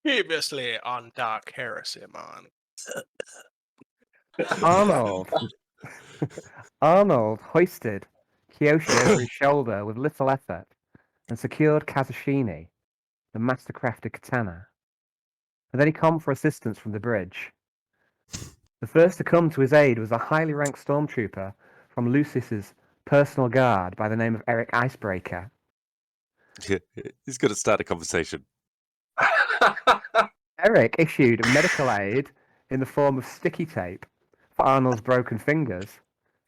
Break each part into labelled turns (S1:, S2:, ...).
S1: Previously on Dark Heresy, man.
S2: Arnold. Arnold hoisted Kiyoshi over his shoulder with little effort and secured Kazushini, the master-crafted katana. And then he called for assistance from the bridge. The first to come to his aid was a highly ranked stormtrooper from Lucius's personal guard by the name of Eric Icebreaker.
S3: He's going to start a conversation.
S2: Eric issued medical aid in the form of sticky tape for Arnold's broken fingers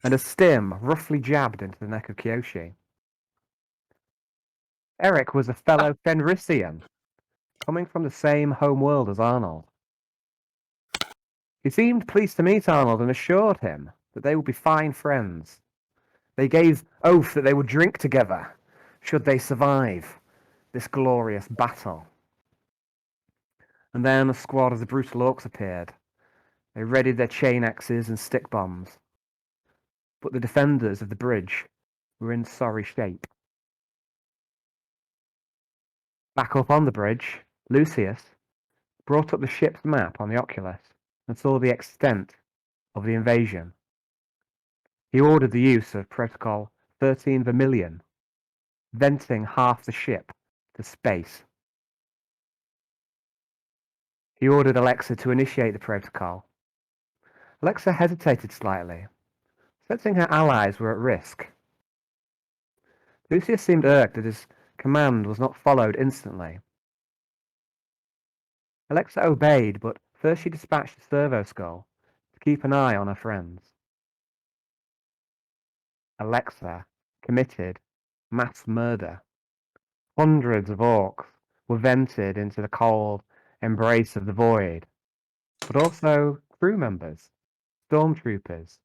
S2: and a stim roughly jabbed into the neck of Kiyoshi. Eric was a fellow Fenrisian, coming from the same home world as Arnold. He seemed pleased to meet Arnold and assured him that they would be fine friends. They gave oath that they would drink together should they survive this glorious battle. And then a squad of the brutal orcs appeared. They readied their chain axes and stick bombs. But the defenders of the bridge were in sorry shape. Back up on the bridge, Lucius brought up the ship's map on the Oculus and saw the extent of the invasion. He ordered the use of Protocol 13 Vermilion, venting half the ship to space. He ordered Alexa to initiate the protocol. Alexa hesitated slightly, sensing her allies were at risk. Lucius seemed irked that his command was not followed instantly. Alexa obeyed, but first she dispatched a servo skull to keep an eye on her friends. Alexa committed mass murder. Hundreds of orcs were vented into the cold embrace of the void, but also crew members, stormtroopers,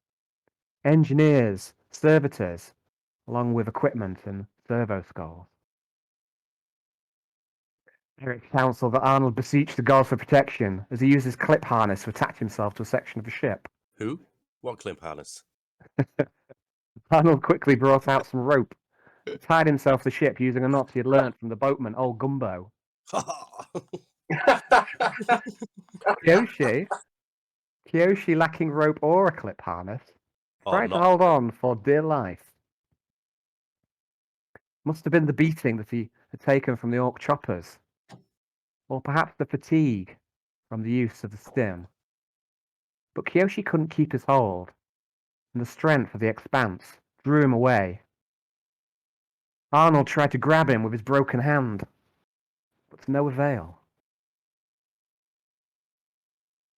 S2: engineers, servitors, along with equipment and servo skulls. Eric counseled that Arnold beseech the gods for protection as he used his clip harness to attach himself to a section of the ship.
S3: Who? What clip harness?
S2: Arnold quickly brought out some rope, tied himself to the ship using a knot he had learnt from the boatman, old Gumbo. Kiyoshi, lacking rope or a clip harness, tried to hold on for dear life. Must have been the beating that he had taken from the orc choppers, or perhaps the fatigue from the use of the stim. But Kiyoshi couldn't keep his hold, and the strength of the expanse drew him away. Arnold tried to grab him with his broken hand, but to no avail.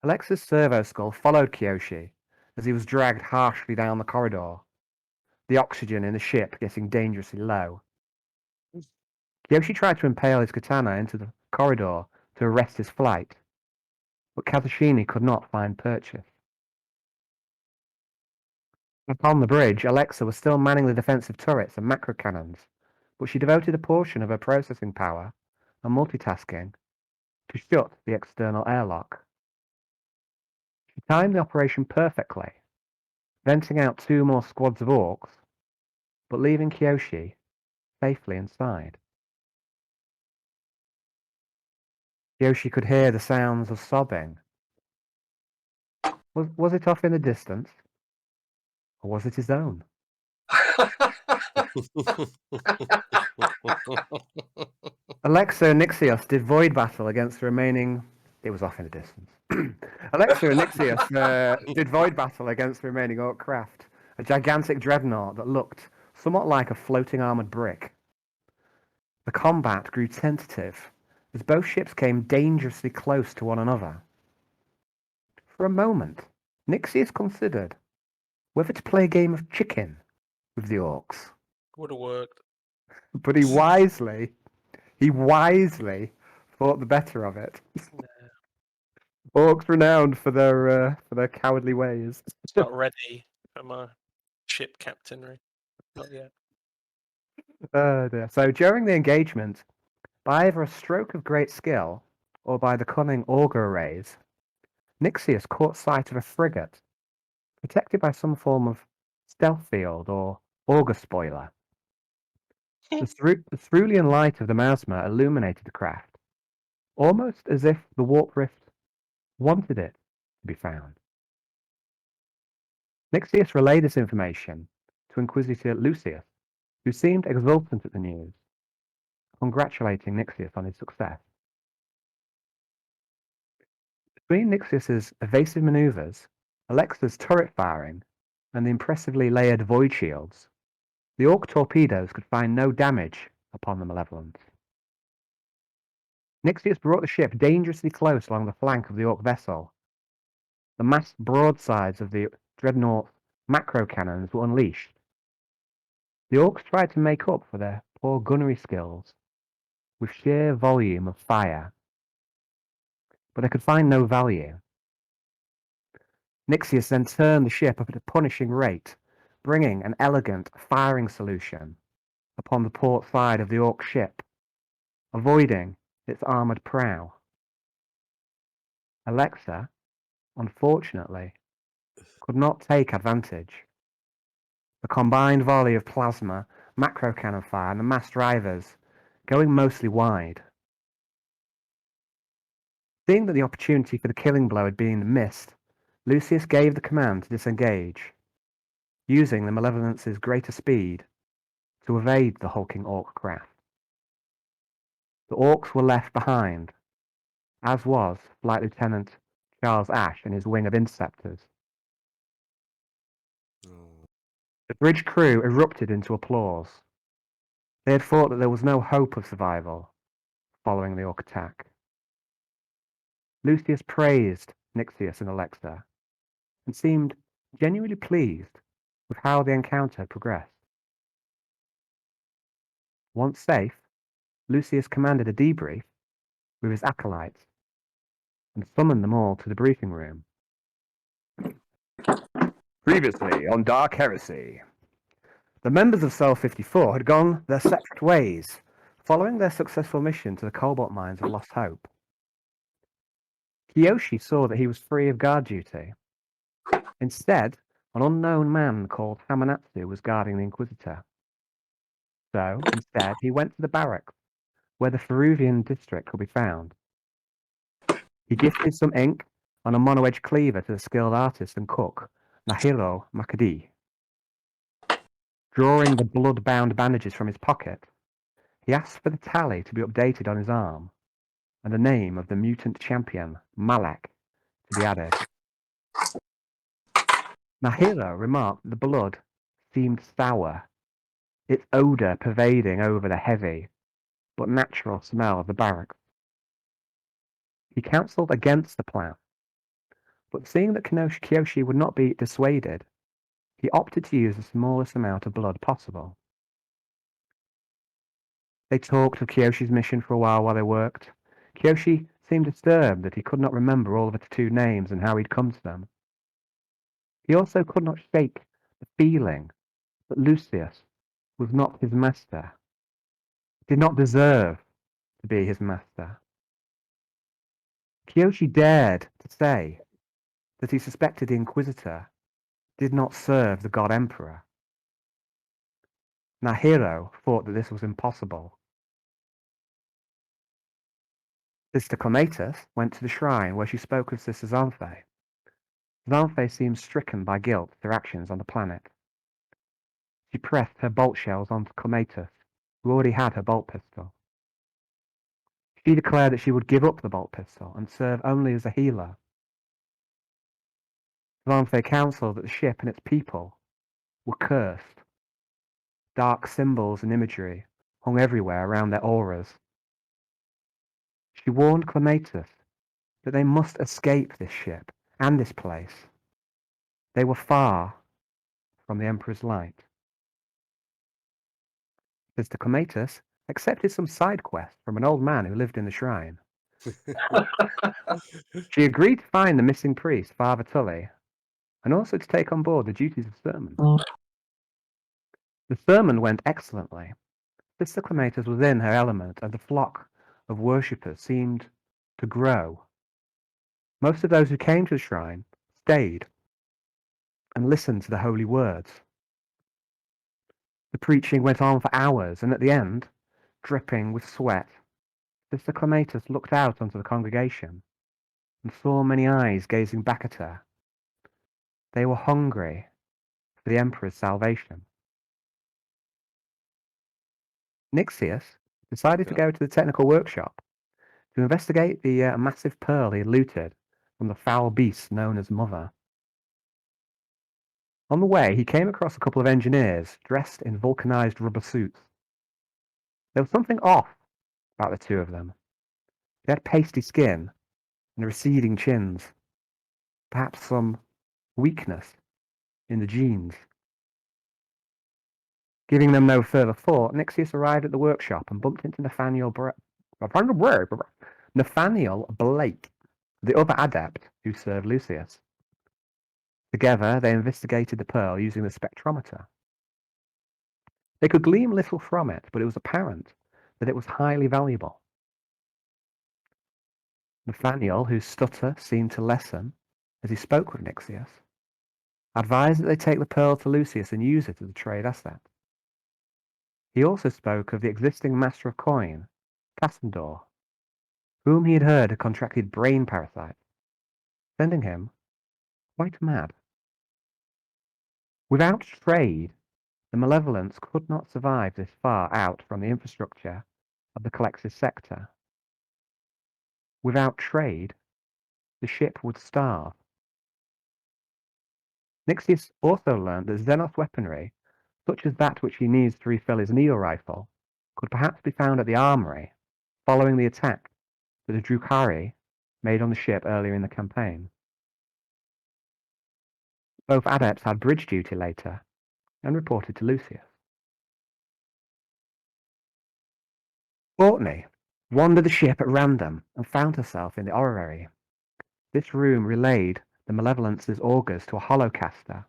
S2: Alexa's servo skull followed Kiyoshi as he was dragged harshly down the corridor, the oxygen in the ship getting dangerously low. Kiyoshi tried to impale his katana into the corridor to arrest his flight, but Kazushini could not find purchase. Upon the bridge, Alexa was still manning the defensive turrets and macro cannons, but she devoted a portion of her processing power and multitasking to shut the external airlock. She timed the operation perfectly, venting out 2 more squads of orcs, but leaving Kiyoshi safely inside. Kiyoshi could hear the sounds of sobbing. Was it off in the distance? Or was it his own? Alexa and Nixios did void battle against the remaining... It was off in the distance. Alexa and Nixios did void battle against the remaining orc craft, a gigantic dreadnought that looked somewhat like a floating armoured brick. The combat grew tentative as both ships came dangerously close to one another. For a moment, Nixios considered whether to play a game of chicken with the orcs.
S1: Would have worked.
S2: But he wisely thought the better of it. Orcs renowned for their cowardly ways.
S1: It's not ready for my ship captainry. Not yet.
S2: Dear. So during the engagement, by either a stroke of great skill or by the cunning auger arrays, Nixios caught sight of a frigate, protected by some form of stealth field or auger spoiler. The cerulean light of the Miasma illuminated the craft, almost as if the warp rift wanted it to be found. Nixius relayed this information to Inquisitor Lucius, who seemed exultant at the news, congratulating Nixius on his success. Between Nixius's evasive maneuvers, Alexa's turret firing, and the impressively layered void shields, the Orc torpedoes could find no damage upon the Malevolence. Nixius brought the ship dangerously close along the flank of the Orc vessel. The massed broadsides of the Dreadnought's macro cannons were unleashed. The Orcs tried to make up for their poor gunnery skills with sheer volume of fire, but they could find no value. Nixius then turned the ship up at a punishing rate, bringing an elegant firing solution upon the port side of the Orc ship, avoiding its armoured prow. Alexa, unfortunately, could not take advantage. The combined volley of plasma, macro cannon fire, and the mass drivers going mostly wide. Seeing that the opportunity for the killing blow had been missed, Lucius gave the command to disengage, using the Malevolence's greater speed to evade the hulking Orc craft. The Orcs were left behind, as was Flight Lieutenant Charles Ash and his wing of interceptors. The bridge crew erupted into applause. They had thought that there was no hope of survival following the Orc attack. Lucius praised Nixius and Alexa and seemed genuinely pleased with how the encounter had progressed. Once safe, Lucius commanded a debrief with his acolytes and summoned them all to the briefing room. Previously on Dark Heresy, the members of Cell 54 had gone their separate ways following their successful mission to the cobalt mines of Lost Hope. Kiyoshi saw that he was free of guard duty. Instead, an unknown man called Hamanatsu was guarding the Inquisitor. So, instead, he went to the barracks, where the Feruvian district could be found. He gifted some ink on a mono-edge cleaver to the skilled artist and cook, Nahiro Makadi. Drawing the blood-bound bandages from his pocket, he asked for the tally to be updated on his arm, and the name of the mutant champion, Malak, to be added. Nahiro remarked that the blood seemed sour, its odour pervading over the heavy but natural smell of the barracks. He counselled against the plan, but seeing that Kiyoshi would not be dissuaded, he opted to use the smallest amount of blood possible. They talked of Kiyoshi's mission for a while they worked. Kiyoshi seemed disturbed that he could not remember all of the two names and how he'd come to them. He also could not shake the feeling that Lucius was not his master, did not deserve to be his master. Kiyoshi dared to say that he suspected the Inquisitor did not serve the God Emperor. Nahiro thought that this was impossible. Sister Clematis went to the shrine where she spoke with Sister Xanthe. Xanthe seemed stricken by guilt for their actions on the planet. She pressed her bolt shells onto Clematis, who already had her bolt pistol. She declared that she would give up the bolt pistol and serve only as a healer. Xanthe counselled that the ship and its people were cursed. Dark symbols and imagery hung everywhere around their auras. She warned Clematis that they must escape this ship and this place. They were far from the Emperor's light. Sister Clematis accepted some side quest from an old man who lived in the shrine. She agreed to find the missing priest, Father Tully, and also to take on board the duties of sermon. The sermon went excellently. Sister Clematis was in her element, and the flock of worshippers seemed to grow. Most of those who came to the shrine stayed and listened to the holy words. The preaching went on for hours, and at the end, dripping with sweat, Sister Clematis looked out onto the congregation and saw many eyes gazing back at her. They were hungry for the Emperor's salvation. Nixius decided to go to the technical workshop to investigate the massive pearl he had looted from the foul beast known as Mother. On the way, he came across a couple of engineers dressed in vulcanized rubber suits. There was something off about the two of them. They had pasty skin and receding chins, perhaps some weakness in the genes. Giving them no further thought, Nixius arrived at the workshop and bumped into Nathaniel Blake, the other adept who served Lucius. Together, they investigated the pearl using the spectrometer. They could glean little from it, but it was apparent that it was highly valuable. Nathaniel, whose stutter seemed to lessen as he spoke with Nixius, advised that they take the pearl to Lucius and use it as a trade asset. He also spoke of the existing master of coin, Cassandor, whom he had heard had contracted brain parasites, sending him quite mad. Without trade, the malevolence could not survive this far out from the infrastructure of the Colexis sector. Without trade, the ship would starve. Nixius also learned that Xenos weaponry, such as that which he needs to refill his Neo rifle, could perhaps be found at the armory following the attack that the Drukhari made on the ship earlier in the campaign. Both adepts had bridge duty later and reported to Lucius. Courtney wandered the ship at random and found herself in the orrery. This room relayed the Malevolence's augurs to a holocaster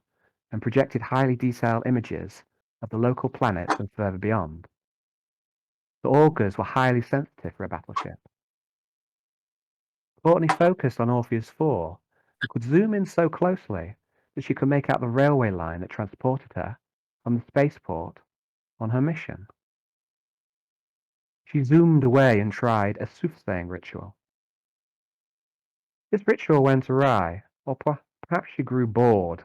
S2: and projected highly detailed images of the local planets and further beyond. The augurs were highly sensitive for a battleship. Courtney focused on Orpheus 4 and could zoom in so closely that she could make out the railway line that transported her from the spaceport on her mission. She zoomed away and tried a soothsaying ritual. This ritual went awry, or perhaps she grew bored,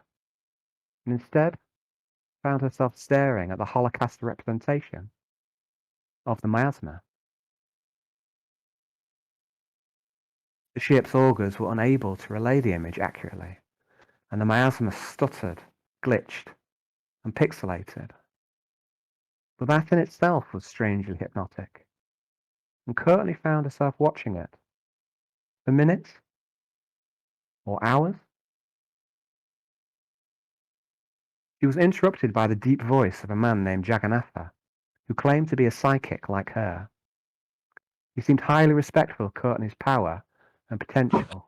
S2: and instead found herself staring at the holocaster representation of the Miasma. The ship's augurs were unable to relay the image accurately, and the Miasma stuttered, glitched, and pixelated. But that in itself was strangely hypnotic, and Courtney found herself watching it for minutes or hours. She was interrupted by the deep voice of a man named Jagannatha, who claimed to be a psychic like her. He seemed highly respectful of Courtney's power and potential.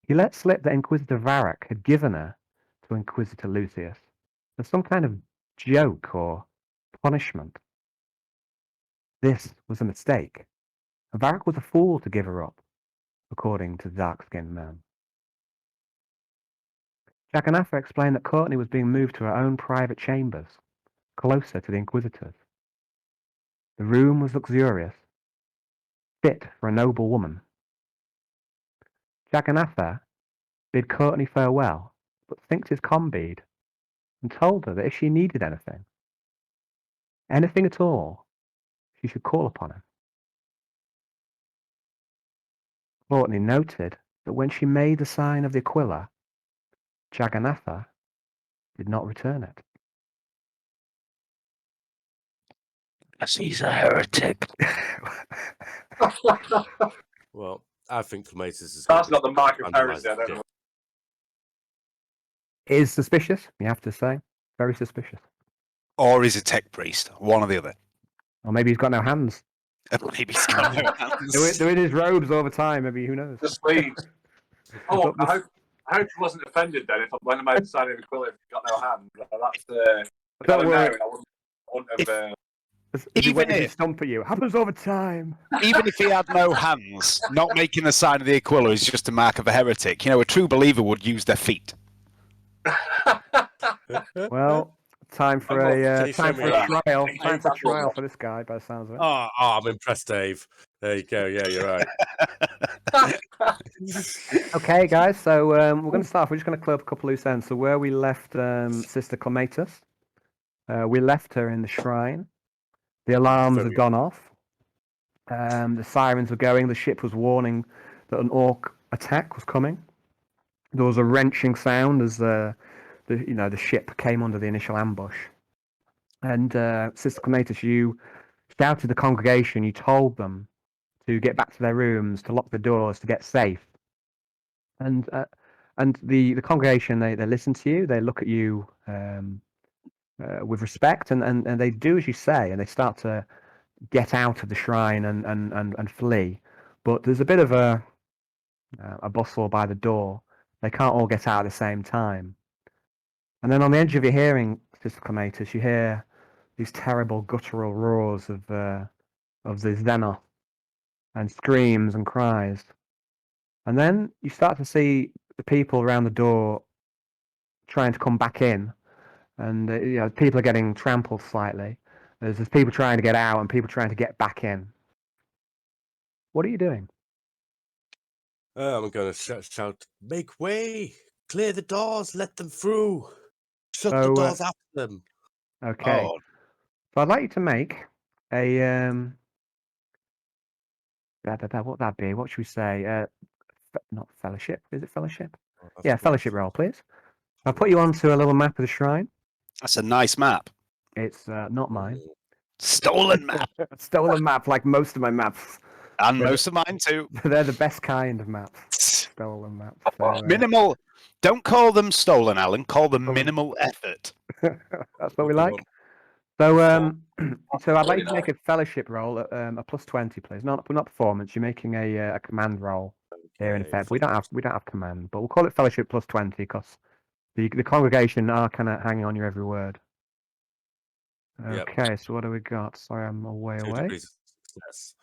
S2: He let slip that Inquisitor Varrock had given her to Inquisitor Lucius as some kind of joke or punishment. This was a mistake, and Varrock was a fool to give her up, according to the dark-skinned man. Jagannatha explained that Courtney was being moved to her own private chambers, closer to the Inquisitors. The room was luxurious, fit for a noble woman. Jagannatha bid Courtney farewell, but thanked his combead and told her that if she needed anything at all, she should call upon him. Courtney noted that when she made the sign of the Aquila, Jagannatha did not return it.
S1: As he's a heretic.
S3: Well, I think Clematis is.
S4: That's not the mark of heresy. I don't know.
S2: It is suspicious, you have to say. Very suspicious.
S5: Or he's a tech priest, one or the other.
S2: Or maybe he's got no hands.
S5: Maybe he's got no hands.
S2: They're in his robes all the time, maybe, who knows?
S4: The sleeves. Oh, I hope he wasn't offended then. If when I made the sign of the Aquila, he got no hand. That's
S2: Don't worry.
S4: I wouldn't have.
S2: Even if he stomp at you, it happens over time.
S5: Even if he had no hands, not making the sign of the Aquila is just a mark of a heretic. You know, a true believer would use their feet.
S2: Well, Time for
S4: Can
S2: a
S3: you
S2: time
S3: show
S2: for
S3: me
S2: a
S3: that?
S2: trial.
S4: Can you
S2: Time for a
S4: back one
S2: trial
S4: up?
S2: for this guy, by the sounds of it.
S3: I'm impressed, Dave. There you go. Yeah, you're right.
S2: Okay, guys. So we're going to start. We're just going to clear up a couple loose ends. So where we left Sister Clematis, we left her in the shrine. The alarms
S3: Very
S2: had gone off. The sirens were going. The ship was warning that an orc attack was coming. There was a wrenching sound as the ship came under the initial ambush. And Sister Clematis, you shouted to the congregation. You told them to get back to their rooms, to lock the doors, to get safe. And the congregation, they listen to you. They look at you with respect, and they do as you say, and they start to get out of the shrine and flee. But there's a bit of a bustle by the door. They can't all get out at the same time. And then on the edge of your hearing, Sister Clematis, you hear these terrible guttural roars of the Xenoth, and screams and cries. And then you start to see the people around the door trying to come back in, and people are getting trampled slightly. There's people trying to get out and people trying to get back in. What are you doing?
S3: I'm going to shout, make way, clear the doors, let them through, shut the
S2: So,
S3: doors after them.
S2: Okay.
S5: Oh,
S2: So I'd like you to make a what would that be? What should we say? Not fellowship. Is it fellowship? Yeah, fellowship roll, please. I'll put you onto a little map of the shrine.
S5: that's a nice map.
S2: It's not mine.
S5: Stolen map.
S2: A stolen map, like most of my maps.
S5: And
S2: Yeah.
S5: most of mine too.
S2: They're the best kind of maps. Stolen maps. So,
S5: Minimal. Don't call them stolen, Alan. Call them
S2: Oh.
S5: minimal effort.
S2: that's what we like.
S3: want?
S2: So,
S4: That's
S2: so I'd like
S4: really
S2: you to make a fellowship roll at a +20, please. Not performance. You're making a command roll here in
S3: Okay,
S2: effect. We don't have command, but we'll call it fellowship +20 because the congregation are kind of hanging on your every word.
S3: Yep.
S2: Okay, so what do we got? Sorry, I'm
S3: 2
S2: away.
S3: degrees of success.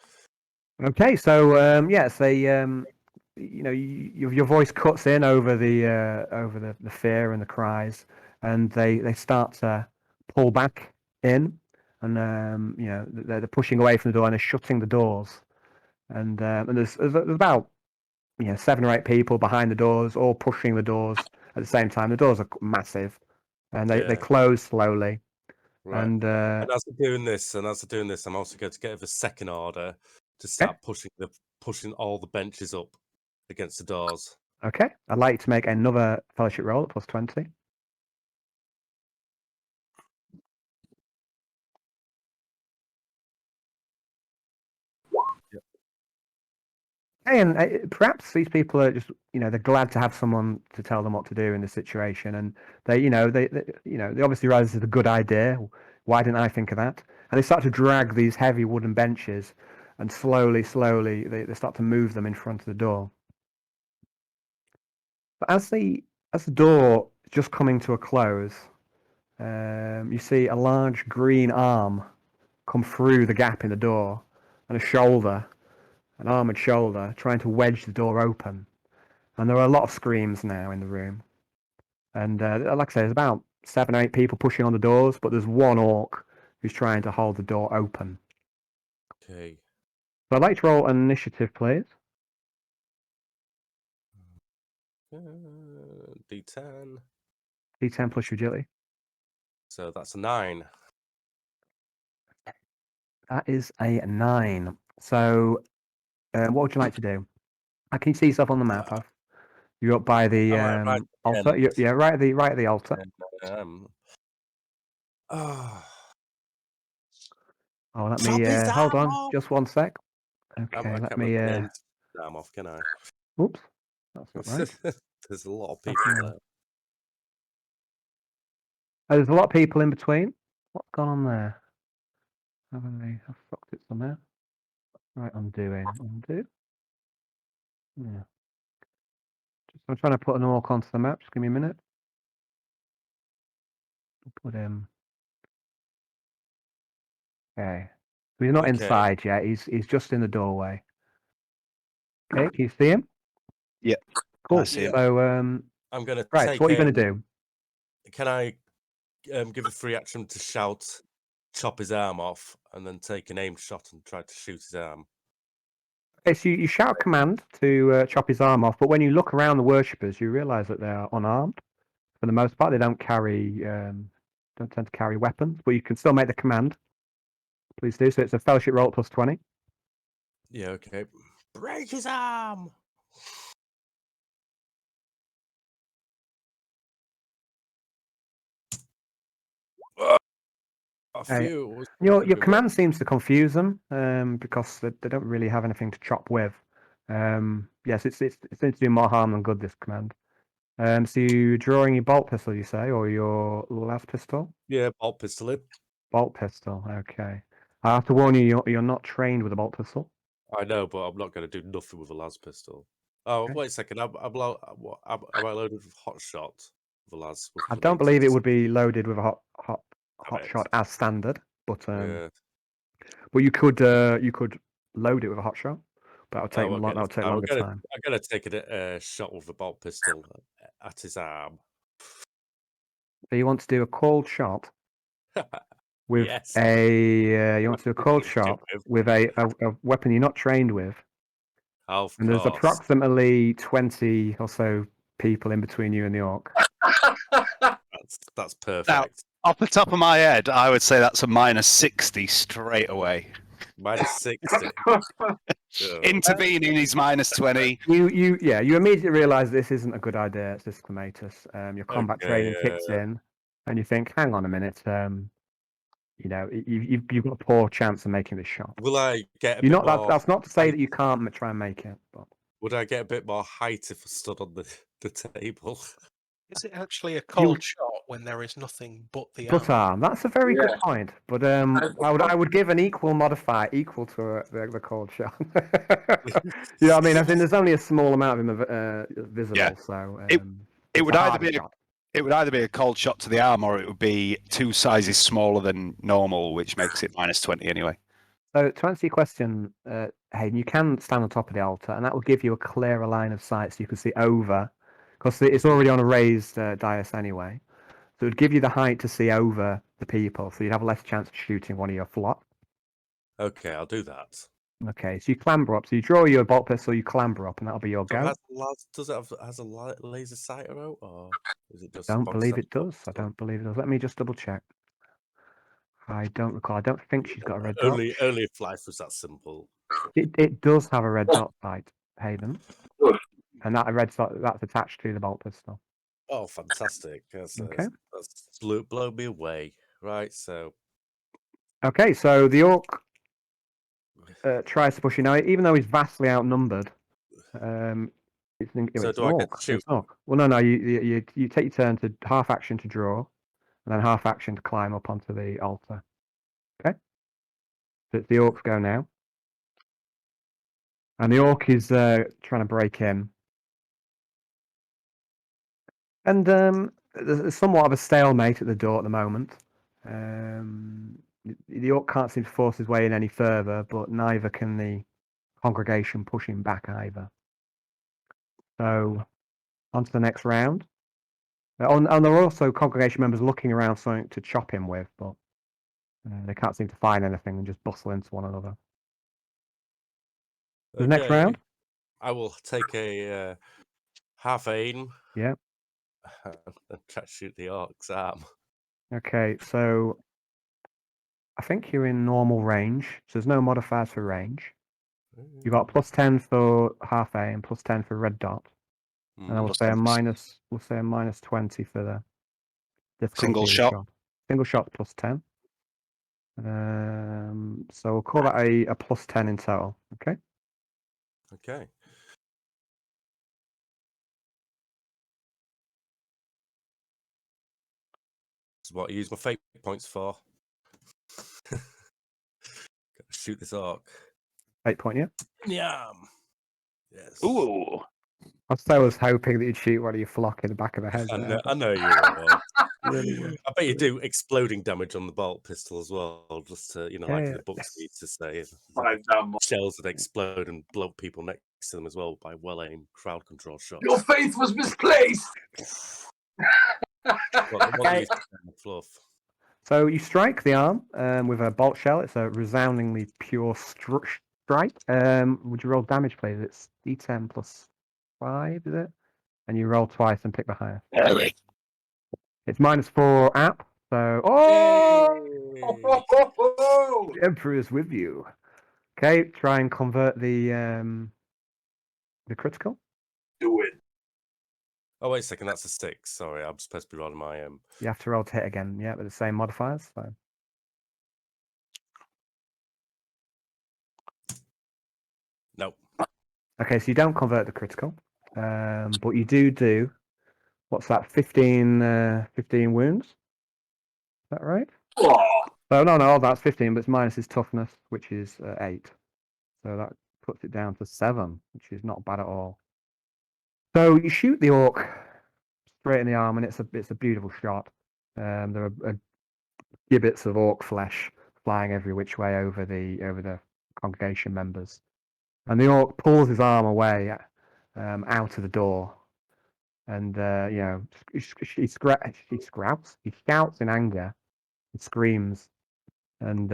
S2: Okay, so yes, they your voice cuts in over the fear and the cries, and they start to pull back in, and they're pushing away from the door and they're shutting the doors, and there's about 7 or 8 people behind the doors, all pushing the doors at the same time. The doors are massive, and they
S3: Yeah.
S2: close slowly,
S3: Right.
S2: and
S3: And as they're doing this, I'm also going to get the second order to start pushing all the benches up against the doors.
S2: okay, I'd like you to make another fellowship roll at +20.
S3: Yep.
S2: Hey, and perhaps these people are just, they're glad to have someone to tell them what to do in this situation, and they obviously realize this is a good idea. Why didn't I think of that? And they start to drag these heavy wooden benches, and slowly, they start to move them in front of the door. But as the door is just coming to a close, you see a large green arm come through the gap in the door, and an armored shoulder, trying to wedge the door open. And there are a lot of screams now in the room. And like I say, there's about 7 or 8 people pushing on the doors, but there's one orc who's trying to hold the door open.
S3: Okay.
S2: So I'd like to roll an initiative, please.
S3: D10.
S2: D10 plus your agility.
S3: So that's a 9.
S2: That is a 9. So what would you like to do? I can see yourself on the map. You're up by the
S3: right at the
S2: altar.
S3: end.
S2: Yeah, right at the altar.
S3: Oh,
S2: Oh, let
S3: Chop
S2: me
S3: his
S2: hold
S3: arm
S2: on,
S3: off!
S2: just one sec.
S3: I
S2: Okay,
S3: can't
S2: let
S3: remember
S2: me.
S3: the names. I'm off, can I?
S2: Oops, that's not right.
S3: There's a lot of people there.
S2: Oh, there's a lot of people in between. What's gone on there? I've fucked it somehow. Right, undo. Yeah. I'm trying to put an orc onto the map. Just give me a minute. Put him. Okay. So he's not
S3: Okay.
S2: inside yet. He's just in the doorway. Okay, can you see him?
S5: Yeah.
S2: Cool.
S5: I see him.
S2: So
S3: I'm gonna
S2: right. So
S3: take
S2: what are you
S3: aim.
S2: going to do?
S3: Can I give a free action to shout, chop his arm off, and then take an aimed shot and try to shoot his arm.
S2: Okay, so you shout a command to chop his arm off, but when you look around the worshippers, you realise that they are unarmed. For the most part, they don't tend to carry weapons, but you can still make the command. Please do. So it's a fellowship roll plus 20.
S3: Yeah, okay. Break his arm! A
S2: Hey,
S3: few.
S2: Your command seems to confuse them because they don't really have anything to chop with. Yes, it seems to do more harm than good, this command. So you drawing your bolt pistol, you say, or your las pistol?
S3: Yeah, bolt pistol in.
S2: Bolt pistol, okay. I have to warn you, you're not trained with a bolt pistol.
S3: I know, but I'm not going to do nothing with a las pistol. Oh,
S2: Okay.
S3: wait a second. Am I loaded with hot shot? The las.
S2: I don't believe it would be loaded with a hot shot as standard, but
S3: Yeah.
S2: you could load it with a hot shot, but that would take
S3: Okay.
S2: that would take longer time.
S3: I'm going to take a shot with a bolt pistol at his arm.
S2: So you want to do a cold shot with
S3: Yes.
S2: you want to do a cold shot with a weapon you're not trained with,
S3: Of
S2: and there's
S3: course.
S2: approximately 20 or so people in between you and the orc.
S3: That's perfect.
S5: Now, off the top of my head, I would say that's a -60 straight away.
S3: -60.
S5: Intervening is -20.
S2: You immediately realise this isn't a good idea. It's this Clematis. Your combat training kicks in, and you think, hang on a minute. You've got a poor chance of making this shot.
S3: Will I get a
S2: You're
S3: bit
S2: not.
S3: more
S2: That's not to say
S3: height?
S2: that you can't try and make it. But
S3: Would I get a bit more height if I stood on the table?
S1: Is it actually a cold shot when there is nothing but the
S2: but
S1: arm?
S2: that's a very good point. But I would give an equal modifier equal to the cold shot. You know what I mean? I think there's only a small amount of him visible,
S5: Yeah.
S2: so
S5: It would
S2: a
S5: either
S2: harder
S5: be
S2: shot.
S5: it would either be a cold shot to the arm, or it would be 2 sizes smaller than normal, which makes it -20 anyway.
S2: So to answer your question, Hayden, you can stand on top of the altar, and that will give you a clearer line of sight, so you can see over, because it's already on a raised dais anyway. So it would give you the height to see over the people, so you'd have less chance of shooting one of your flock.
S3: Okay, I'll do that.
S2: Okay, so you clamber up. So you draw your bolt pistol, you clamber up, and that'll be your
S3: So
S2: go.
S3: does it has a laser sighter out, or is it just?
S2: I don't
S3: box
S2: believe
S3: set
S2: it does. I don't believe it does. Let me just double check. I don't recall. I don't think she's got a red dot.
S3: Only if life was that simple.
S2: It does have a red dot sight, Hayden, and that red dot that's attached to the bolt pistol.
S3: Oh, fantastic! That's blow me away. Right, so
S2: Okay, so the orc tries to push you now, even though he's vastly outnumbered.
S3: So do I get to shoot?
S2: Well, no. You take your turn to half action to draw, and then half action to climb up onto the altar. Okay, so it's the orc's go now, and the orc is trying to break in, and there's somewhat of a stalemate at the door at the moment. The orc can't seem to force his way in any further, but neither can the congregation push him back either. So, on to the next round. And there are also congregation members looking around something to chop him with, but they can't seem to find anything and just bustle into one another. The next round?
S3: I will take a half aim.
S2: Yeah.
S3: And try to shoot the orc's arm.
S2: Okay, so I think you're in normal range, so there's no modifiers for range. You got +10 for half aim, +10 for red dot, and then we'll say a -20 for the difficulty
S5: Single
S2: of the
S5: shot.
S2: Single shot +10. So we'll call that a +10 in total. Okay.
S3: Okay. This is what I use my fate points for. Gotta shoot this orc.
S2: 8 point, yeah.
S3: Yum. Yes.
S5: Ooh.
S2: I was hoping that you'd shoot one of your flock in the back of the head.
S3: I know you will.
S2: Really would.
S3: I bet you do exploding damage on the bolt pistol as well, just to, like
S2: Yeah.
S3: the books need to say.
S4: Fine, damn.
S3: Shells that explode and blow people next to them as well by well-aimed crowd control shots.
S4: Your faith was misplaced.
S3: What
S2: Okay.
S3: you saying, Fluff?
S2: So you strike the arm with a bolt shell. It's a resoundingly pure strike. Would you roll damage, please? It's D10 plus 5, is it? And you roll twice and pick the highest. It's -4 app. So,
S3: Yay!
S2: the Emperor is with you. Okay, try and convert the critical.
S4: Do it.
S3: Oh wait a second, that's a 6. Sorry, I'm supposed to be rolling my
S2: You have to roll to hit again, yeah, with the same modifiers. So.
S3: Nope.
S2: Okay, so you don't convert the critical, but you do. What's that? 15 wounds. Is that right?
S4: Oh,
S2: Oh no, that's 15, but it's minus his toughness, which is 8. So that puts it down to 7, which is not bad at all. So you shoot the orc straight in the arm, and it's a beautiful shot. There are gibbets of orc flesh flying every which way over the congregation members, and the orc pulls his arm away out of the door, and he shouts in anger, he screams, and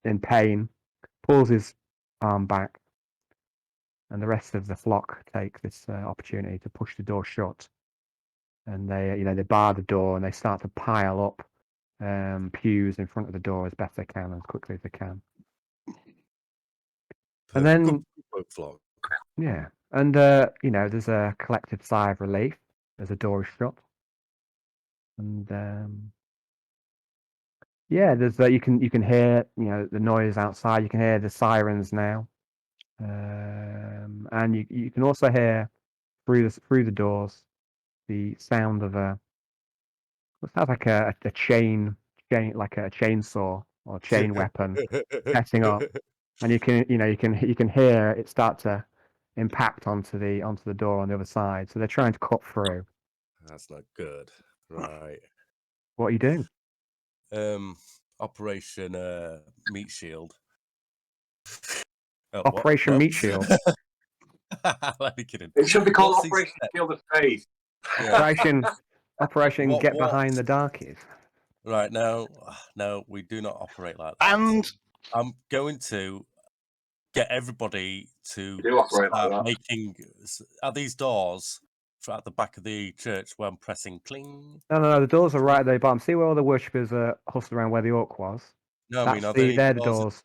S2: in pain, pulls his arm back, and the rest of the flock take this opportunity to push the door shut, and they bar the door and they start to pile up pews in front of the door as best they can, as quickly as they can. And then,
S3: Good flock.
S2: yeah, and there's a collective sigh of relief as the door is shut, and yeah, there's you can hear the noise outside. You can hear the sirens now, and you can also hear through the doors the sound of what sounds like a chain like a chainsaw or chain weapon setting up, and you can hear it start to impact onto the door on the other side. So they're trying to cut through.
S3: That's not good. Right.
S2: What are you doing?
S3: Operation Meat Shield.
S2: Operation Meat Shield.
S3: Let me kidding.
S4: it should be called
S3: What's he
S4: Operation
S3: said?
S4: Shield of Faith.
S3: Yeah.
S2: Operation
S3: What-
S2: Get
S3: what?
S2: Behind the Darkies.
S3: Right, no, we do not operate like that.
S5: And
S3: I'm going to get everybody to
S4: We do operate like
S3: start
S4: that.
S3: making. Are these doors at the back of the church where I'm pressing cling?
S2: No, the doors are right at the bottom. See where all the worshippers are hustled around where the orc was?
S3: No, I mean,
S2: They're the doors.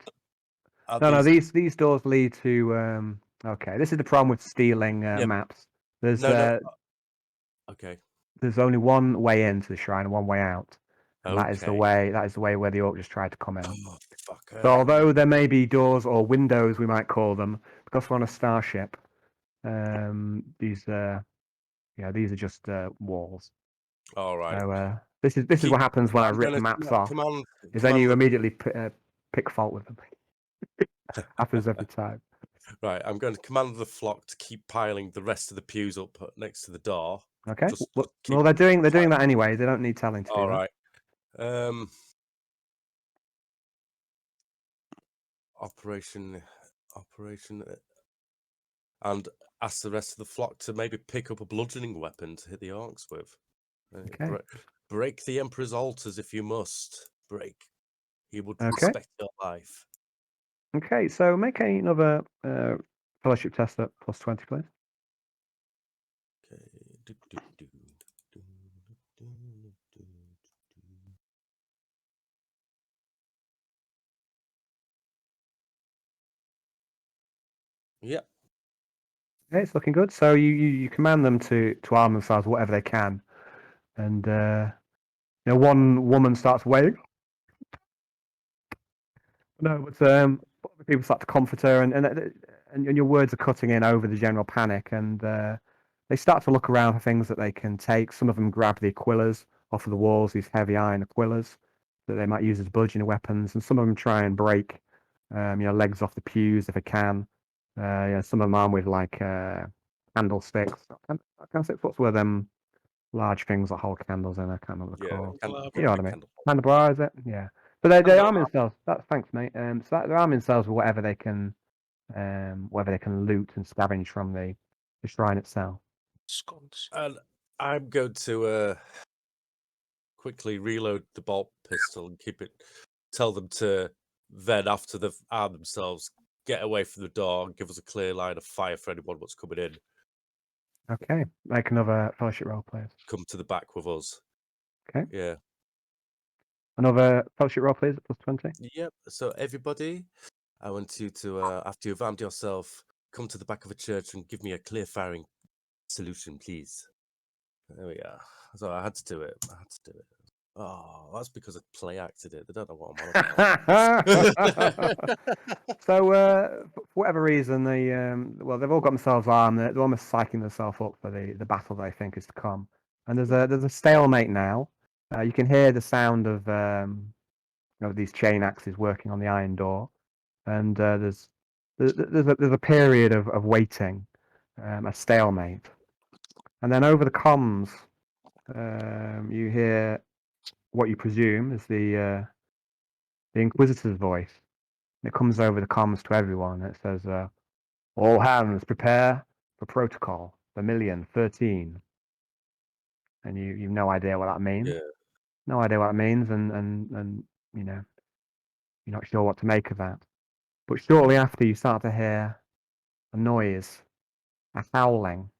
S3: Are
S2: No,
S3: these,
S2: these doors lead to. Okay, this is the problem with stealing
S3: Yeah.
S2: maps. There's
S3: No. Okay.
S2: there's only one way into the shrine and one way out. And that is the
S3: Okay.
S2: way where the orc just tried to come in.
S3: Oh, fucker.
S2: So although there may be doors or windows, we might call them, because we're on a starship, these are just walls.
S3: All right.
S2: So this is what happens when I
S3: I'm
S2: rip
S3: gonna
S2: maps off.
S3: Command,
S2: Is then you
S3: the-
S2: immediately pick fault with them. Happens every time.
S3: Right, I'm going to command the flock to keep piling the rest of the pews up next to the door.
S2: Okay.
S3: Just
S2: Well,
S3: keep
S2: they're doing that anyway. They don't need telling to do
S3: All
S2: that.
S3: right. Operation, and ask the rest of the flock to maybe pick up a bludgeoning weapon to hit the orcs with.
S2: Okay.
S3: Break the Emperor's altars if you must. Break. He would
S2: Okay.
S3: respect your life.
S2: Okay, so make another fellowship test at +20, please.
S3: Okay. Yeah.
S2: Okay, it's looking good. So you command them to arm themselves whatever they can, and one woman starts wailing. No, but other people start to comfort her, and your words are cutting in over the general panic, and they start to look around for things that they can take. Some of them grab the aquillas off of the walls, these heavy iron aquillas that they might use as bludgeoning weapons, and some of them try and break legs off the pews if they can. Some of them armed with like candlesticks. Candlesticks, what's one of them large things that hold candles in? I can't remember what they're called. You know what I mean? Candelabra, is it? Yeah. But they arm themselves. Thanks, mate. So they're arming themselves with whatever they can loot and scavenge from the shrine itself.
S1: Scones.
S3: And I'm going to quickly reload the bolt pistol and keep it. Tell them to then, after they've armed themselves, get away from the door and give us a clear line of fire for anyone what's coming in.
S2: Okay, make another fellowship roll, please.
S3: Come to the back with us.
S2: Okay.
S3: Yeah.
S2: Another fellowship roll, please, at plus 20.
S3: Yep. So everybody, I want you to, after you've armed yourself, come to the back of a church and give me a clear firing solution, please. There we are. So I had to do it. Oh, that's because I play acted it. They don't know what I'm on about.
S2: So, for whatever reason, they've all got themselves armed. They're almost psyching themselves up for the battle they think is to come. And there's a stalemate now. You can hear the sound of these chain axes working on the iron door, and there's a period of waiting, a stalemate, and then over the comms, you hear what you presume is the Inquisitor's voice. It comes over the comms to everyone. It says, "All hands, prepare for protocol. Vermilion 13." And you've no idea what that means.
S3: Yeah.
S2: No idea what it means, and you're not sure what to make of that. But shortly after, you start to hear a noise, a howling,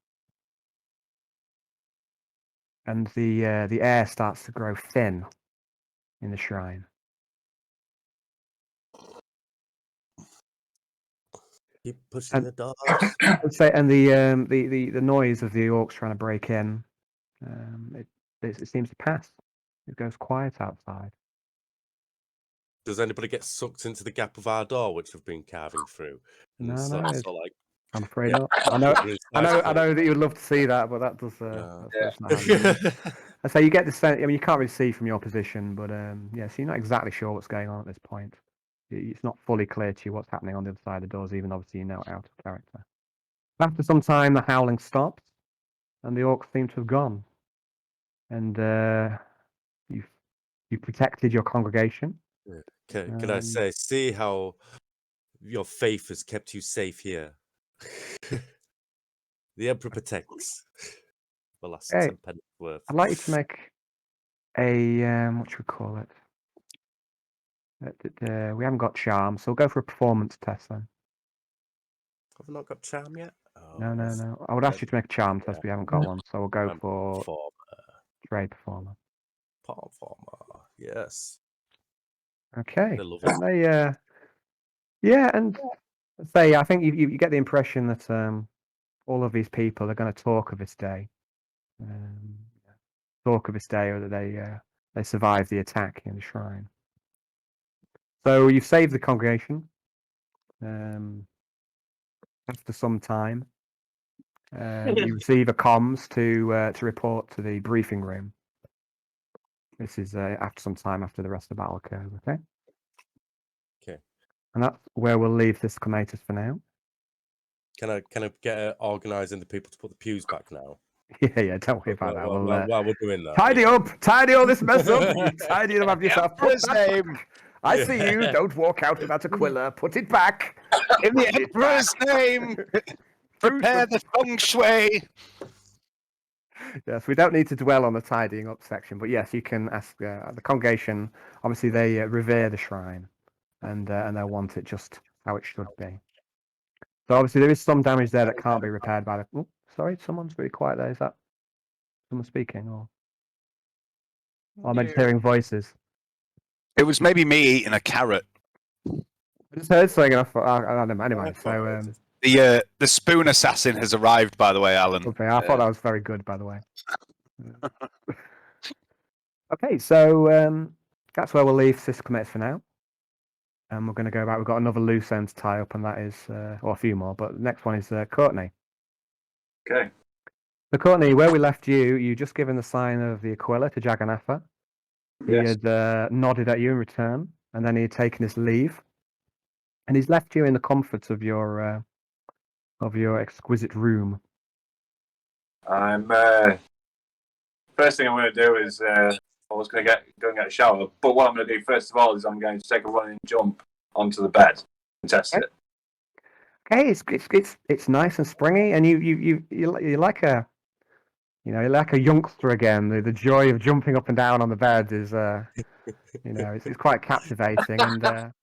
S2: and the air starts to grow thin in the shrine.
S3: Keep pushing the doors.
S2: I'd say, and the noise of the orcs trying to break in, it seems to pass. It goes quiet outside.
S3: Does anybody get sucked into the gap of our door, which we've been carving through? And
S2: No,
S3: so,
S2: no,
S3: so like,
S2: I'm afraid
S3: yeah,
S2: not. I know
S3: I
S2: that you'd love to see that, but that does.
S3: No.
S2: That's not how you do it. I say you get the sense. I mean, you can't really see from your position, but yeah, so you're not exactly sure what's going on at this point. It's not fully clear to you what's happening on the other side of the doors, even obviously you know out of character. After some time, the howling stops, and the orcs seem to have gone. And you've protected your congregation.
S3: Can I say, see how your faith has kept you safe here? The Emperor protects. The last 10 pennies worth.
S2: I'd like you to make a what should we call it? We haven't got charm, so we'll go for a performance test then.
S3: Have we not got charm yet? Oh,
S2: No. I would ask you to make a charm test, but we haven't got one, so we'll go for trade performer.
S3: Performer, yes.
S2: Okay.
S3: They love it.
S2: And yeah, and say I think you get the impression that all of these people are going to talk of this day, or that they survived the attack in the shrine. So you've saved the congregation. After some time, you receive a comms to report to the briefing room. This is after some time after the rest of the battle occurs. Okay.
S3: Okay.
S2: And that's where we'll leave this Clematis for now.
S3: Can I get organising the people to put the pews back now?
S2: Yeah. Don't worry about that.
S3: While we're doing that,
S2: tidy all this mess up. You tidy it up yourself. Put
S5: Emperor's
S2: that
S5: name.
S2: back. I see you. Don't walk out without a quiller. Put it back.
S5: In the Emperor's name, prepare the feng shui.
S2: Yes, we don't need to dwell on the tidying up section, but yes, you can ask the congregation. Obviously, they revere the shrine, and they want it just how it should be. So obviously, there is some damage there that can't be repaired by the. Oh, sorry, someone's really quiet there. Is that someone speaking, or am I just hearing voices?
S5: It was maybe me eating a carrot.
S2: I just heard something. I thought, anyway. So
S5: The spoon assassin has arrived, by the way, Alan.
S2: okay, I thought that was very good, by the way. Okay, so that's where we'll leave Sis Clematis for now. And we're going to go back. We've got another loose end to tie up, and that is, or a few more, but the next one is Courtney.
S4: Okay.
S2: So, Courtney, where we left you, you just given the sign of the Aquila to Jagannatha. He had nodded at you in return, and then he had taken his leave. And he's left you in the comfort of your exquisite room.
S4: First thing I'm going to do is I was going to go and get a shower, but what I'm going to do first of all is I'm going to take a running jump onto the bed and test it.
S2: Okay, it's nice and springy, and you like a You know, you're like a youngster again. The joy of jumping up and down on the bed is, you know, it's quite captivating. And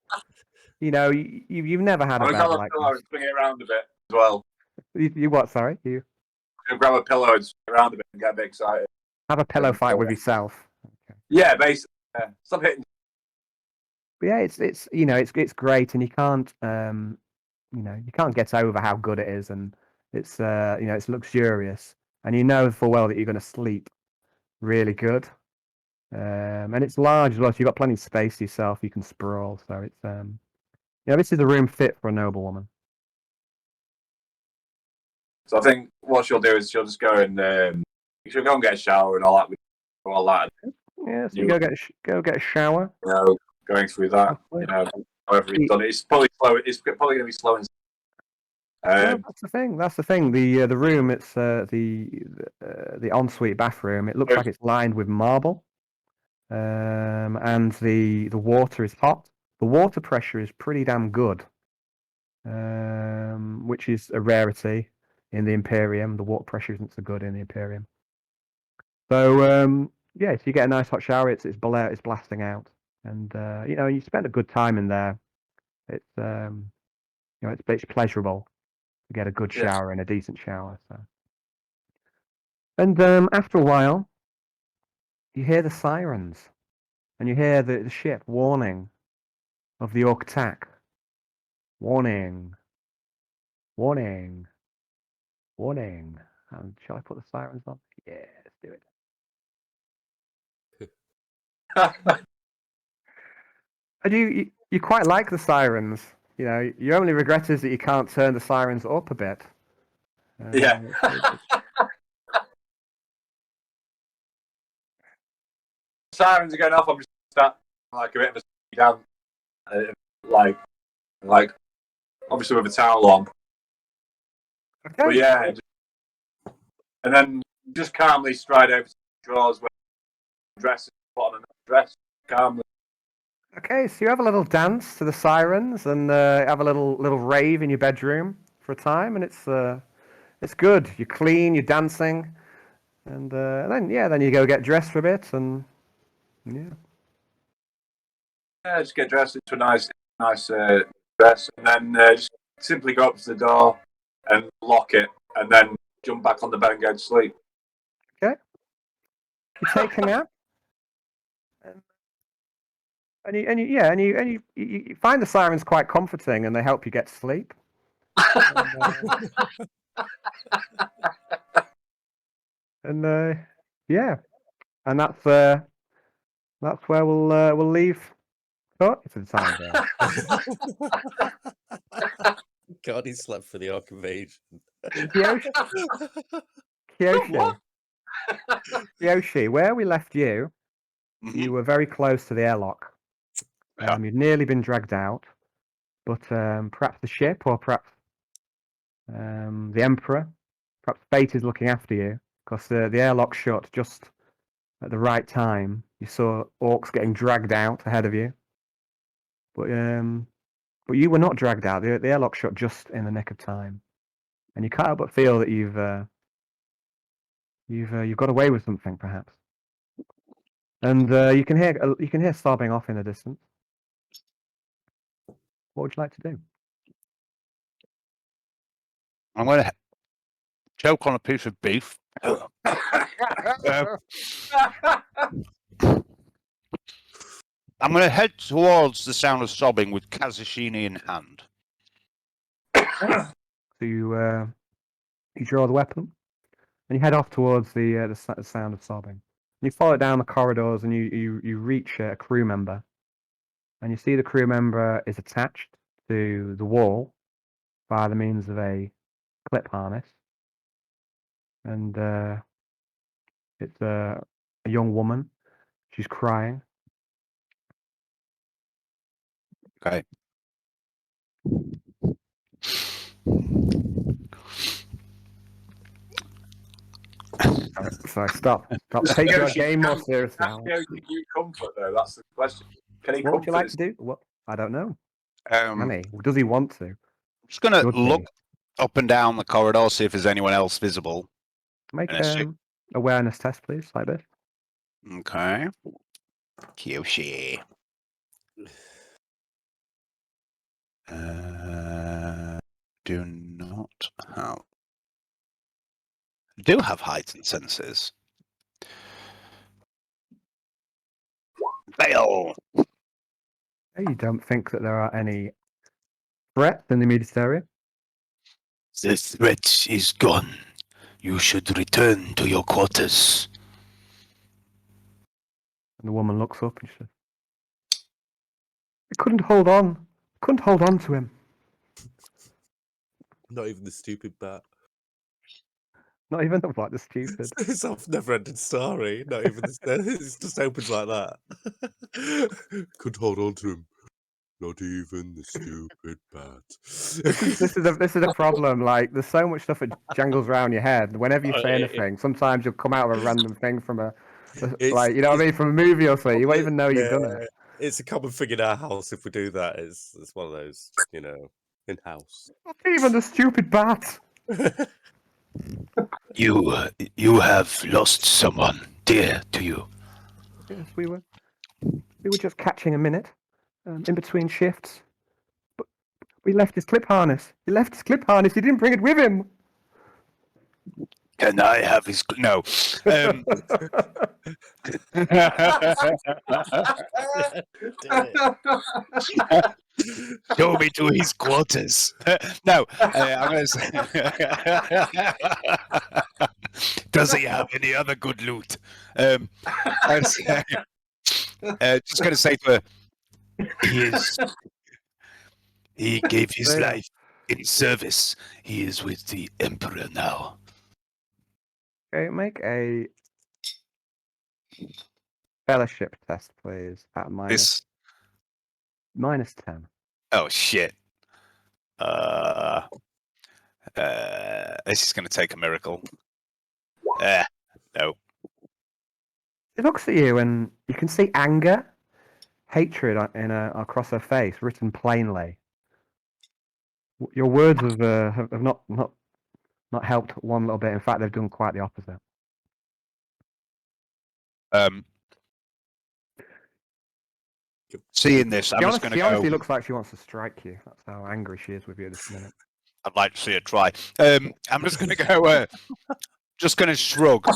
S2: you know, you've never had a
S4: I'm
S2: bed
S4: gonna grab
S2: like
S4: a pillow
S2: this.
S4: and swing it around a bit as well.
S2: You what? Sorry, you
S4: I'm gonna grab a pillow and swing it around a bit and get a bit excited.
S2: have a pillow fight with yourself. Okay.
S4: Yeah, basically. Yeah. Stop hitting.
S2: But yeah, it's you know, it's great, and you can't you know, you can't get over how good it is, and it's you know, it's luxurious, and you know full well that you're going to sleep really good. And it's large as well, so you've got plenty of space to yourself. You can sprawl, so it's you know, this is a room fit for a noblewoman.
S4: So I think what she'll do is she'll just go and she'll go and get a shower and all that. All that.
S2: Yeah, so you go get a shower.
S4: You know, going through that. You know, however he's done it. It's probably slow. It's probably going to be slow and.
S2: Well, that's the thing. That's the thing. The room. It's the ensuite bathroom. It looks like it's lined with marble, and the water is hot. The water pressure is pretty damn good, which is a rarity in the Imperium. The water pressure isn't so good in the Imperium. So yeah, if you get a nice hot shower, it's blasting out, and you know, you spend a good time in there. It's you know, it's pleasurable to get a good shower and a decent shower. So, and after a while, you hear the sirens, and you hear the ship warning of the orc attack. Warning, warning, warning. And shall I put the sirens on? Yeah, let's do it. And you quite like the sirens. You know, your only regret is that you can't turn the sirens up a bit.
S4: Yeah. Sirens are going off. I'm just like a bit of a down, like obviously with a towel on.
S2: Okay.
S4: But yeah, and then just calmly stride over to the drawers, wear dress, put on another dress, calmly.
S2: Okay, so you have a little dance to the sirens and have a little rave in your bedroom for a time, and it's good. You're clean, you're dancing, and then you go get dressed for a bit, and yeah.
S4: Yeah, just get dressed into a nice dress, and then just simply go up to the door and lock it, and then jump back on the bed and go to sleep.
S2: Okay. You take a nap, and you find the sirens quite comforting, and they help you get to sleep. And yeah, and that's where we'll leave. Oh, it's the time there.
S3: God, he slept for the Ark Invasion.
S2: Kyoshi, where we left you, you were very close to the airlock. You'd nearly been dragged out, but perhaps the ship, or perhaps the Emperor, perhaps fate is looking after you, because the airlock shut just at the right time. You saw orcs getting dragged out ahead of you, but you were not dragged out. The airlock shut just in the nick of time, and you can't help but feel that you've got away with something, perhaps. And you can hear sobbing off in the distance. What would you like to do?
S5: I'm going to choke on a piece of beef. I'm going to head towards the sound of sobbing with Kazushini in hand.
S2: So you draw the weapon, and you head off towards the sound of sobbing. You follow it down the corridors, and you reach a crew member, and you see the crew member is attached to the wall by the means of a clip harness, and it's a young woman. She's crying.
S5: Okay.
S2: Sorry, stop. Take your game more seriously.
S4: Can you comfort though? That's the question. Can he
S2: What would you
S4: comfort
S2: like to do? What? I don't know.
S5: I'm
S2: Can he? Does he want to?
S5: just going to
S2: Should he?
S5: look up and down the corridor, see if there's anyone else visible.
S2: Make
S5: And
S2: awareness test, please, like this.
S5: Okay. Kyoshi. Do not have. Do have heightened senses. Fail.
S2: You don't think that there are any threats in the immediate area?
S5: The threat is gone. You should return to your quarters.
S2: And the woman looks up and she says, I couldn't hold on. Couldn't hold on to him.
S3: Not even the stupid bat.
S2: Not even the what, the stupid.
S3: It's off never-ending story. Not even the. It just opens like that. Couldn't hold on to him. Not even the stupid bat.
S2: This is a problem. Like, there's so much stuff that jangles around your head. Whenever you say anything, sometimes you'll come out of a random thing from like, you know what I mean, from a movie or something. You won't even know you've done it.
S3: It's a common thing in our house. If we do that, it's one of those, in house.
S2: Not even the stupid bat.
S5: You have lost someone dear to you.
S2: Yes, we were just catching a minute in between shifts. But we left his clip harness. He left his clip harness. He didn't bring it with him.
S5: Can I have his? No. Show me to his quarters. No, I'm going to say. Does he have any other good loot? Just going to say to her, he gave his life in service. He is with the Emperor now.
S2: Okay, make a fellowship test, please. At minus 10.
S5: Oh shit. This is going to take a miracle. No.
S2: She looks at you and you can see anger, hatred across her face, written plainly. Your words have not helped one little bit. In fact, they've done quite the opposite.
S5: Seeing this, I'm just going to
S2: She
S5: go.
S2: honestly looks like she wants to strike you. That's how angry she is with you at this minute.
S5: I'd like to see her try. I'm just going to go. Just going to shrug,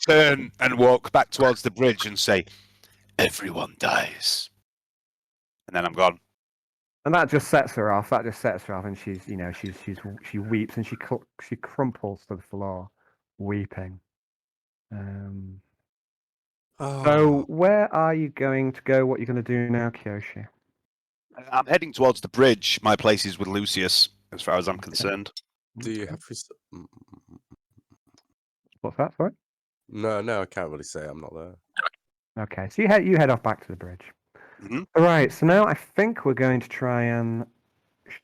S5: turn, and walk back towards the bridge and say, "Everyone dies," and then I'm gone.
S2: And that just sets her off. And she's, she weeps and she crumples to the floor, weeping. So where are you going to go? What are you going to do now, Kyoshi?
S5: I'm heading towards the bridge. My place is with Lucius, as far as I'm concerned.
S3: Do you have?
S2: What's that? Sorry.
S3: No, I can't really say. I'm not there.
S2: Okay, so you head off back to the bridge.
S5: Mm-hmm.
S2: All right. So now I think we're going to try and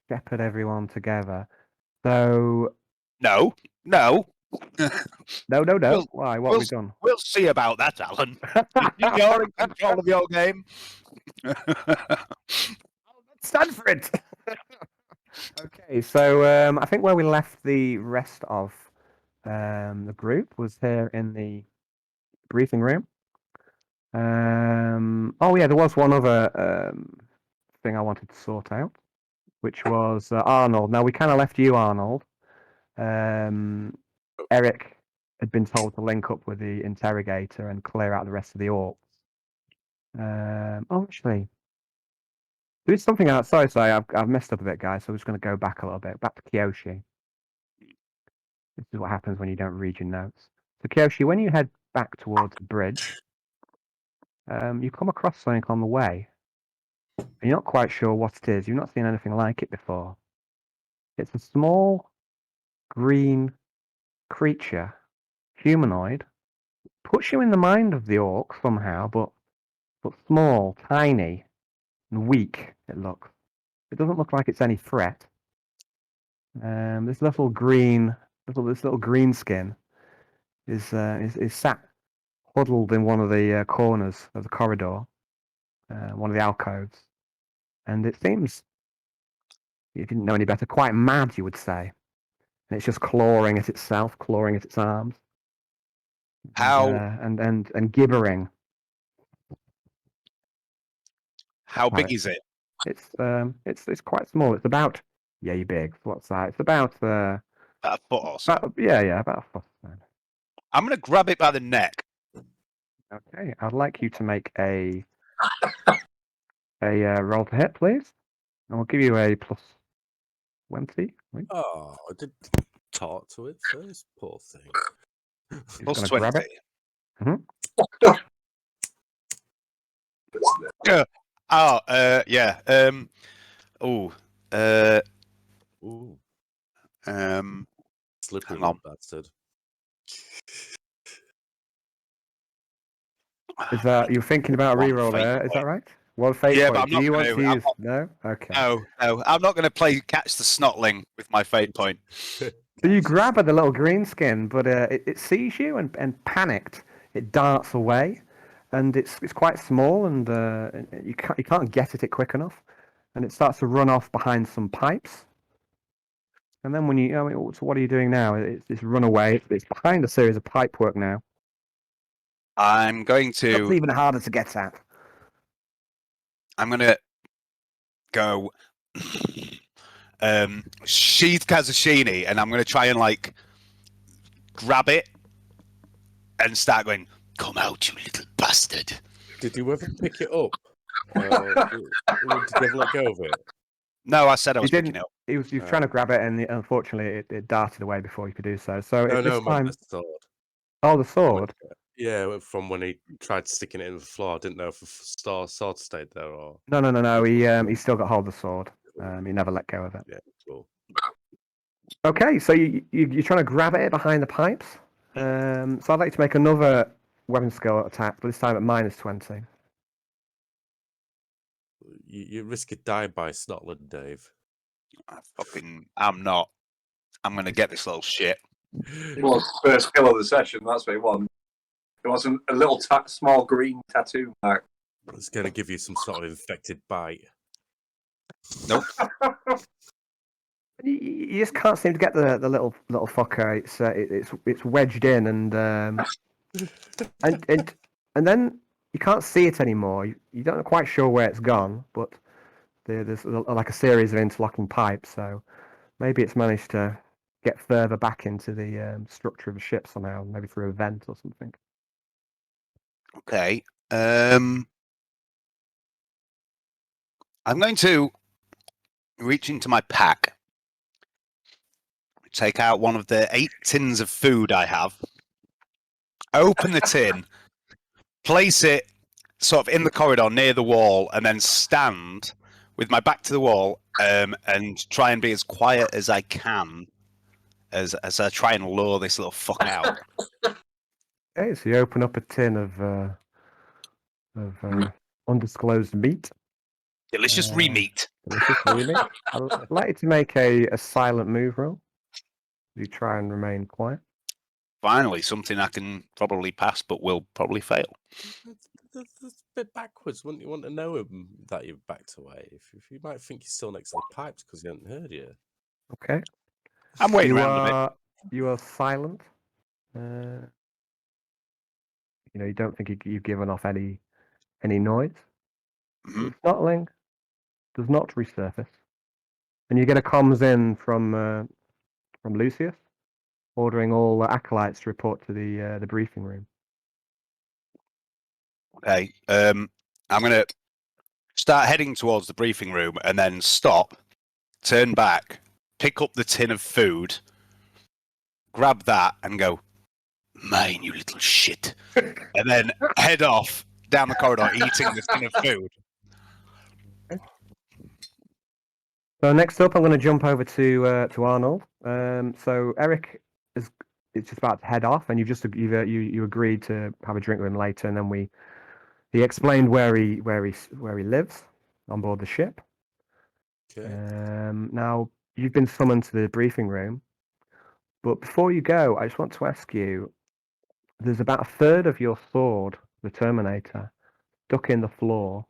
S2: shepherd everyone together. So
S5: No.
S2: No. Why? What have we done?
S5: We'll see about that, Alan. You're in control of your game.
S2: Stand for it. Okay, so I think where we left the rest of the group was here in the briefing room. Oh yeah, there was one other thing I wanted to sort out, which was Arnold. Now we kind of left you, Arnold. Eric had been told to link up with the interrogator and clear out the rest of the orcs. Actually, there's something else. Sorry, I've messed up a bit, guys. So I'm just going to go back a little bit, back to Kyoshi. This is what happens when you don't read your notes. So Kyoshi, when you head back towards the bridge, you come across something on the way. And you're not quite sure what it is. You've not seen anything like it before. It's a small green creature, humanoid. Puts you in the mind of the orc somehow, but small, tiny, and weak. It looks. It doesn't look like it's any threat. This little green skin is sat huddled in one of the corners of the corridor, one of the alcoves, and it seems, if you didn't know any better, quite mad, you would say. And it's just clawing at itself, clawing at its arms.
S5: How
S2: and gibbering.
S5: how
S2: Have
S5: big
S2: it.
S5: is it?
S2: It's quite small. It's about yay big. What's that? It's about
S5: About a foot or so.
S2: about a foot.
S5: I'm gonna grab it by the neck.
S2: Okay, I'd like you to make a roll to hit, please. And we'll give you a plus 20. Right?
S3: Oh, I did talk to it first. Poor thing.
S2: He's
S5: Plus
S2: gonna grab
S5: 20.
S2: it.
S5: Oh, yeah. Oh, uh,
S3: Ooh,
S5: um,
S3: slippery
S5: hang on.
S3: little bastard.
S2: Is that you're thinking about a
S5: One
S2: reroll
S5: fate
S2: there? Is that
S5: point.
S2: right? One fate
S5: Yeah,
S2: point.
S5: but I'm
S2: Do
S5: not
S2: you want
S5: gonna.
S2: to
S5: I'm
S2: use?
S5: not,
S2: No. Okay.
S5: no, I'm not gonna play catch the snotling with my fate point.
S2: So you grab at the little green skin, but it sees you and panicked. It darts away, and it's quite small, and you can't get at it quick enough, and it starts to run off behind some pipes. And then when so what are you doing now? It's run away. It's behind a series of pipe work now.
S5: I'm going
S2: It's
S5: to.
S2: even harder to get at.
S5: I'm gonna go. Sheath Kazushini, and I'm gonna try and like grab it and start going. Come out, you little bastard!
S3: Did you ever pick it up? Did you ever let go of it?
S5: No, I said I
S2: He
S5: was picking
S2: didn't.
S5: it up.
S2: He was trying to grab it, and unfortunately, it darted away before he could do so. So
S3: No,
S2: at this
S3: no, man,
S2: time,
S3: the sword.
S2: oh, the sword.
S3: Yeah, from when he tried sticking it in the floor. I didn't know if the sword stayed there or.
S2: No. He still got hold of the sword. He never let go of it.
S3: Yeah, cool.
S2: Okay, so you're trying to grab it behind the pipes. So I'd like to make another weapon skill attack, but this time at -20.
S3: You risk a die by Snotland, Dave.
S5: I'm not. I'm gonna get this little shit.
S4: Well, first skill of the session, that's what he wants. He wants a little small green tattoo mark.
S3: It's going to give you some sort of infected bite.
S5: Nope.
S2: You just can't seem to get the little fucker. It's wedged in, and then you can't see it anymore. You don't know quite sure where it's gone, but there's like a series of interlocking pipes. So maybe it's managed to get further back into the structure of the ship somehow, maybe through a vent or something.
S5: Okay. I'm going to reach into my pack, take out one of the 8 tins of food I have, open the tin, place it sort of in the corridor near the wall, and then stand with my back to the wall and try and be as quiet as I can as I try and lure this little fuck out.
S2: Okay, so you open up a tin of undisclosed meat.
S5: Delicious re-meat.
S2: Delicious meat. I'd like you to make a silent move roll. You try and remain quiet.
S5: Finally, something I can probably pass, but will probably fail.
S3: That's a bit backwards. Wouldn't you want to know him that you've backed away? If you might think he's still next to the pipes because he hadn't heard you.
S2: Okay.
S5: I'm waiting
S2: You
S5: around a bit.
S2: are you are silent. You don't think you've given off any noise.
S5: Mhm.
S2: The Snotling does not resurface, and you get a comms in from Lucius, ordering all acolytes to report to the briefing room.
S5: Okay. I'm gonna start heading towards the briefing room and then stop, turn back, pick up the tin of food, grab that, and go, "Mine, you little shit," and then head off down the corridor eating the tin of food.
S2: So next up, I'm going to jump over to Arnold. So Eric is just about to head off, and you agreed to have a drink with him later, and then he explained where he lives on board the ship.
S3: Okay.
S2: Now you've been summoned to the briefing room, but before you go, I just want to ask you: there's about a third of your sword, the Terminator, stuck in the floor.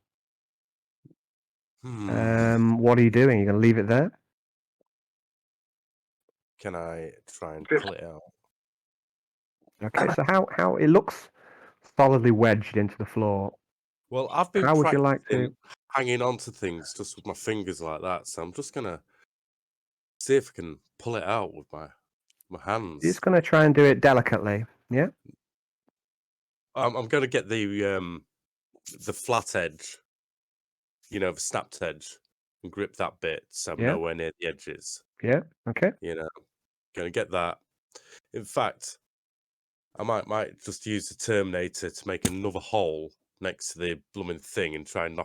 S2: What are you doing? You're going to leave it there?
S3: Can I try and pull it out?
S2: Okay, so how it looks solidly wedged into the floor.
S3: Well, I've been
S2: How would you like
S3: practicing
S2: to?
S3: hanging on to things just with my fingers like that, so I'm just gonna see if I can pull it out with my
S2: You're
S3: hands.
S2: just going to try and do it delicately. Yeah.
S3: I'm gonna get the flat edge, the snapped edge, and grip that bit so I'm
S2: Yeah.
S3: nowhere near the edges.
S2: Yeah. Okay.
S3: Gonna get that. In fact, I might just use the Terminator to make another hole next to the blooming thing and try and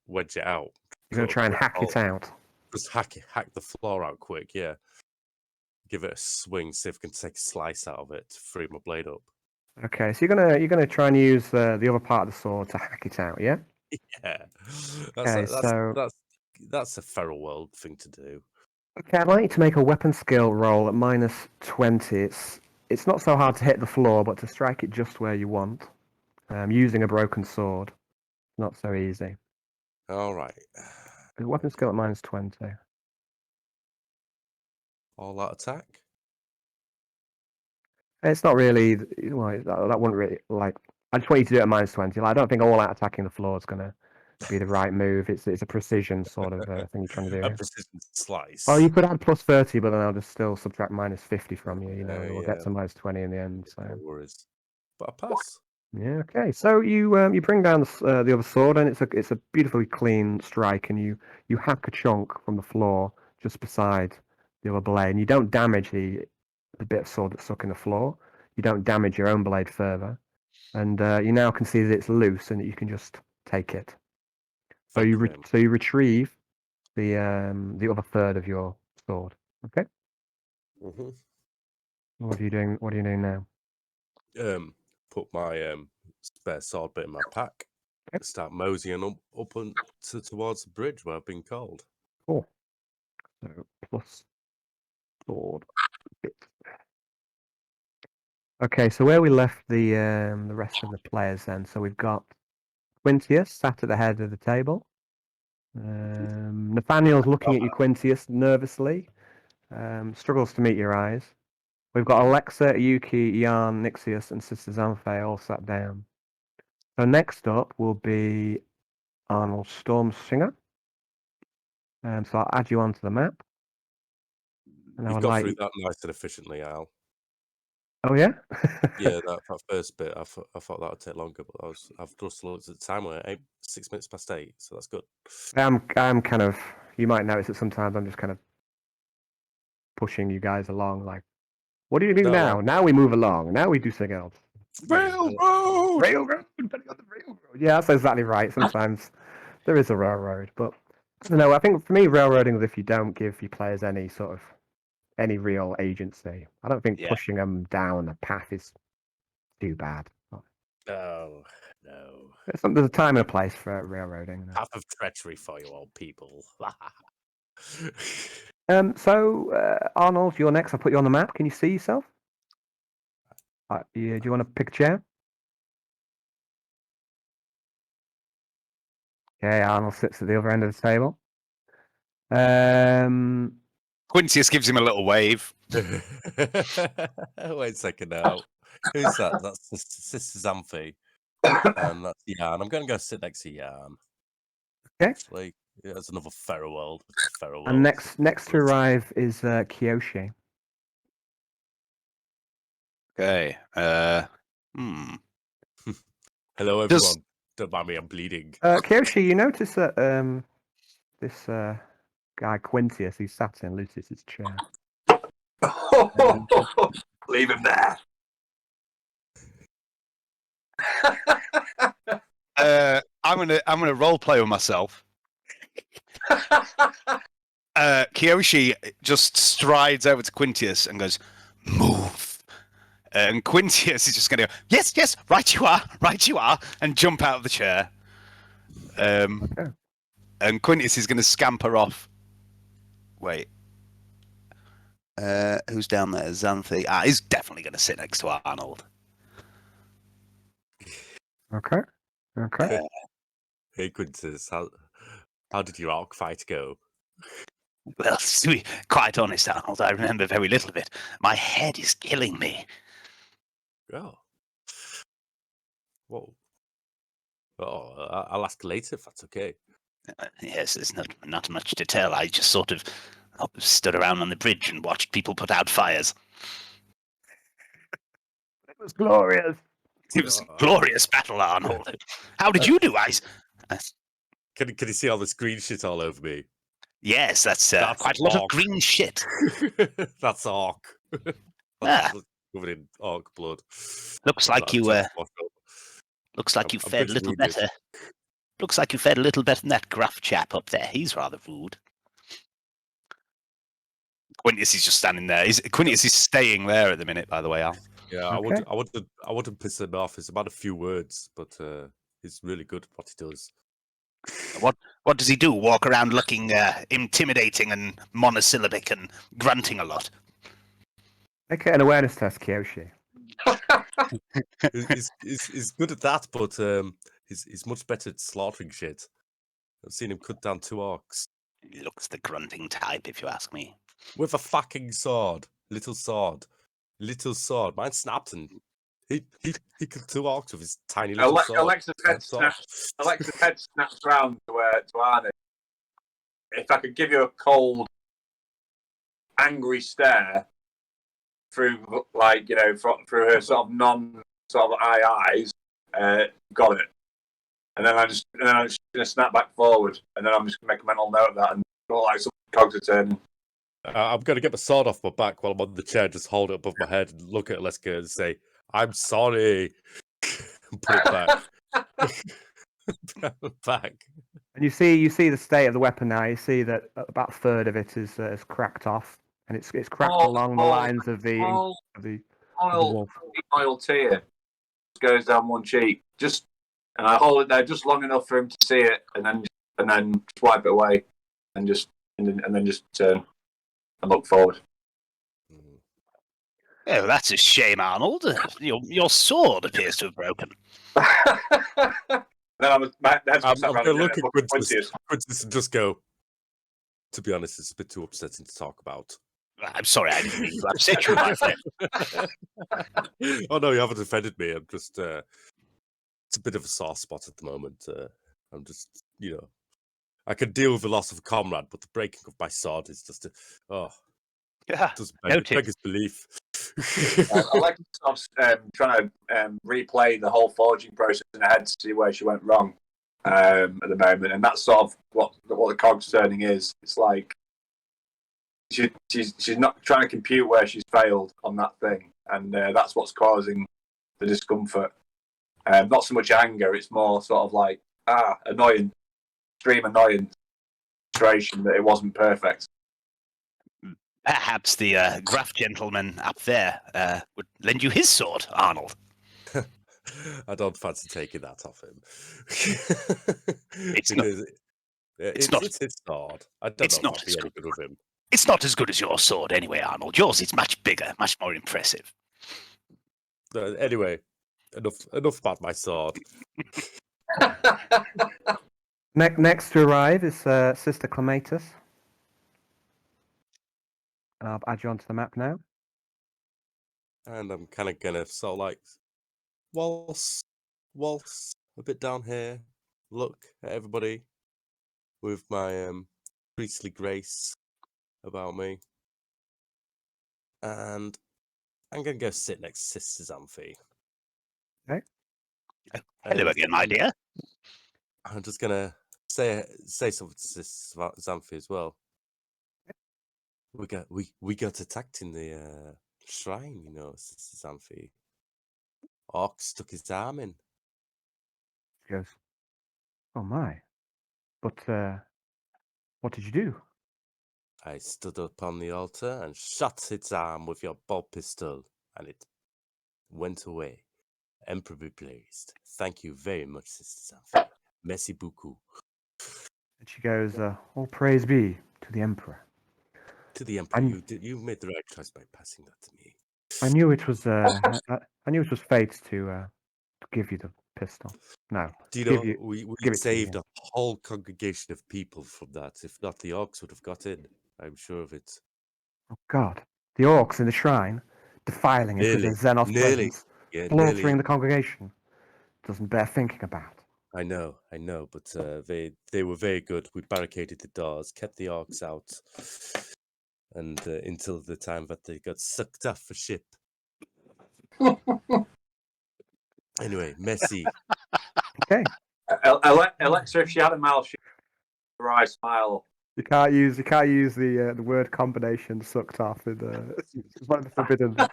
S3: wedge it out.
S2: You're going to
S3: Cut-
S2: try and
S3: cut a
S2: hack it
S3: hole.
S2: out.
S3: Just hack the floor out quick, yeah. Give it a swing, see if I can take a slice out of it to free my blade up.
S2: Okay, so you're gonna try and use the other part of the sword to hack it out. Yeah.
S3: Yeah,
S2: Okay, so
S3: that's a feral world thing to do.
S2: okay, I'd like you to make a weapon skill roll at -20. It's not so hard to hit the floor, but to strike it just where you want, using a broken sword, not so easy.
S3: All right,
S2: A weapon skill at -20.
S3: all out attack.
S2: It's not really. Well, that wouldn't really like. I just want you to do it at -20. Like, I don't think all out attacking the floor is gonna be the right move. It's a precision sort of thing you're trying to do.
S3: A
S2: Here.
S3: precision slice.
S2: Oh, you could add +30, but then I'll just still subtract -50 from you. And we'll
S3: yeah.
S2: get to -20 in the end. So
S3: No worries. But I pass.
S2: yeah, okay. So you bring down the other sword, and it's a beautifully clean strike, and you hack a chunk from the floor just beside the other blade, and you don't damage the bit of sword that's stuck in the floor. You don't damage your own blade further, and you now can see that it's loose and that you can just take it. So
S3: Thank
S2: you
S3: you
S2: re-
S3: very much.
S2: so you retrieve the other third of your sword. Okay.
S3: Mhm.
S2: What are you doing? What are you doing now?
S3: Put my spare sword bit in my pack.
S2: Okay.
S3: Start moseying up towards the bridge where I've been called.
S2: Cool. So plus sword bit. Okay, so where we left the rest of the players then. So we've got Quintius sat at the head of the table. Nathaniel's looking at you, Quintius, nervously. Struggles to meet your eyes. We've got Alexa, Yuki, Jan, Nixius, and Sister Xanthe all sat down. So next up will be Arnold Stormsinger. So I'll add you onto the map. And I
S3: You've
S2: would
S3: got
S2: like.
S3: through that nice and efficiently, Al.
S2: Oh yeah.
S3: Yeah, that first bit, I thought that would take longer, but I've just looked at the time. We're 6 minutes past 8, so that's good.
S2: I'm kind of. You might notice that sometimes I'm just kind of pushing you guys along. Like, what do you do
S3: No,
S2: now? Now we move along. Now we do something else.
S5: Railroad!
S2: Railroad, depending on the railroad. Yeah, that's exactly right. Sometimes there is a railroad, but I don't know. I think for me, railroading is if you don't give your players any real agency. I don't think
S5: Yeah.
S2: pushing them down a path is too bad.
S3: No.
S2: There's a time and a place for railroading.
S3: Half of treachery for you old people.
S2: So Arnold, you're next. I'll put you on the map. Can you see yourself? Do you want to pick a chair? Okay, Arnold sits at the other end of the table.
S5: Quintius gives him a little wave.
S3: Wait a second now. Who's that? That's Sister Xanthe. And that's Jan. I'm going to go sit next to Jan.
S2: Okay.
S3: Actually, yeah, there's another feral world.
S2: And next to arrive is Kiyoshi.
S5: Okay.
S3: Hello, everyone.
S5: Just-
S3: Don't mind me, I'm bleeding.
S2: Kiyoshi, you notice that this guy Quintius, he sat in Lucius's chair.
S4: Leave him there.
S5: I'm gonna role play with myself. Kiyoshi just strides over to Quintius and goes, "Move." And Quintius is just going to go, yes, right you are, and jump out of the chair. And Quintius is going to scamper off. Wait. Who's down there? Xanthe. He's definitely going to sit next to Arnold.
S2: Okay.
S3: Hey, Quintus, how did your arc fight go?
S5: Well, to be quite honest, Arnold, I remember very little of it. My head is killing me.
S3: Oh. Whoa. Oh, I'll ask later if that's okay.
S5: Yes, there's not much to tell. I just sort of stood around on the bridge and watched people put out fires.
S2: It was glorious.
S5: It was a glorious battle, Arnold. How did you do, Ice?
S3: Can you see all this green shit all over me?
S5: Yes, that's
S3: That's
S5: quite a lot of
S3: orc.
S5: green shit.
S3: That's orc.
S5: Ah.
S3: Covered in orc blood.
S5: Looks like you looks like you
S3: I'm
S5: fared a
S3: pretty
S5: little
S3: wounded.
S5: better. Looks like you fared a little better than that gruff chap up there. He's rather rude. Quintus is just standing there. Quintus is staying there at the minute, by the way, Al.
S3: Yeah,
S2: Okay.
S3: I wouldn't piss him off. It's about a few words, but he's really good at what he does.
S5: What does he do? Walk around looking intimidating and monosyllabic and grunting a lot.
S2: Make it an awareness test, Kyoshi.
S3: He's good at that, but he's much better at slaughtering shit. I've seen him cut down 2 orcs
S5: He looks the grunting type, if you ask me.
S3: with a fucking sword, little sword. Mine snapped and he killed 2 orcs with his tiny little sword.
S4: Alexa's head snaps round to Arnie. If I could give you a cold, angry stare through, through her sort of eyes, got it. And then I'm just gonna snap back forward, and then I'm just gonna make a mental note of that, and like some cogs are turning.
S3: I'm gonna get my sword off my back while I'm on the chair, just hold it above my head and look at Alaska and say, "I'm sorry," and put it back. Back.
S2: And you see the state of the weapon now. You see that about a third of it is cracked off, and it's cracked along the lines of the wolf.
S4: Oil tear just goes down one cheek, and I hold it there just long enough for him to see it, and then just wipe it away, and then just turn and look forward.
S5: Oh, that's a shame, Arnold. Your sword appears to have broken.
S4: Then I'm
S3: going to look at Quintus and just go, to be honest, it's a bit too upsetting to talk about.
S5: I'm sorry, I didn't mean to upset you, my friend.
S3: Oh, no, you haven't offended me. I'm just, it's a bit of a sore spot at the moment. I'm just, I can deal with the loss of a comrade, but the breaking of my sword is just,
S5: Yeah,
S3: doesn't
S5: noted.
S3: beg his belief.
S4: I like trying to replay the whole forging process in her head to see where she went wrong at the moment, and that's sort of what the cogs turning is. It's like she's not trying to compute where she's failed on that thing, and that's what's causing the discomfort. Not so much anger; it's more sort of like annoyance, extreme annoyance, frustration that it wasn't perfect.
S5: Perhaps the gruff gentleman up there would lend you his sword, Arnold.
S3: I don't fancy taking that off him.
S5: It's
S3: It's his sword. I don't know if I'll be any good with him.
S5: It's not as good as your sword anyway, Arnold. Yours is much bigger, much more impressive.
S3: Anyway, enough about my sword.
S2: Next to arrive is Sister Clematis. And I'll add you onto the map now.
S3: And I'm kind of gonna sort of like waltz a bit down here, look at everybody with my priestly grace about me, and I'm gonna go sit next to Sister Xanthi.
S2: Okay.
S5: Hello again, my dear.
S3: I'm just gonna say something to Sister Xanthi as well. We got attacked in the shrine, Sister Xanthi. Orc stuck his arm in.
S2: She goes, "Oh my! But what did you do?"
S3: I stood up on the altar and shot its arm with your bow pistol, and it went away. Emperor be pleased. Thank you very much, Sister Xanthi. Merci beaucoup.
S2: And she goes, "All praise be to the Emperor."
S3: To the Emperor, you made the right choice by passing that to me.
S2: I knew it was I knew it was fate to give you the pistol. No,
S3: Do you
S2: give
S3: know
S2: you-
S3: we
S2: give it to me,
S3: saved a whole congregation of people from that? If not, the orcs would have got in. I'm sure of it.
S2: Oh God, the orcs in the shrine defiling it with their Xenos
S3: Nearly.
S2: presence.
S3: Yeah,
S2: slaughtering
S3: nearly.
S2: the congregation doesn't bear thinking about.
S3: I know, but they were very good. We barricaded the doors, kept the orcs out, and until the time that they got sucked off the ship. Anyway, messy.
S2: Okay.
S4: Alexa, if she had a mouth, she'd her eye smile.
S2: You can't use the word combination sucked off in it's one of the forbidden. Okay,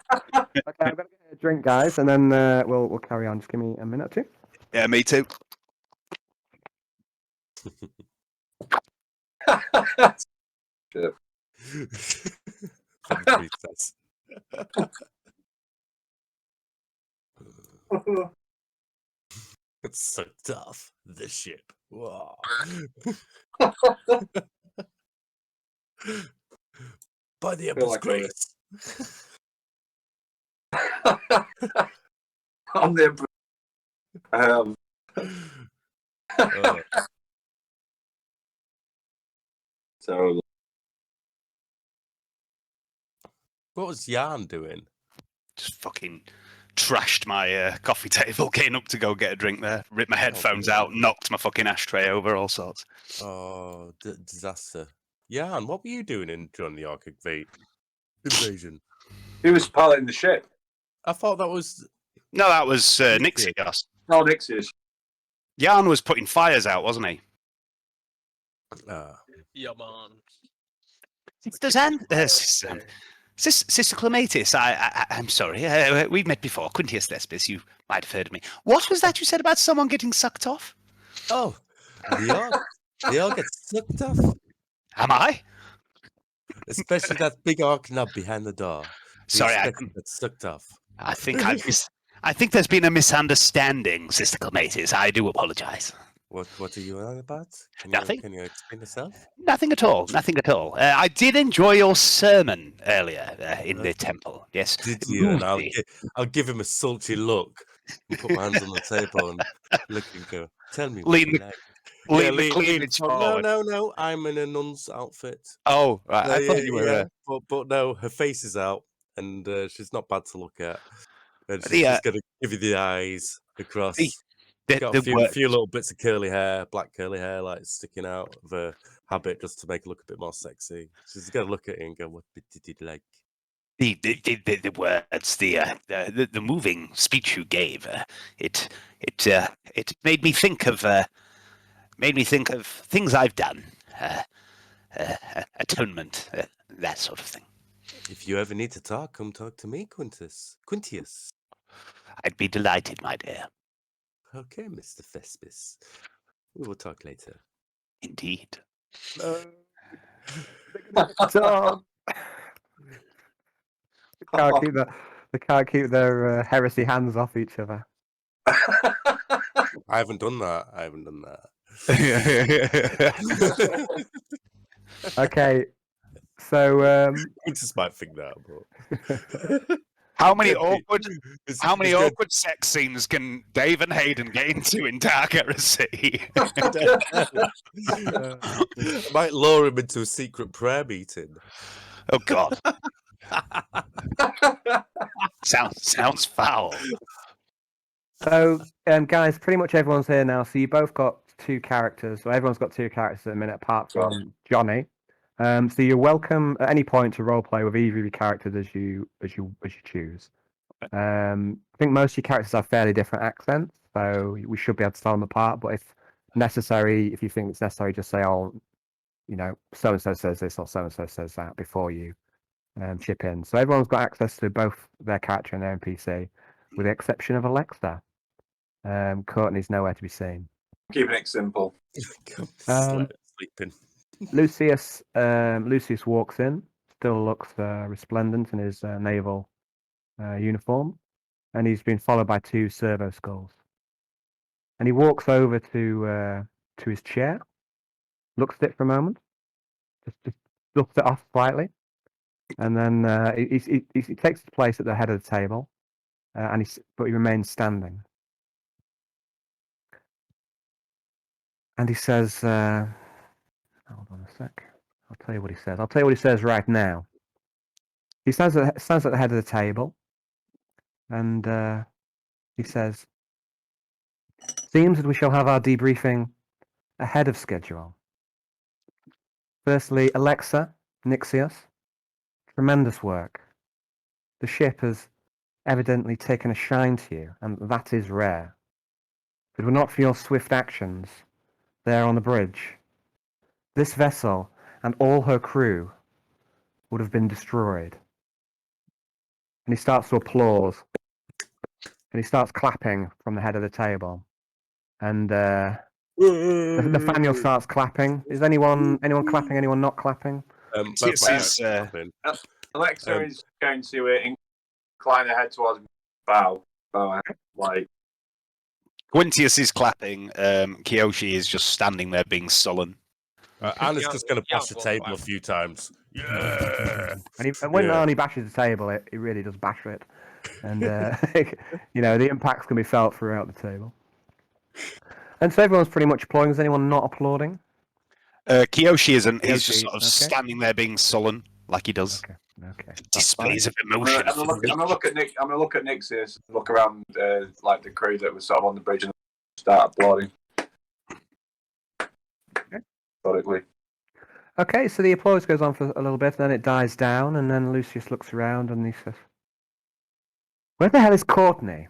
S2: I'm gonna get a drink, guys, and then we'll carry on. Just give me a minute or two.
S5: Yeah, me too.
S3: Funny princess. It's sucked off the ship. Wow. By the Emperor's
S4: like
S3: grace.
S4: On the so
S3: What was Jan doing?
S5: Just fucking trashed my coffee table, getting up to go get a drink there. Ripped my headphones out, knocked my fucking ashtray over, all sorts.
S3: Oh, disaster. Jan, what were you doing during the Ark invasion?
S4: he was piloting the ship.
S3: I thought that was...
S5: No, that was Nixios.
S4: No, Nix's.
S5: Jan was putting fires out, wasn't he?
S1: Yeah, man.
S5: Sister Clematis, I'm sorry. We've met before. Quintius Thespis, you might have heard of me. What was that you said about someone getting sucked off?
S3: Oh, they all get sucked off.
S5: Am I?
S3: Especially that big Ark nub behind the door.
S5: Sorry, I
S3: get sucked off.
S5: think there's been a misunderstanding, Sister Clematis. I do apologise.
S3: What are you on about?
S5: Nothing.
S3: Can you explain yourself?
S5: Nothing at all. Nothing at all. I did enjoy your sermon earlier in the temple. Yes.
S3: Did you? And I'll give him a sultry look and put my hands on the table and look and go, tell me what you like.
S5: Lean the cleavage forward.
S3: No. I'm in a nun's outfit.
S5: Oh, right. I thought you were.
S3: But no, her face is out and she's not bad to look at. And she's just going to give you the eyes across. Got a few little bits of curly hair, black curly hair, like sticking out of her habit just to make her look a bit more sexy. She's going to look at it and go, what bit did you like?
S5: The words, the moving speech you gave, it made me think of things I've done, atonement, that sort of thing.
S3: If you ever need to talk, come talk to me, Quintius.
S5: I'd be delighted, my dear.
S3: Okay, Mr. Thespis. We will talk later.
S5: Indeed.
S2: So, they can't keep their heresy hands off each other.
S3: I haven't done that.
S2: Okay, so
S3: Quintus might think that, but
S5: How many awkward sex scenes can Dave and Hayden get into in Dark Heresy?
S3: might lure him into a secret prayer meeting.
S5: Oh God. Sounds foul.
S2: So, guys, pretty much everyone's here now. So you both got two characters. So everyone's got two characters at the minute, apart from Johnny. So you're welcome at any point to roleplay with either of your characters as you choose. I think most of your characters have fairly different accents, so we should be able to tell them apart. But if necessary, if you think it's necessary, just say, "Oh, so and so says this or so and so says that" before you chip in. So everyone's got access to both their character and their NPC, with the exception of Alexa. Courtney's nowhere to be seen.
S4: Keeping it simple.
S3: Sleeping.
S2: Lucius walks in, still looks resplendent in his naval uniform, and he's been followed by two servo skulls. And he walks over to his chair, looks at it for a moment, just dusts it off slightly, and then he takes his place at the head of the table, but he remains standing. And he says, hold on a sec. I'll tell you what he says. I'll tell you what he says right now. He stands at the head of the table, and He says, seems that we shall have our debriefing ahead of schedule. Firstly, Alexa, Nixios, tremendous work. The ship has evidently taken a shine to you, and that is rare. If it were not for your swift actions there on the bridge, this vessel and all her crew would have been destroyed. And he starts to applaud. And he starts clapping from the head of the table. And Nathaniel starts clapping. Is anyone clapping? Anyone not clapping?
S3: Both
S5: This
S3: my
S5: is,
S3: parents clapping.
S4: Alexa is going to incline her head towards me. Bow. Like,
S5: Quintius is clapping. Kiyoshi is just standing there being sullen.
S3: Anna's
S6: Yeah,
S3: just going to
S6: yeah,
S3: bash the
S6: well,
S3: table
S6: fine.
S3: a few times. Yeah.
S2: And when
S3: Yeah.
S2: Arnie bashes the table, he really does bash it. And, the impacts can be felt throughout the table. And so everyone's pretty much applauding. Is anyone not applauding?
S5: Kiyoshi isn't. He's just
S2: Kiyoshi,
S5: sort of
S2: okay.
S5: standing there being sullen, like he does.
S2: Okay. That's
S5: Displays of
S4: I'm
S5: emotion.
S4: gonna look at Nick. I'm gonna look at Nixius, look around like the crew that was sort of on the bridge, and start applauding. Methodically.
S2: Okay, so the applause goes on for a little bit, and then it dies down, and then Lucius looks around and he says, "Where the hell is Courtney?"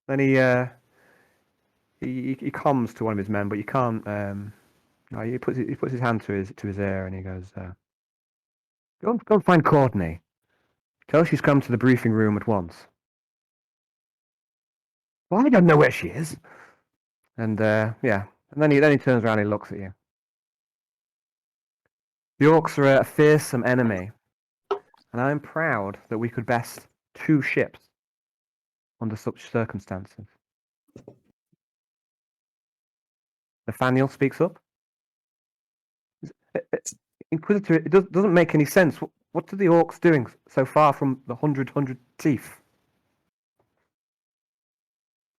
S2: Then he comes to one of his men, but you can't. No, he puts his hand to his ear, and he goes, "Go and find Courtney. Tell her she's come to the briefing room at once." "Well, I don't know where she is." And yeah, and then he turns around and he looks at you. The orcs are a fearsome enemy, and I'm proud that we could best 2 ships under such circumstances. Nathaniel speaks up. Inquisitor, it doesn't make any sense. What are the orcs doing so far from the hundred teeth?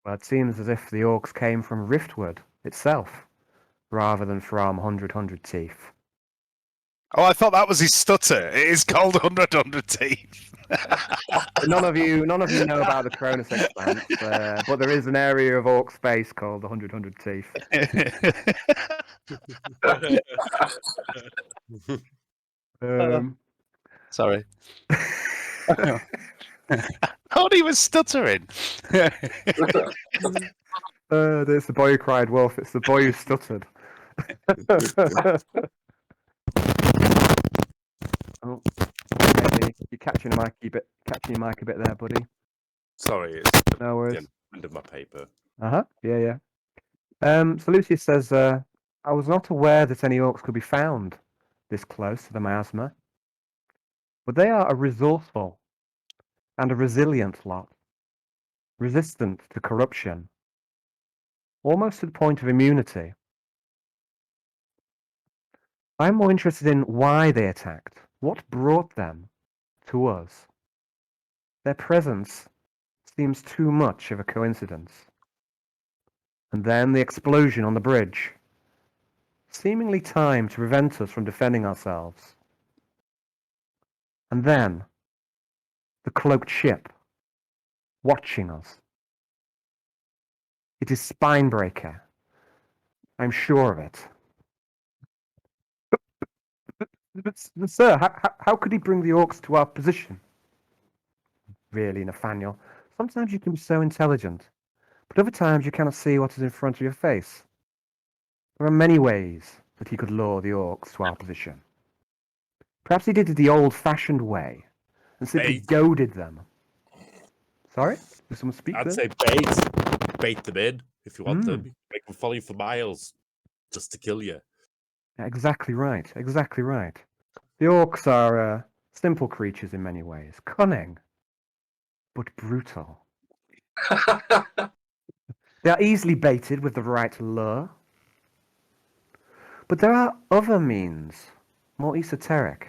S2: Well, it seems as if the orcs came from Riftwood itself, rather than from hundred teeth.
S5: Oh, I thought that was his stutter. It is called 100 teeth.
S2: None of you know about the Cronus expanse, but there is an area of orc space called the hundred teeth.
S5: Sorry. I thought he was stuttering.
S2: It's the boy who cried wolf. It's the boy who stuttered. Oh, maybe you're catching your mic a bit there, buddy.
S3: Sorry, it's
S2: No
S3: the
S2: worries.
S3: end of my paper.
S2: Yeah. So Lucius says, I was not aware that any orcs could be found this close to the Miasma, but they are a resourceful and a resilient lot, resistant to corruption, almost to the point of immunity. I'm more interested in why they attacked. What brought them to us? Their presence seems too much of a coincidence. And then the explosion on the bridge, seemingly timed to prevent us from defending ourselves. And then the cloaked ship, watching us. It is Spinebreaker. I'm sure of it. But sir, how could he bring the orcs to our position? Really, Nathaniel, sometimes you can be so intelligent, but other times you cannot see what is in front of your face. There are many ways that he could lure the orcs to our position. Perhaps he did it the old-fashioned way and simply
S3: Bait.
S2: goaded them. Sorry? Did someone speak
S3: I'd
S2: there?
S3: say bait them in if you want them. Make them follow you for miles just to kill you.
S2: Exactly right. The orcs are simple creatures in many ways, cunning, but brutal. They are easily baited with the right lure. But there are other means, more esoteric.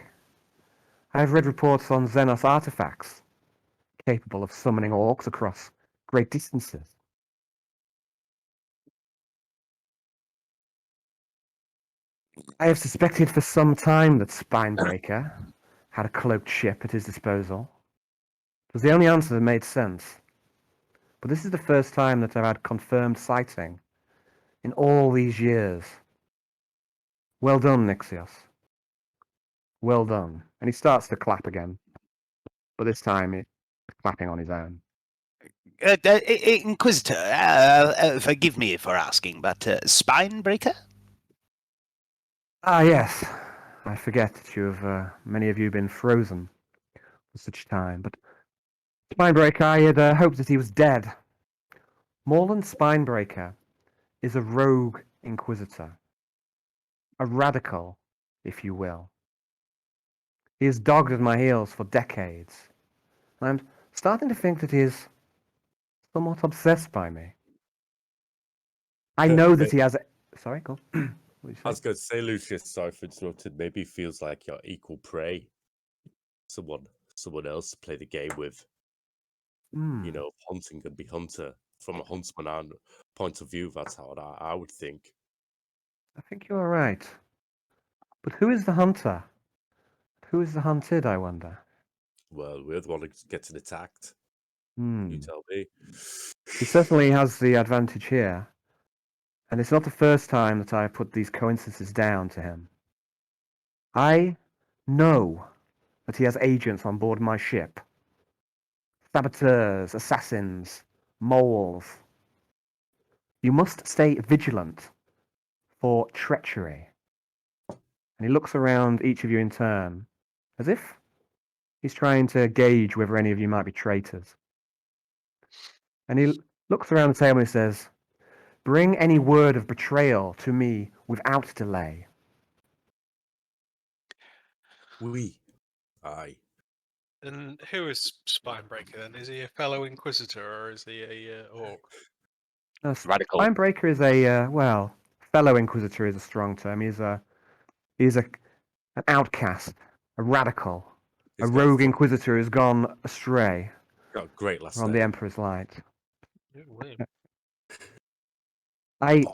S2: I have read reports on Xenos artifacts, capable of summoning orcs across great distances. I have suspected for some time that Spinebreaker had a cloaked ship at his disposal. It was the only answer that made sense. But this is the first time that I've had confirmed sighting in all these years. Well done, Nixios. Well done. And he starts to clap again. But this time he's clapping on his own.
S5: Inquisitor, forgive me for asking, but spine breaker?
S2: Ah, yes. I forget that many of you been frozen for such time. But Spinebreaker, I had hoped that he was dead. Morland Spinebreaker is a rogue Inquisitor. A radical, if you will. He has dogged at my heels for decades. And I'm starting to think that he is somewhat obsessed by me. I know that he has... Sorry, go.
S3: I was going to say, Lucius, sorry for interrupting. Maybe he feels like you're equal prey. Someone else to play the game with. You know, hunting and be hunter. From a huntsman point of view, that's how I would think.
S2: I think you're right. But who is the hunter? Who is the hunted, I wonder?
S3: Well, we're the one who's getting attacked.
S2: Hmm.
S3: You tell me.
S2: He certainly has the advantage here. And it's not the first time that I have put these coincidences down to him. I know that he has agents on board my ship. Saboteurs, assassins, moles. You must stay vigilant for treachery. And he looks around each of you in turn, as if he's trying to gauge whether any of you might be traitors. And he looks around the table and he says, "Bring any word of betrayal to me without delay."
S3: Aye.
S1: And who is Spinebreaker then? Is he a fellow Inquisitor or is he a orc?
S2: No,
S5: Radical.
S2: Spinebreaker is a fellow Inquisitor is a strong term. He's an outcast, a radical,
S3: He's
S2: a
S3: got
S2: rogue
S3: full-
S2: Inquisitor who's gone astray
S3: Got a great last
S2: from
S3: name.
S2: the Emperor's light.
S1: Oh, wow.
S2: I
S3: In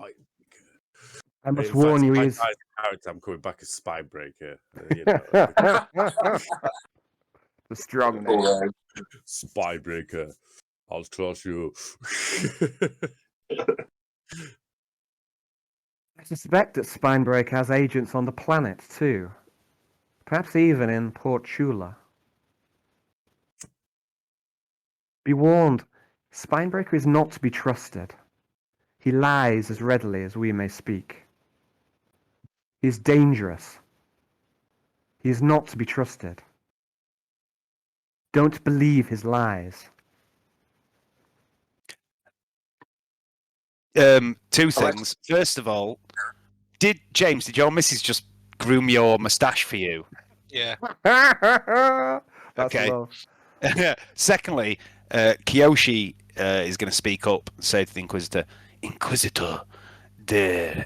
S2: must
S3: fact,
S2: warn you,
S3: my
S2: he's
S3: guy's character, I'm coming back as Spinebreaker. You know.
S2: a strong name.
S3: Spinebreaker. I'll trust you.
S2: I suspect that Spinebreaker has agents on the planet too. Perhaps even in Port Chula. Be warned, Spinebreaker is not to be trusted. He lies as readily as we may speak. He is dangerous. He is not to be trusted. Don't believe his lies.
S5: Two things. First of all, did your missus just groom your moustache for you?
S1: Yeah.
S2: That's
S5: Okay.
S2: love.
S5: Secondly, Kiyoshi is going to speak up and say to the Inquisitor, "Inquisitor, there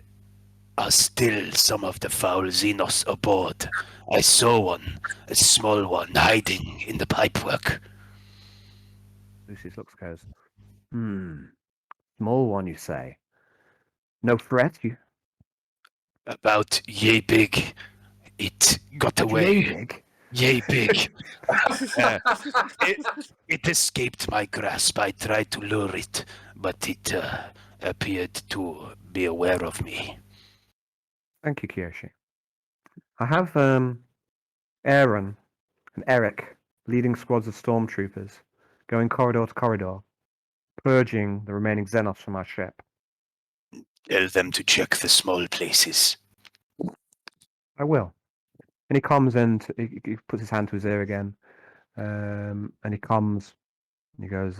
S5: are still some of the foul Xenos aboard. I saw one, a small one, hiding in the pipework."
S2: Lucius looks goes, small one, you say? No threat, you?
S5: About yay big. It got away.
S2: Big?
S5: Yay big. It escaped my grasp. I tried to lure it, but it appeared to be aware of me.
S2: Thank you, Kiyoshi. I have Aaron and Eric leading squads of stormtroopers, going corridor to corridor, purging the remaining Xenos from our ship.
S5: Tell them to check the small places.
S2: I will. And he comes and he puts his hand to his ear again, and he comes and he goes,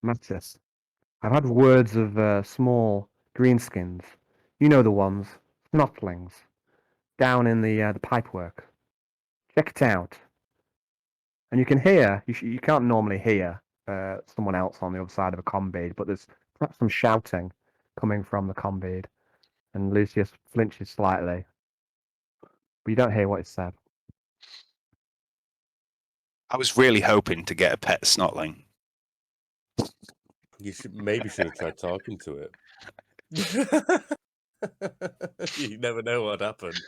S2: "Mattis, I've had words of small greenskins. You know the ones, snotlings, down in the pipework. Check it out." And you can hear, you can't normally hear someone else on the other side of a comm but there's perhaps some shouting coming from the comm and Lucius flinches slightly. But you don't hear what is said.
S5: I was really hoping to get a pet snotling.
S3: You should have tried talking to it. You never know what happened.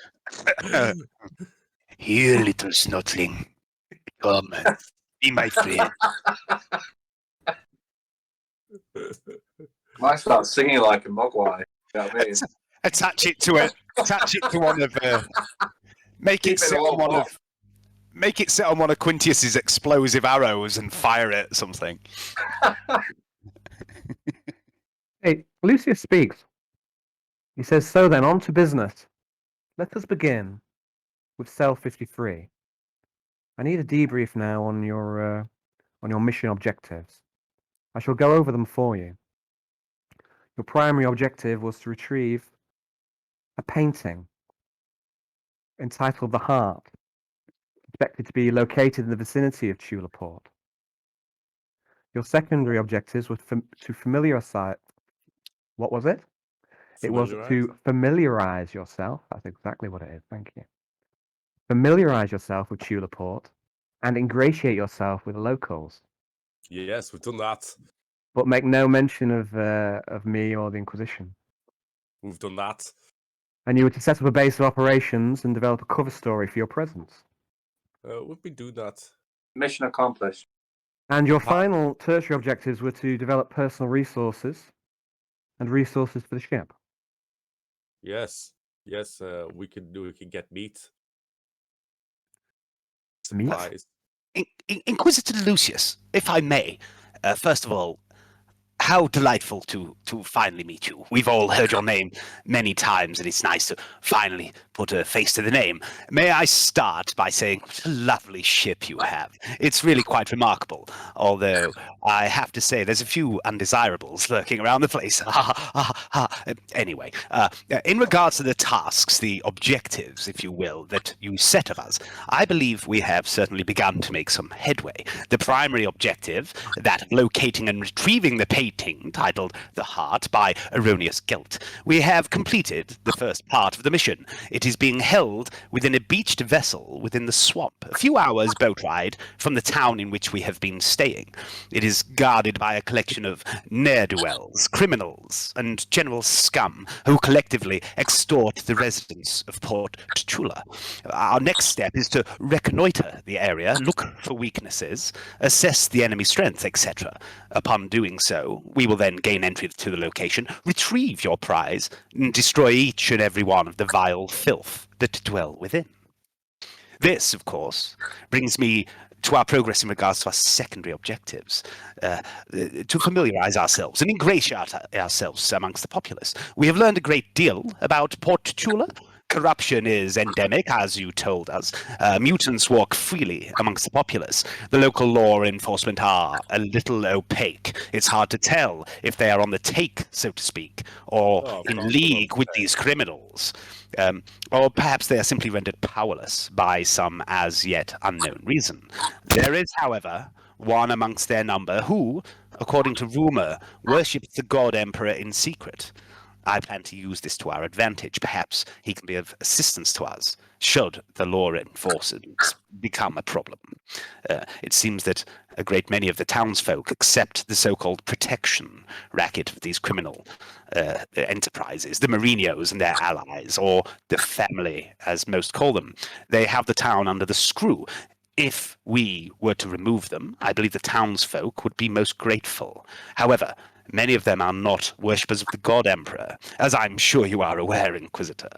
S5: Here, little snotling. Come. Be my friend.
S4: Might start singing like a mogwai. You know what I mean?
S5: Attach it to one of. Make
S4: Keep
S5: it
S4: it
S5: sit
S4: a
S5: on
S4: long
S5: one of. Make it sit on one of Quintius's explosive arrows and fire it at something.
S2: Hey, Lucius speaks. He says, "So then, on to business. Let us begin with cell 53. I need a debrief now on your mission objectives. I shall go over them for you. Your primary objective was to retrieve a painting entitled The Heart, expected to be located in the vicinity of Tulaport. Your secondary objectives were to familiarize. What was it? It was to familiarize yourself. That's exactly what it is. Thank you. Familiarize yourself with Tulaport and ingratiate yourself with the locals.
S3: Yes, we've done that.
S2: But make no mention of me or the Inquisition.
S3: We've done that.
S2: And you were to set up a base of operations and develop a cover story for your presence.
S3: We've been doing that.
S4: Mission accomplished.
S2: And your final tertiary objectives were to develop personal resources and resources for the ship.
S3: Yes. We can get meat.
S2: Meat?
S3: Supplies.
S5: Inquisitor Lucius, if I may, first of all, how delightful to finally meet you. We've all heard your name many times, and it's nice to finally put a face to the name. May I start by saying what a lovely ship you have. It's really quite remarkable, although I have to say there's a few undesirables lurking around the place. Anyway, in regards to the tasks, the objectives, if you will, that you set of us, I believe we have certainly begun to make some headway. The primary objective, that of locating and retrieving the painting titled The Heart by erroneous guilt, we have completed the first part of the mission. It is being held within a beached vessel within the swamp, a few hours boat ride from the town in which we have been staying. It is guarded by a collection of ne'er-do-wells, criminals, and general scum who collectively extort the residents of Port Tchula. Our next step is to reconnoiter the area, look for weaknesses, assess the enemy strength, etc. Upon doing so, we will then gain entry to the location, retrieve your prize, and destroy each and every one of the vile filth that dwell within. This, of course, brings me to our progress in regards to our secondary objectives, to familiarize ourselves and ingratiate ourselves amongst the populace. We have learned a great deal about Port Tchula. Corruption is endemic, as you told us. Mutants walk freely amongst the populace. The local law enforcement are a little opaque. It's hard to tell if they are on the take, so to speak, or in league with these criminals. Or perhaps they are simply rendered powerless by some as yet unknown reason. There is, however, one amongst their number who, according to rumor, worships the God Emperor in secret. I plan to use this to our advantage. Perhaps he can be of assistance to us, should the law enforcement become a problem. It seems that a great many of the townsfolk accept the so-called protection racket of these criminal enterprises, the Merinos and their allies, or the family, as most call them. They have the town under the screw. If we were to remove them, I believe the townsfolk would be most grateful. However, many of them are not worshippers of the God Emperor, as I'm sure you are aware, Inquisitor,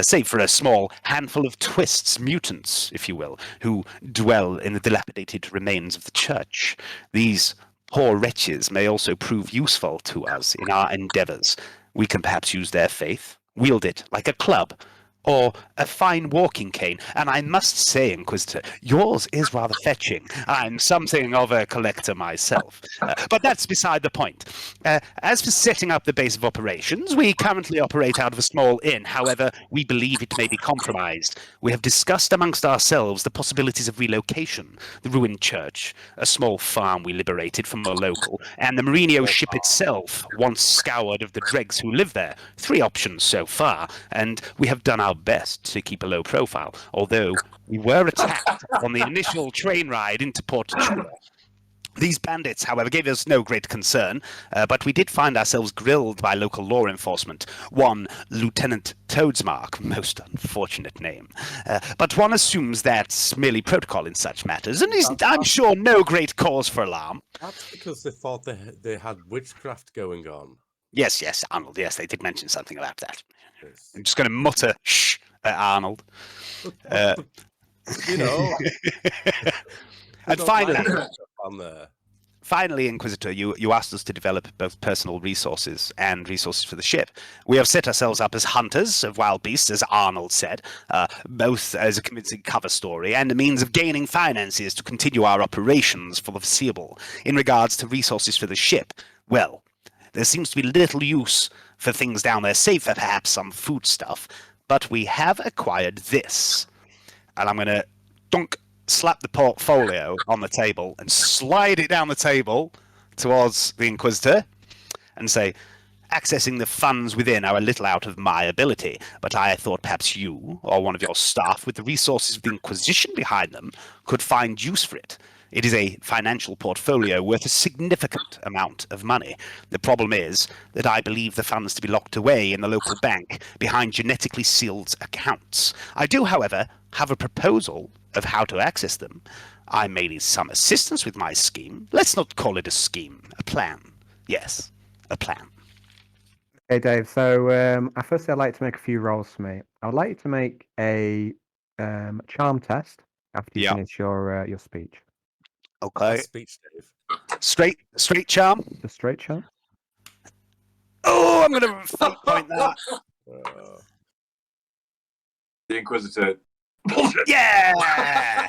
S5: save for a small handful of twists, mutants, if you will, who dwell in the dilapidated remains of the church. These poor wretches may also prove useful to us in our endeavors. We can perhaps use their faith, wield it like a club, or a fine walking cane. And I must say, Inquisitor, yours is rather fetching. I'm something of a collector myself. But that's beside the point. As for setting up the base of operations, we currently operate out of a small inn. However, we believe it may be compromised. We have discussed amongst ourselves the possibilities of relocation, the ruined church, a small farm we liberated from a local, and the Merino ship itself, once scoured of the dregs who live there. 3 options so far, and we have done our best to keep a low profile, although we were attacked on the initial train ride into Port Tchula. These bandits, however, gave us no great concern, but we did find ourselves grilled by local law enforcement. One Lieutenant Toadsmark, most unfortunate name. But one assumes that's merely protocol in such matters, and is, I'm sure, no great cause for alarm.
S3: That's because they thought they had witchcraft going on.
S5: Yes, Arnold, yes, they did mention something about that.
S3: Yes.
S5: I'm just going to mutter, shh, at Arnold.
S3: You know.
S5: And
S3: finally,
S5: Finally, Inquisitor, you asked us to develop both personal resources and resources for the ship. We have set ourselves up as hunters of wild beasts, as Arnold said, both as a convincing cover story and a means of gaining finances to continue our operations for the foreseeable. In regards to resources for the ship, well, there seems to be little use for things down there, save for perhaps some food stuff, but we have acquired this. And I'm going to slap the portfolio on the table and slide it down the table towards the Inquisitor and say, accessing the funds within are a little out of my ability, but I thought perhaps you or one of your staff with the resources of the Inquisition behind them could find use for it. It is a financial portfolio worth a significant amount of money. The problem is that I believe the funds to be locked away in the local bank behind genetically sealed accounts. I do, however, have a proposal of how to access them. I may need some assistance with my scheme. Let's not call it a scheme, a plan. Yes, a plan.
S2: Okay, Dave. So firstly, I'd like to make a few rolls for me. I would like you to make a charm test after you finish your speech.
S5: Okay.
S3: speech, Dave.
S5: Straight charm.
S2: The straight charm.
S5: Oh, I'm gonna fate point that.
S4: The Inquisitor.
S5: Yeah.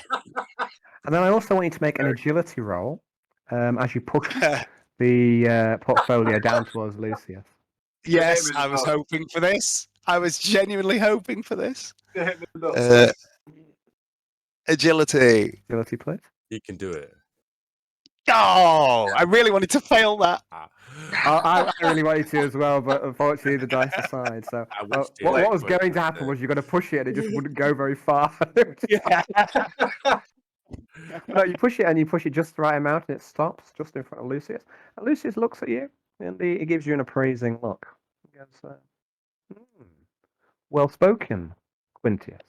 S2: And then I also want you to make an agility roll as you push the portfolio down towards Lucius.
S5: Yes, I was hoping for this. I was genuinely hoping for this. Agility.
S2: Agility, please.
S3: You can do it.
S5: Oh, I really wanted to fail that.
S2: I really wanted to as well, but unfortunately the dice aside. So what was going to happen was you're going to push it and it just wouldn't go very far. No, you push it and you push it just the right amount and it stops just in front of Lucius. And Lucius looks at you and he gives you an appraising look. He goes, well spoken, Quintius.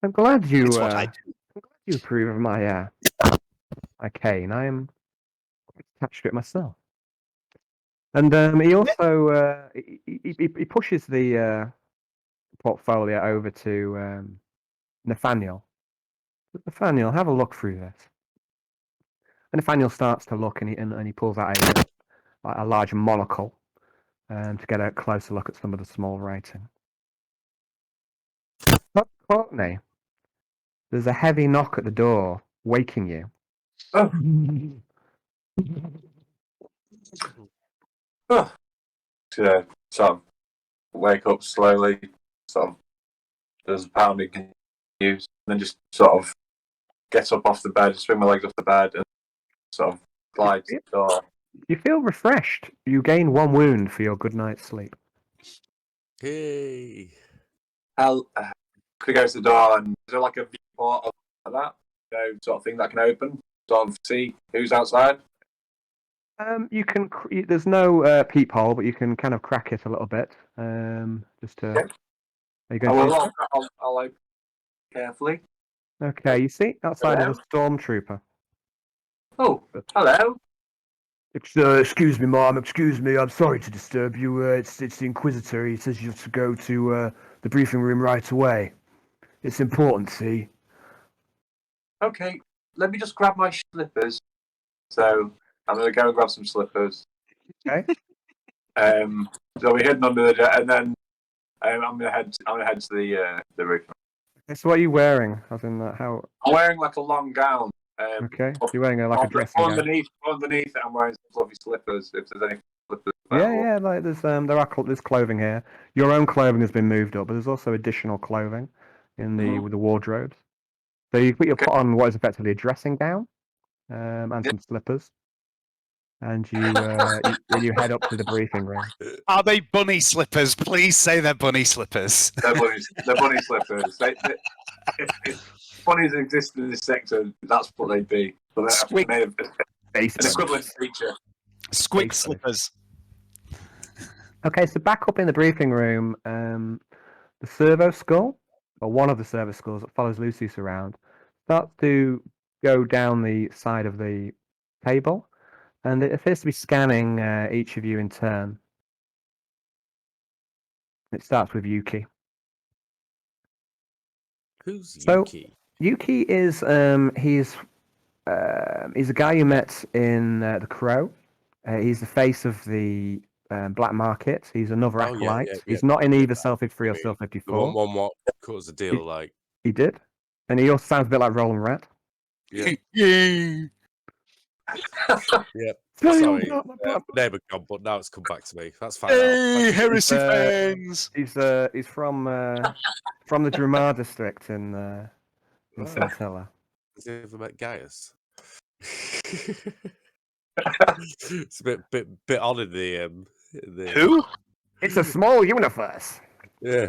S2: I'm glad you approve of my cane. I am quite attached to it myself. And he also he pushes the portfolio over to Nathaniel. Nathaniel, have a look through this. And Nathaniel starts to look, and he pulls out a large monocle to get a closer look at some of the small writing. But Courtney, there's a heavy knock at the door, waking you.
S4: Oh. To sort of wake up slowly, sort of does pounding continues, and then just sort of get up off the bed, swing my legs off the bed, and sort of glide to the door.
S2: You feel refreshed. You gain 1 wound for your good night's sleep.
S3: Hey.
S4: Could I go to the door and is there like a viewport or like that? Sort of thing that can open, sort of see who's outside?
S2: You can. There's no peephole, but you can kind of crack it a little bit. Just to.
S4: Okay.
S2: Are you going to?
S4: I'll open carefully.
S2: Okay, you see outside is a stormtrooper.
S4: Oh, hello.
S2: Excuse me, Mom. Excuse me. I'm sorry to disturb you. It's the Inquisitor. He says you have to go to the briefing room right away. It's important, see.
S4: Okay, let me just grab my slippers. So I'm gonna go and grab some slippers.
S2: Okay.
S4: So we're heading under the jet, and then I'm gonna head to the roof.
S2: Okay, so what are you wearing? As in how?
S4: I'm wearing like a long gown.
S2: Okay. You're wearing like a dressing gown.
S4: Underneath it, I'm wearing some fluffy slippers. If there's any slippers.
S2: Yeah. Like there's clothing here. Your own clothing has been moved up, but there's also additional clothing in the wardrobes. So you put on what is effectively a dressing gown, and some slippers, and you head up to the briefing room.
S5: Are they bunny slippers? Please say they're bunny slippers.
S4: They're bunny slippers. If bunnies exist in this sector, that's what they'd be. but they're
S5: Squig.
S4: made of
S2: Base
S4: an equivalent
S2: bunnies.
S4: creature.
S5: Squig
S2: Basically.
S5: slippers.
S2: Okay, so back up in the briefing room, the servo skull, or one of the servo skulls that follows Lucius around, starts to go down the side of the table, and it appears to be scanning each of you in turn. It starts with Yuki.
S3: Who's
S2: So-
S3: Yuki?
S2: Yuki is he's a guy you met in the Crow. He's the face of the black market. He's another
S3: Oh, yeah,
S2: acolyte.
S3: yeah,
S2: He's
S3: yeah.
S2: not in
S3: Yeah,
S2: either Selfie 3 or
S3: okay.
S2: Selfie
S3: The
S2: 54.
S3: one what caught the deal, like
S2: He did. And he also sounds a bit like Roland Rat.
S3: yeah,
S5: Yeah.
S3: yeah.
S2: Tell you
S3: Sorry,
S2: about my blood.
S3: name had gone, but now it's come back to me. That's fine.
S5: Hey, Heresy
S2: uh,
S5: fans!
S2: He's from the Dramar district in
S3: Oh.
S2: Centella.
S3: Has he ever met Gaius? It's a bit odd in the
S5: Who?
S2: It's a small universe.
S3: Yeah.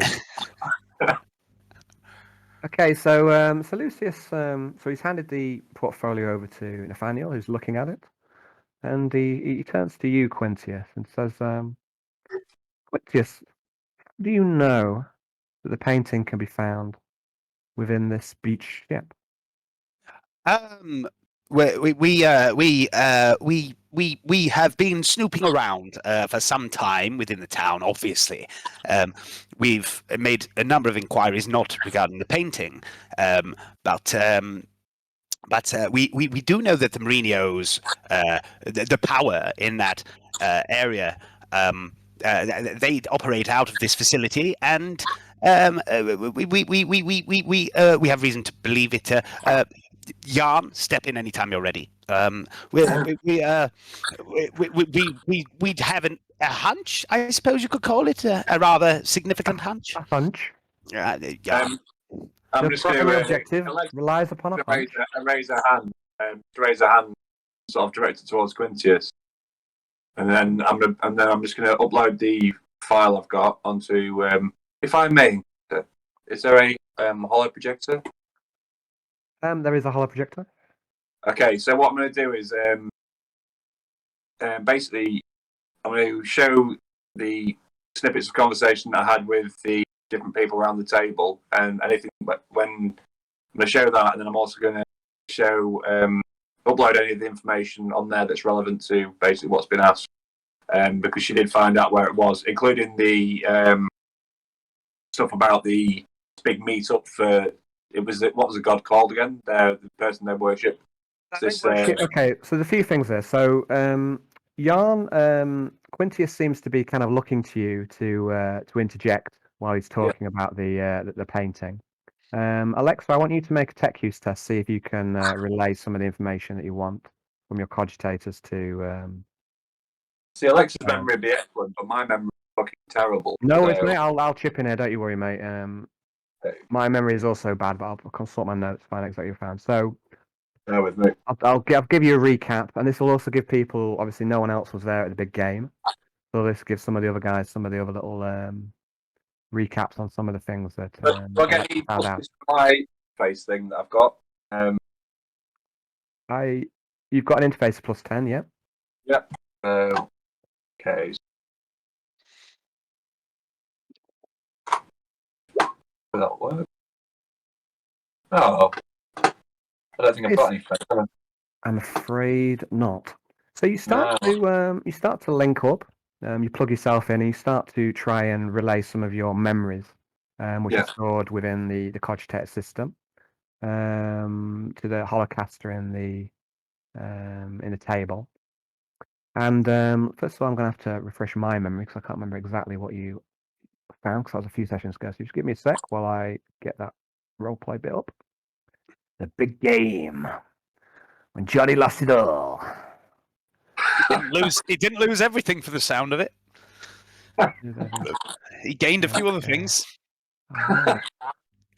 S2: Okay, so so Lucius, so he's handed the portfolio over to Nathaniel, who's looking at it, and he turns to you, Quintius, and says, "Quintius, do you know that the painting can be found within this beach ship?"
S5: We have been snooping around for some time within the town. Obviously, we've made a number of inquiries, not regarding the painting, but we do know that the Merinos, the power in that area, they operate out of this facility, and we have reason to believe it. Jan, step in anytime you're ready. We have a hunch, I suppose you could call it, a rather significant hunch.
S2: A hunch.
S5: Yeah.
S4: I'm
S2: The
S4: just going
S2: primary
S4: to
S2: objective relies upon a hunch.
S4: raise a hand, sort of directed towards Quintius, and then I'm just going to upload the file I've got onto. If I may, is there a holo projector?
S2: There is a holo projector.
S4: Okay, so what I'm going to do is basically I'm going to show the snippets of conversation that I had with the different people around the table and anything. But when I'm going to show that, and then I'm also going to show upload any of the information on there that's relevant to basically what's been asked, because she did find out where it was, including the stuff about the big meetup for. It was what was the god called again? The person they worship.
S2: Okay, so there's a few things there. So Jan, Quintius seems to be kind of looking to you to interject while he's talking about the painting. Alexa, I want you to make a tech use test, see if you can relay some of the information that you want from your cogitators to.
S4: See, Alexa's memory would be excellent, but my memory is fucking terrible.
S2: No,
S4: so...
S2: it's mate. I'll chip in here. Don't you worry, mate. My memory is also bad, but I'll consult my notes, find out exactly what you found. So.
S4: Bear with me.
S2: I'll give you a recap, and this will also give people. Obviously, no one else was there at the big game, so this gives some of the other guys some of the other little recaps on some of the things that
S4: I'll get the
S2: found out.
S4: face thing that I've got.
S2: You've got an interface plus 10, yeah.
S4: Yep. Okay. Will that work? Oh, I don't think I've got anything.
S2: I'm afraid not. So you start to link up. You plug yourself in, and you start to try and relay some of your memories, which are stored within the cogitator system, to the holocaster in the table. And first of all, I'm going to have to refresh my memory because I can't remember exactly what you found because that was a few sessions ago. So just give me a sec while I get that roleplay bit up. The big game when Johnny lost it all.
S5: He didn't lose everything for the sound of it. He gained a few other things.
S2: Right.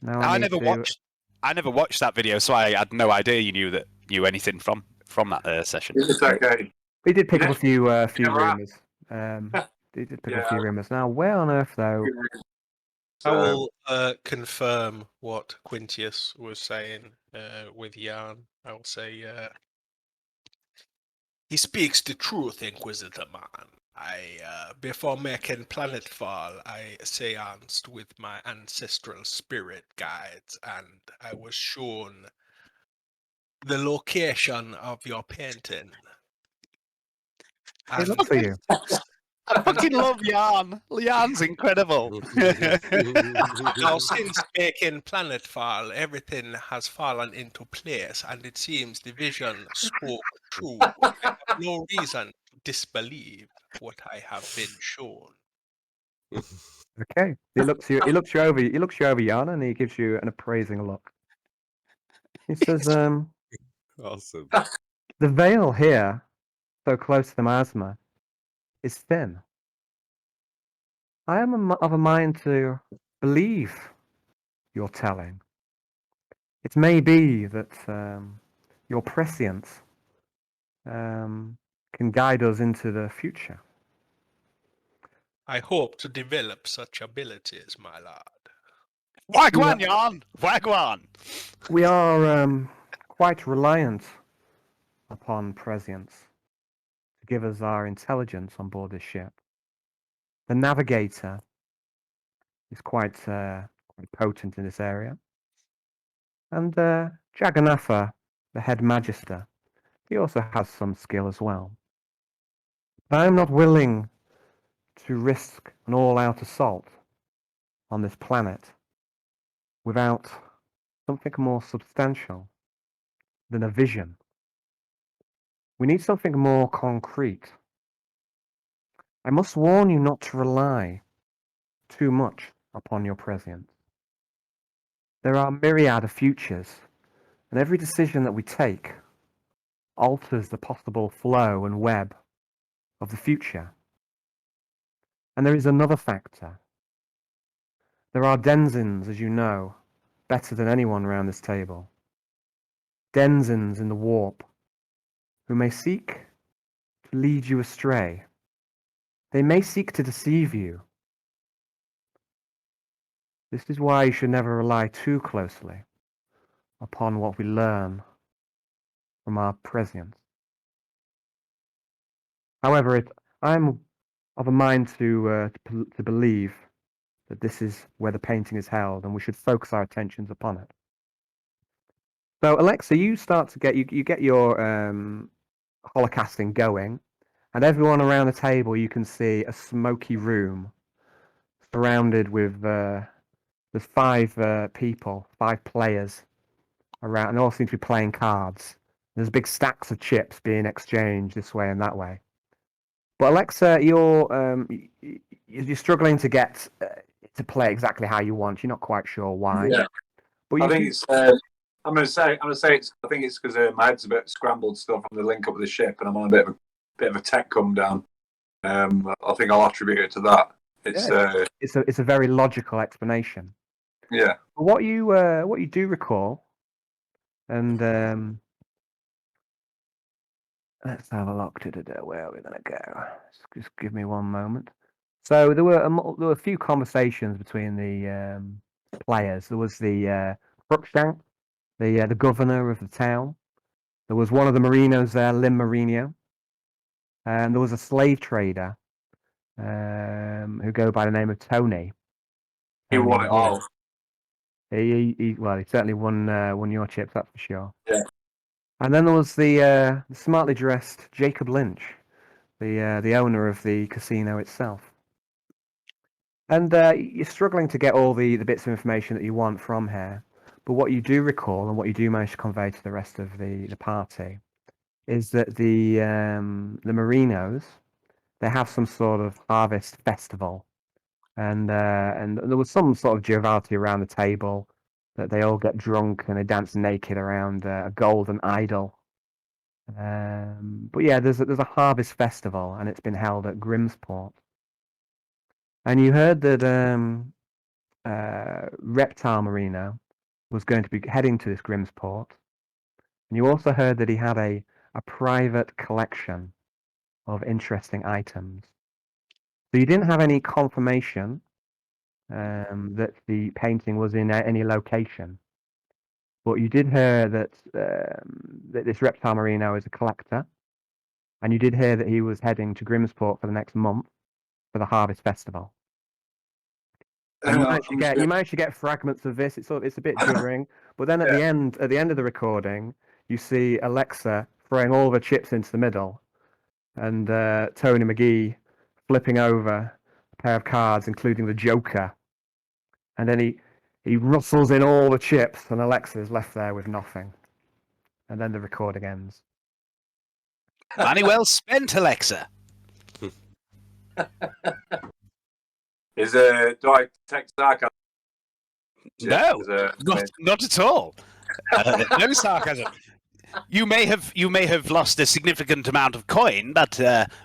S2: Now
S5: I never watched that video, so I had no idea you knew anything from that session.
S4: It's okay.
S2: We did pick up a few
S4: right.
S2: rumors. We did pick up a few rumors. Now, where on earth though?
S1: I will confirm what Quintius was saying with Jan. I will say He speaks the truth, Inquisitor man. Before making planetfall, I seanced with my ancestral spirit guides, and I was shown the location of your painting.
S2: He
S1: And
S2: looks for you.
S5: I fucking love Jan. Jan's incredible.
S1: now, since making planetfall, everything has fallen into place, and it seems the vision spoke true. I have no reason to disbelieve what I have been shown.
S2: Okay. He looks you. He looks you over. He looks you over, Jan, and he gives you an appraising look. He says,
S3: Awesome.
S2: "The veil here, so close to the miasma, is thin. I am of a mind to believe your telling. It may be that your prescience can guide us into the future."
S1: I hope to develop such abilities, my lord.
S5: Wagwan, Jan. Wagwan.
S2: We are quite reliant upon prescience to give us our intelligence on board this ship. The navigator is quite potent in this area. And Jagannatha, the head magister, he also has some skill as well. But I am not willing to risk an all-out assault on this planet without something more substantial than a vision. We need something more concrete. I must warn you not to rely too much upon your prescience. There are myriad of futures, and every decision that we take alters the possible flow and web of the future. And there is another factor. There are denizens, as you know, better than anyone around this table. Denizens in the warp, who may seek to lead you astray. They may seek to deceive you. This is why you should never rely too closely upon what we learn from our prescience. However, I'm of a mind to believe that this is where the painting is held, and we should focus our attentions upon it. So, Alexa, you start to get you get your holocasting going, and everyone around the table you can see a smoky room surrounded with there's five people, 5 players around, and they all seem to be playing cards. There's big stacks of chips being exchanged this way and that way. But Alexa, you're struggling to get to play exactly how you want. You're not quite sure why.
S4: Yeah.
S2: But
S4: I think it's. I'm gonna say it's. I think it's because my head's a bit scrambled still from the link up with the ship, and I'm on a bit of a tech come down. I think I'll attribute it to that.
S2: It's a very logical explanation.
S4: Yeah.
S2: But what you do recall, and let's have a look. Where are we going to go? Just give me one moment. So there were a few conversations between the players. There was the Crookshank, the governor of the town. There was one of the Marinos there, Lim Marino, and there was a slave trader who go by the name of Tony.
S4: He won it all.
S2: He certainly won your chips, that's for sure.
S4: Yeah.
S2: And then there was the smartly dressed Jacob Lynch, the owner of the casino itself. And you're struggling to get all the bits of information that you want from here. But what you do recall, and what you do manage to convey to the rest of the party, is that the Marinos, they have some sort of harvest festival, and there was some sort of joviality around the table, that they all get drunk and they dance naked around a golden idol. But yeah, there's a harvest festival, and it's been held at Grimsport. And you heard that Reptile Marino was going to be heading to this Grimsport, and you also heard that he had a private collection of interesting items. So you didn't have any confirmation that the painting was in any location, but you did hear that that this Reptile Marino is a collector, and you did hear that he was heading to Grimsport for the next month for the Harvest Festival. And you managed to get fragments of this. It's a bit jittering, but then at the end of the recording, you see Alexa throwing all the chips into the middle, and Tony McGee flipping over a pair of cards, including the Joker, and then he rustles in all the chips, and Alexa is left there with nothing, and then the recording ends.
S5: Money well spent, Alexa.
S4: Do I detect sarcasm?
S5: No, not at all. No sarcasm. You may have lost a significant amount of coin, but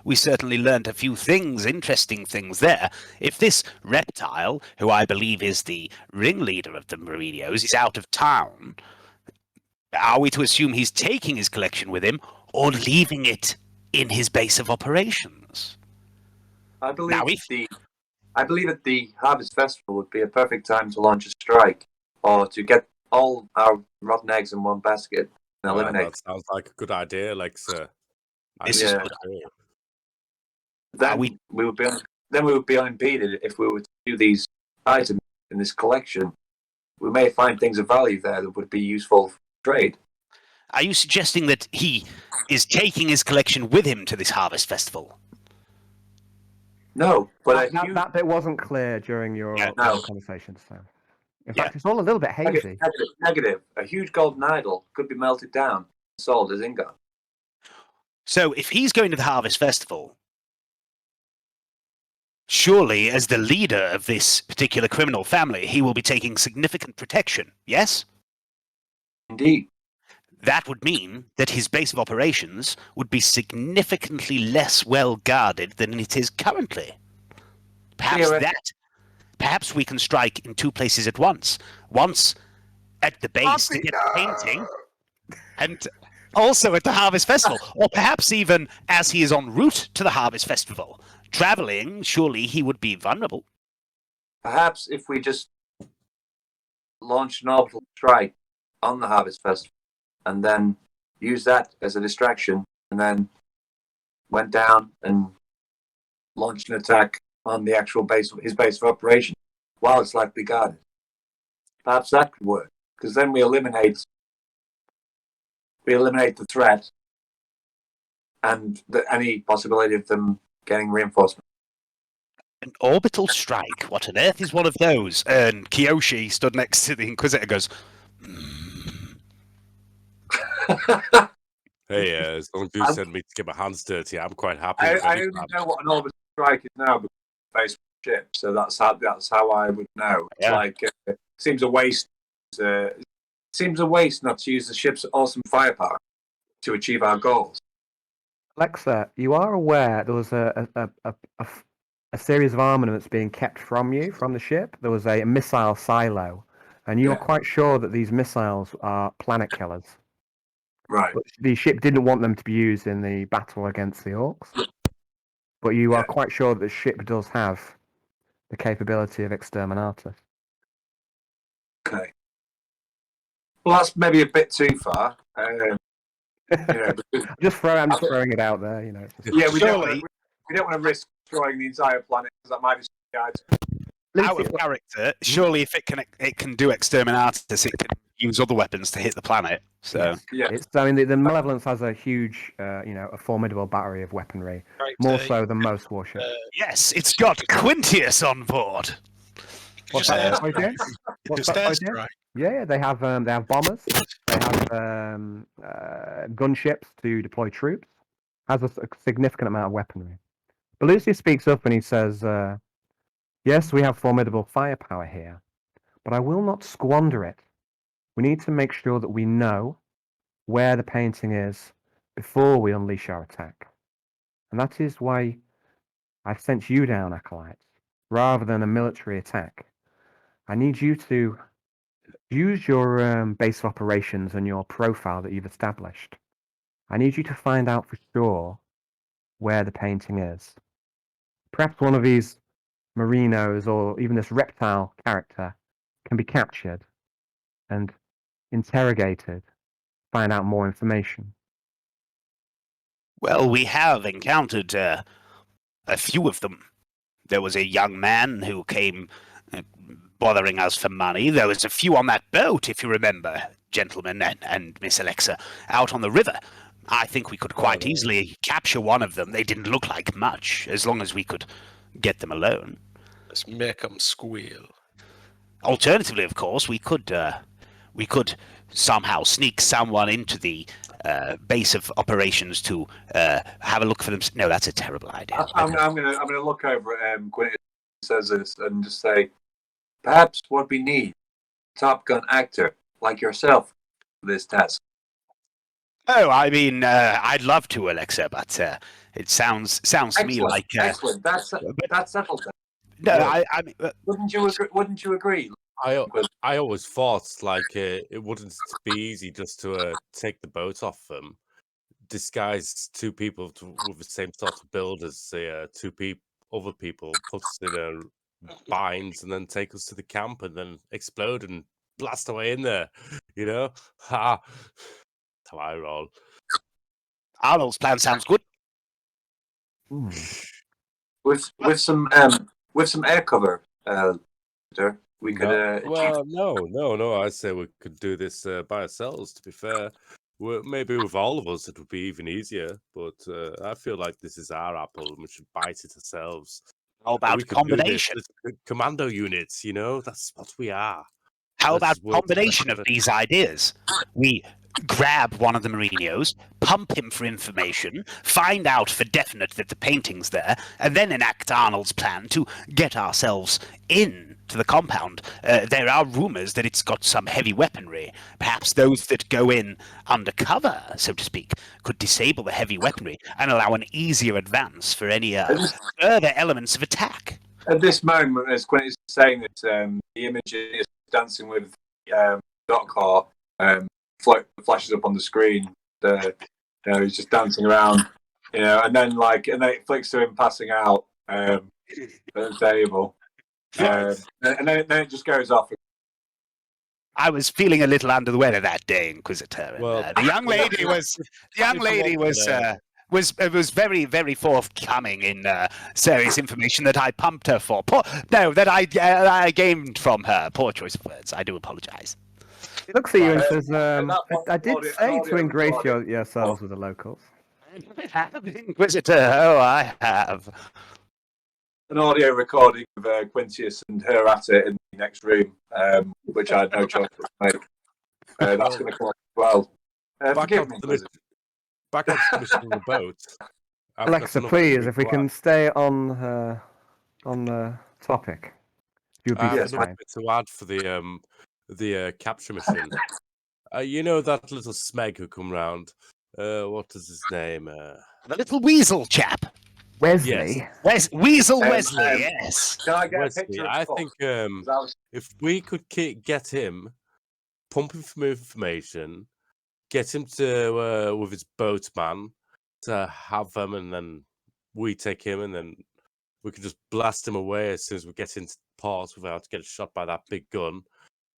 S5: we certainly learned a few things, interesting things there. If this reptile, who I believe is the ringleader of the Meridios, is out of town, are we to assume he's taking his collection with him or leaving it in his base of operations?
S4: I believe at the Harvest Festival would be a perfect time to launch a strike, or to get all our rotten eggs in one basket and eliminate.
S3: That sounds like a good idea, Alexa.
S5: This is good.
S4: Then we would be unimpeded if we were to do these items in this collection. We may find things of value there that would be useful for trade.
S5: Are you suggesting that he is taking his collection with him to this Harvest Festival?
S4: No, but
S2: that bit wasn't clear during your conversation. So, in fact, it's all a little bit hazy.
S4: Negative. A huge golden idol could be melted down and sold as ingot.
S5: So, if he's going to the Harvest Festival, surely, as the leader of this particular criminal family, he will be taking significant protection, yes?
S4: Indeed.
S5: That would mean that his base of operations would be significantly less well guarded than it is currently. Perhaps we can strike in two places at once. Once at the base to get the painting, and also at the Harvest Festival. Or perhaps even as he is en route to the Harvest Festival. Traveling, surely he would be vulnerable.
S4: Perhaps if we just launched an orbital strike on the Harvest Festival, and then use that as a distraction, and then went down and launched an attack on the actual his base of operation while it's likely guarded. Perhaps that could work, because then we eliminate the threat and any possibility of them getting reinforcement.
S5: An orbital strike? What on earth is one of those? And Kiyoshi stood next to the Inquisitor and goes,
S3: Hey, as long as you send me to get my hands dirty, I'm quite happy.
S4: I only know what an orbital strike is now because of the spaceship, so that's how I would know. It's like seems a waste. Seems a waste not to use the ship's awesome firepower to achieve our goals.
S2: Alexa, you are aware there was a series of armaments being kept from the ship. There was a missile silo, and you're quite sure that these missiles are planet killers.
S4: Right.
S2: But the ship didn't want them to be used in the battle against the Orcs. But you are quite sure that the ship does have the capability of exterminatus.
S4: Okay. Well, that's maybe a bit too far.
S2: I'm just throwing it out there.
S4: We don't want to risk destroying the entire planet because that might be
S5: our character, surely if it can do exterminatus, it can use other weapons to hit the planet. So
S2: the Malevolence has a huge, a formidable battery of weaponry, more so than most warships.
S5: Yes, it's got Quintius on board.
S2: What's that? Yeah, they have bombers. They have gunships to deploy troops. Has a significant amount of weaponry. Belusi speaks up and he says, "Yes, we have formidable firepower here, but I will not squander it. We need to make sure that we know where the painting is before we unleash our attack. And that is why I've sent you down, Acolytes, rather than a military attack. I need you to use your base of operations and your profile that you've established. I need you to find out for sure where the painting is. Perhaps one of these Merinos or even this reptile character can be captured and interrogated, find out more information."
S5: Well, we have encountered a few of them. There was a young man who came bothering us for money. There was a few on that boat, if you remember, gentlemen and Miss Alexa, out on the river. I think we could quite easily capture one of them. They didn't look like much, as long as we could get them alone.
S1: Let's make them squeal.
S5: Alternatively, of course, we could somehow sneak someone into the base of operations to have a look for them. No, that's a terrible idea.
S4: I'm gonna look over at Quentin says this and just say, perhaps what we need, Top Gun actor like yourself for this task.
S5: Oh, I mean, I'd love to, Alexa, but it sounds to me like
S4: excellent. That's settled.
S5: No,
S3: Yeah.
S5: I mean,
S4: Wouldn't you agree?
S3: I always thought like it wouldn't be easy just to take the boat off them, disguise two people with the same sort of build as other people, put us in binds, and then take us to the camp and then explode and blast away in there. You know, ha! That's how I roll.
S5: Arnold's plan sounds good.
S4: With some air cover, we could.
S3: Well, no. I say we could do this by ourselves. To be fair, maybe with all of us it would be even easier. But I feel like this is our apple, and we should bite it ourselves.
S5: How
S3: We
S5: about
S3: could do this
S5: combination?
S3: as commando units, you know, that's what we are.
S5: How
S3: Let's
S5: about
S3: work
S5: combination of
S3: together.
S5: these ideas? We grab one of the Merinos, pump him for information, find out for definite that the painting's there, and then enact Arnold's plan to get ourselves in to the compound. There are rumors that it's got some heavy weaponry. Perhaps those that go in undercover, so to speak, could disable the heavy weaponry and allow an easier advance for any further elements of attack.
S4: At this moment, as Quentin is saying this, the image is dancing with dot car flashes up on the screen. He's just dancing around, and then it flicks to him passing out at the table, and then it just goes off.
S5: I was feeling a little under the weather that day, Inquisitor. And,
S3: Well,
S5: the young lady was very, very forthcoming in serious information that I pumped her for. That I gained from her. Poor choice of words. I do apologize.
S2: He looks at you and says,
S4: that
S2: I did say to ingratiate yourselves with the locals.
S5: I have, Inquisitor. Oh, I have.
S4: An audio recording of Quintius and her at it in the next room, which I had no choice but to make. That's going to come up as well.
S3: Back up to the mission on the boat.
S2: Alexa, please, if we can stay on the topic. You'd be
S3: Yes,
S2: fine.
S3: to add for the capture mission. You know that little smeg who come round. What is his name?
S5: The little weasel chap.
S2: Wesley.
S5: Weasel Wesley, yes.
S4: Can I get a
S3: Wesley,
S4: picture of
S3: I
S4: Fox?
S3: think
S4: 'Cause I was-
S3: if we could get him, pump him for information, get him to with his boatman to have them, and then we take him, and then we could just blast him away as soon as we get into port without getting shot by that big gun,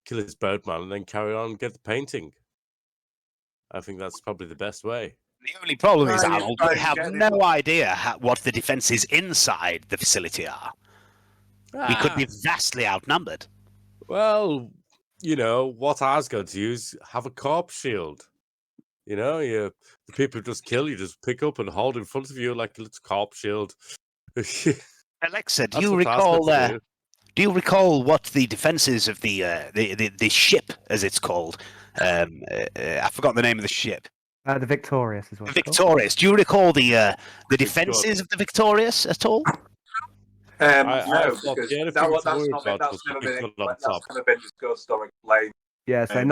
S3: kill his boatman, and then carry on and get the painting. I think that's probably the best way.
S5: The only problem is,
S4: Right,
S5: Arnold,
S4: right,
S5: we have
S4: get it.
S5: no idea what the defenses inside the facility are. We could be vastly outnumbered.
S3: Well, what I was going to use, have a corpse shield. The people who just kill you just pick up and hold in front of you like a little corpse shield.
S5: Alexa, do
S3: That's
S5: you
S3: what I was
S5: recall?
S3: going to do.
S5: Do you recall what the defenses of the ship, as it's called? I forgot the name of the ship.
S2: The Victorious is what
S5: The
S2: it's called.
S5: Victorious. Do you recall the defenses of the Victorious at all?
S3: I
S4: No,
S3: thought
S4: because
S3: the only
S4: that's
S3: thing
S4: never
S3: to worry about was the big gun on top.
S4: been discussed or explained.
S2: Yeah, so
S4: Yeah.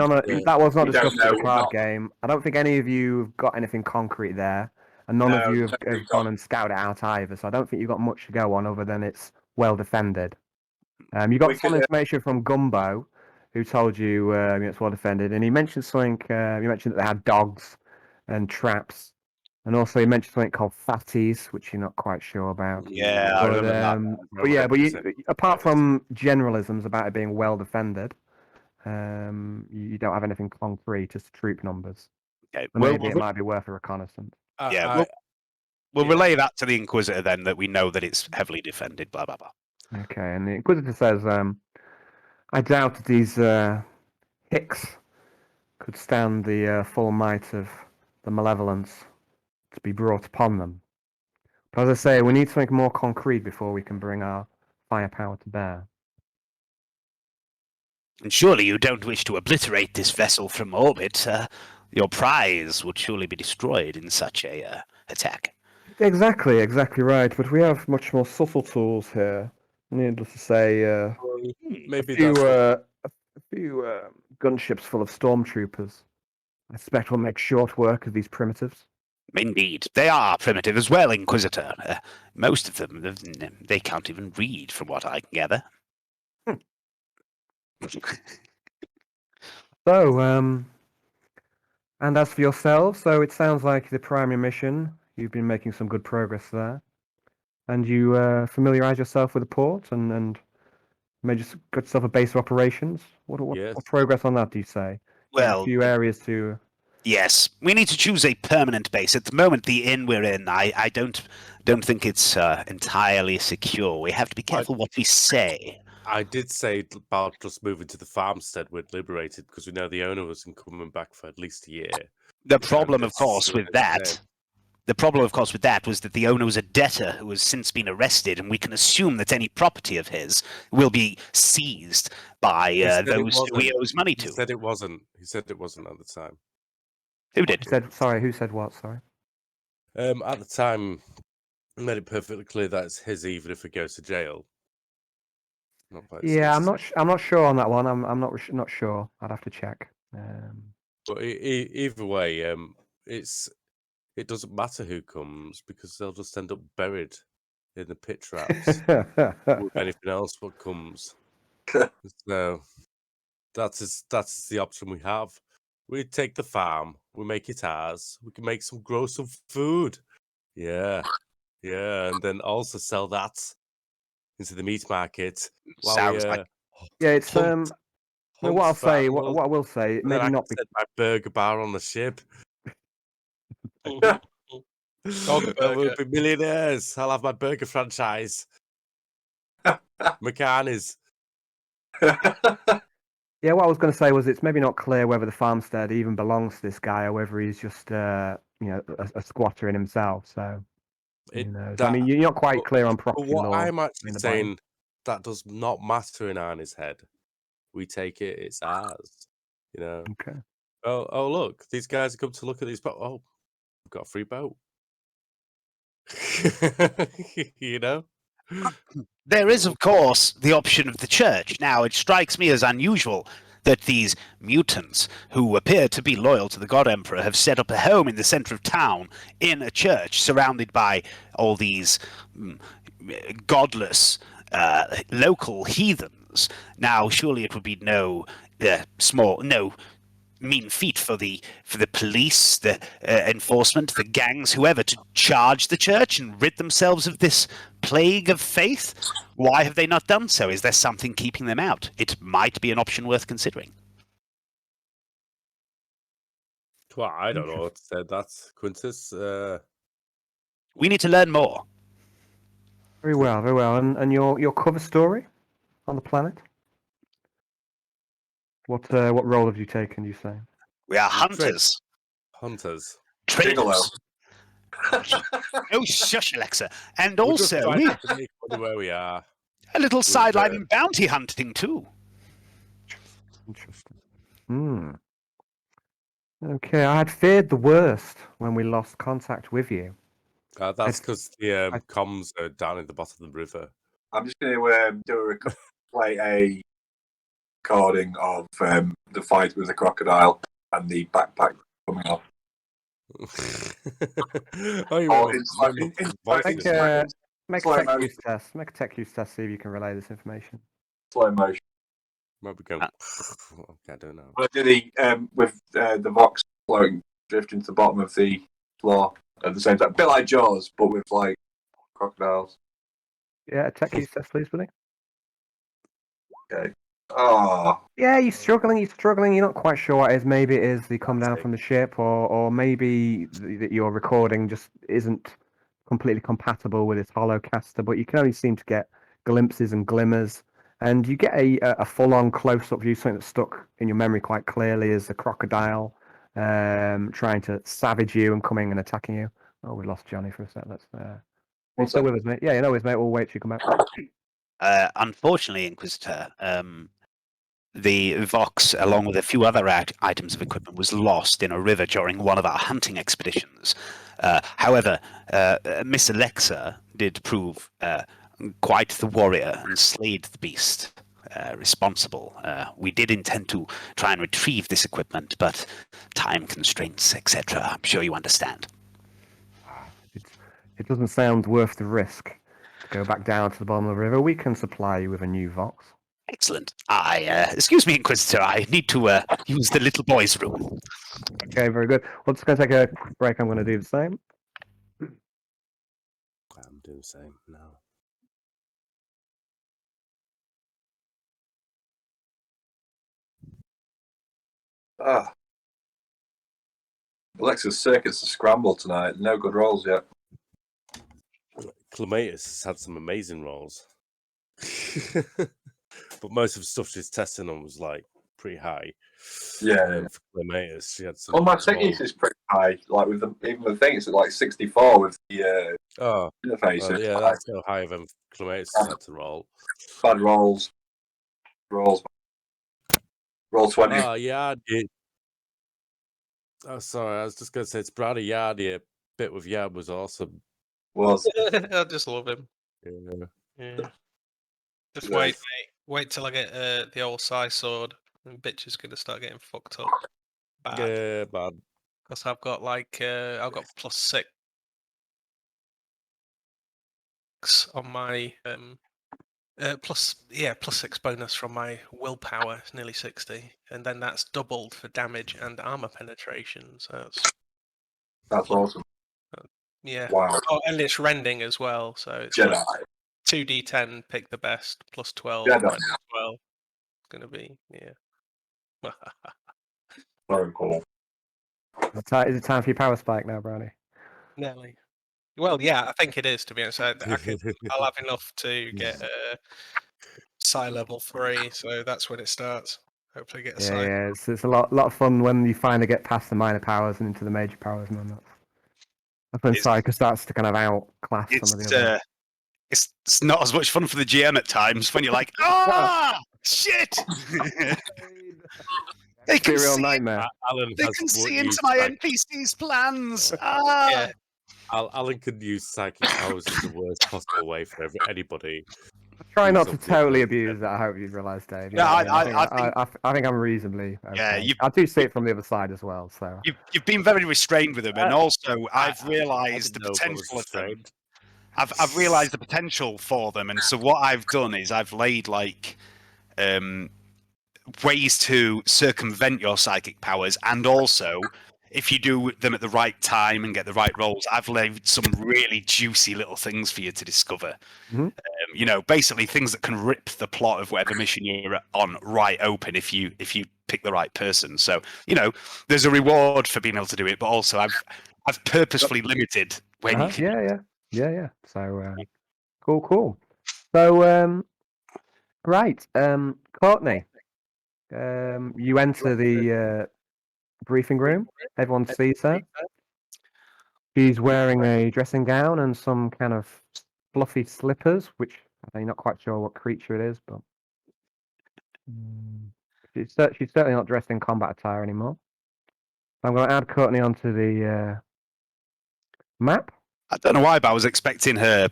S2: that was not
S4: We don't
S2: discussed in
S4: know,
S2: the card
S4: not-
S2: game. I don't think any of you have got anything concrete there, and none of
S4: No,
S2: you have
S4: nothing
S2: gone and scouted it out either. So I don't think you've got much to go on other than it's well defended. You got
S4: We
S2: some
S4: could,
S2: information from Gumbo, who told you it's well defended, and he mentioned something. You mentioned that they had dogs and traps, and also he mentioned something called fatties, which you're not quite sure about.
S5: Yeah, I
S2: But,
S5: remember that.
S2: but yeah, apart from generalisms about it being well defended, you don't have anything concrete, just troop numbers.
S5: Okay,
S2: So maybe it might be worth a reconnaissance.
S5: Yeah,
S3: I,
S5: well- We'll
S3: Yeah.
S5: relay that to the Inquisitor then, that we know that it's heavily defended, blah, blah, blah.
S2: Okay, and the Inquisitor says, I doubt that these Hicks could stand the full might of the malevolence to be brought upon them. But as I say, we need something more concrete before we can bring our firepower to bear.
S5: And surely you don't wish to obliterate this vessel from orbit. Your prize would surely be destroyed in such a attack.
S2: Exactly right. But we have much more subtle tools here. Needless to say,
S3: Maybe
S2: a few,
S3: that's
S2: a few gunships full of stormtroopers. I suspect we'll make short work of these primitives.
S5: Indeed, they are primitive as well, Inquisitor. Most of them, they can't even read, from what I can gather.
S2: So, and as for yourselves, so it sounds like the primary mission, you've been making some good progress there. And you familiarize yourself with the port and maybe just got yourself a base of operations? What
S3: Yes.
S2: progress on that, do you say? You have a
S5: Well,
S2: few areas to...
S5: yes, we need to choose a permanent base. At the moment, the inn we're in, I don't think it's entirely secure. We have to be careful what we say.
S3: I did say about just moving to the farmstead we'd liberated because we know the owner wasn't coming back for at least a year.
S5: The
S3: And
S5: problem, of
S3: it's
S5: course,
S3: sort
S5: with
S3: of
S5: that...
S3: insane.
S5: The problem, of course, with that was that the owner was a debtor who has since been arrested, and we can assume that any property of his will be seized by
S3: said it
S5: those who he
S3: wasn't.
S5: owes money
S3: He
S5: to.
S3: said it wasn't. He said it wasn't at the time.
S5: Who did?
S2: Who said what? Sorry.
S3: At the time, he made it perfectly clear that it's his, even if it goes to jail. Not by
S2: Yeah, I'm
S3: solicitor.
S2: not sure on that one. I'm not sure. I'd have to check.
S3: But either way, it doesn't matter who comes because they'll just end up buried in the pit traps with anything else what comes. So that's the option we have. We take the farm, we make it ours. We can grow some food. Yeah, and then also sell that into the meat market. While
S5: Sounds like
S2: yeah, it's
S3: hunt
S2: no, what I'll
S3: for
S2: say, what
S3: animals,
S2: I will say,
S3: and then
S2: maybe
S3: I
S2: not
S3: can set my burger bar on the ship.
S1: Dog
S3: And we'll
S1: burger.
S3: be millionaires. I'll have my burger franchise. McCartney's.
S2: Yeah, what I was going to say was it's maybe not clear whether the farmstead even belongs to this guy or whether he's just a squatter in himself. So who knows? I mean, you're not quite clear on
S3: But
S2: property
S3: what
S2: law.
S3: I'm actually
S2: in the
S3: saying, that does not matter in Arnie's head. We take it; it's ours. You know.
S2: Okay.
S3: Oh, look! These guys have come to look at these boats. Oh, we've got a free boat. You know.
S5: there is, of course, the option of the church. Now, it strikes me as unusual that these mutants, who appear to be loyal to the God Emperor, have set up a home in the center of town in a church, surrounded by all these godless local heathens. Now, surely it would be no mean feat for the police, the enforcement, the gangs, whoever, to charge the church and rid themselves of this plague of faith. Why have they not done so? Is there something keeping them out? It might be an option worth considering.
S3: Well, I don't know what to say. That's Quintus.
S5: We need to learn more.
S2: Very well, very well. And your cover story on the planet? What role have you taken? You say?
S5: We are hunters,
S3: Hunters.
S5: traders. Oh, shush, Alexa. And
S3: We're just
S5: also,
S3: trying to make money where we are.
S5: a little sideline in bounty hunting too.
S2: Interesting. Okay, I had feared the worst when we lost contact with you.
S3: That's because the comms are down in the bottom of the river.
S4: I'm just going to play a recording of the fight with the crocodile and the backpack coming off.
S2: Make a tech use test. Make a tech use test. See if you can relay this information.
S4: Slow motion.
S3: Might be going. I don't know.
S4: I did with the Vox floating, drifting to the bottom of the floor at the same time. A bit like Jaws, but with like crocodiles.
S2: Yeah, a tech use test, please, buddy.
S4: Okay. Oh.
S2: Yeah, you're struggling. You're not quite sure what it is. Maybe it is the come down from the ship, or maybe that your recording just isn't completely compatible with his holocaster, but you can only seem to get glimpses and glimmers. And you get a full-on close-up view, something that's stuck in your memory quite clearly, is a crocodile trying to savage you and coming and attacking you. Oh, we lost Johnny for a sec. Let's. Are you still with us, mate? Yeah, you know, with mate. We'll wait till you come back.
S5: Unfortunately, Inquisitor, the Vox, along with a few other items of equipment, was lost in a river during one of our hunting expeditions. However, Miss Alexa did prove quite the warrior and slayed the beast responsible. We did intend to try and retrieve this equipment, but time constraints, etc. I'm sure you understand.
S2: It doesn't sound worth the risk to go back down to the bottom of the river. We can supply you with a new Vox.
S5: Excellent. Excuse me, Inquisitor. I need to use the little boy's room.
S2: Okay, very good. We're just going to take a quick break. I'm going to do the same.
S3: I'm doing the same now.
S4: Ah. Alexa's circuits are scrambled tonight. No good rolls yet.
S3: Clematis has had some amazing rolls. But most of the stuff she's testing on was like pretty high.
S4: Yeah.
S3: For Clematis, she had some.
S4: Well, my thingies is pretty high. Like with the even the thing, it's at like 64 with the interface.
S3: Well, yeah, that's no higher than Clematis has had to roll.
S4: Bad rolls. Roll 20.
S3: Oh yeah, oh, sorry, I was just going to say it's Brad Yard. Yeah, bit with Yard was awesome.
S4: Was
S1: I just love him.
S3: Yeah.
S1: Just
S4: Yeah.
S1: wait, mate. Wait till I get the old size sword, and bitch is gonna start getting fucked up bad.
S3: Yeah, bad.
S1: Because I've got like I've got +6 on my +6 bonus from my willpower. It's nearly 60, and then that's doubled for damage and armor penetration. So
S4: that's awesome.
S1: yeah.
S4: Wow.
S1: Oh, and it's rending as well. So it's
S4: Jedi.
S1: 2d10, pick the best, +12,
S4: Jedi.
S1: -12. It's gonna be
S4: Very cool.
S2: Is it time for your power spike now, Brownie?
S1: Nearly. Well, yeah, I think it is, to be honest. I'll have enough to get Psi level 3, so that's when it starts. Hopefully get a Psi.
S2: Yeah. It's a lot of fun when you finally get past the minor powers and into the major powers, and then that's when Psycho starts to kind of outclass some of the other.
S5: It's not as much fun for the GM at times when you're like, shit! They can
S2: Serial
S5: see,
S2: nightmare.
S3: Alan
S5: they
S3: has
S5: can see
S3: what
S5: into
S3: used
S5: my
S3: psych-
S5: NPC's plans.
S1: Yeah.
S3: Alan could use psychic powers in the worst possible way for anybody.
S2: Try not
S3: Use
S2: to
S3: of
S2: totally
S3: the-
S2: abuse that. I hope you've realised, Dave.
S5: Yeah,
S2: I think I'm reasonably okay.
S5: Yeah,
S2: I do see it from the other side as well. So
S5: You've been very restrained with them, and also I've
S3: I
S5: realised the
S3: didn't know if I was
S5: potential of them.
S3: restrained.
S5: I've realised the potential for them, and so what I've done is I've laid like ways to circumvent your psychic powers, and also if you do them at the right time and get the right rolls, I've laid some really juicy little things for you to discover.
S2: Mhm.
S5: You know, basically things that can rip the plot of whatever mission you're on right open if you pick the right person. So you know, there's a reward for being able to do it, but also I've purposefully limited when you can.
S2: Yeah. So cool. So right, Courtney, you enter the briefing room. Everyone sees her. She's wearing a dressing gown and some kind of fluffy slippers, which I'm not quite sure what creature it is, but she's certainly not dressed in combat attire anymore. I'm going to add Courtney onto the map.
S5: I don't know why, but I was expecting her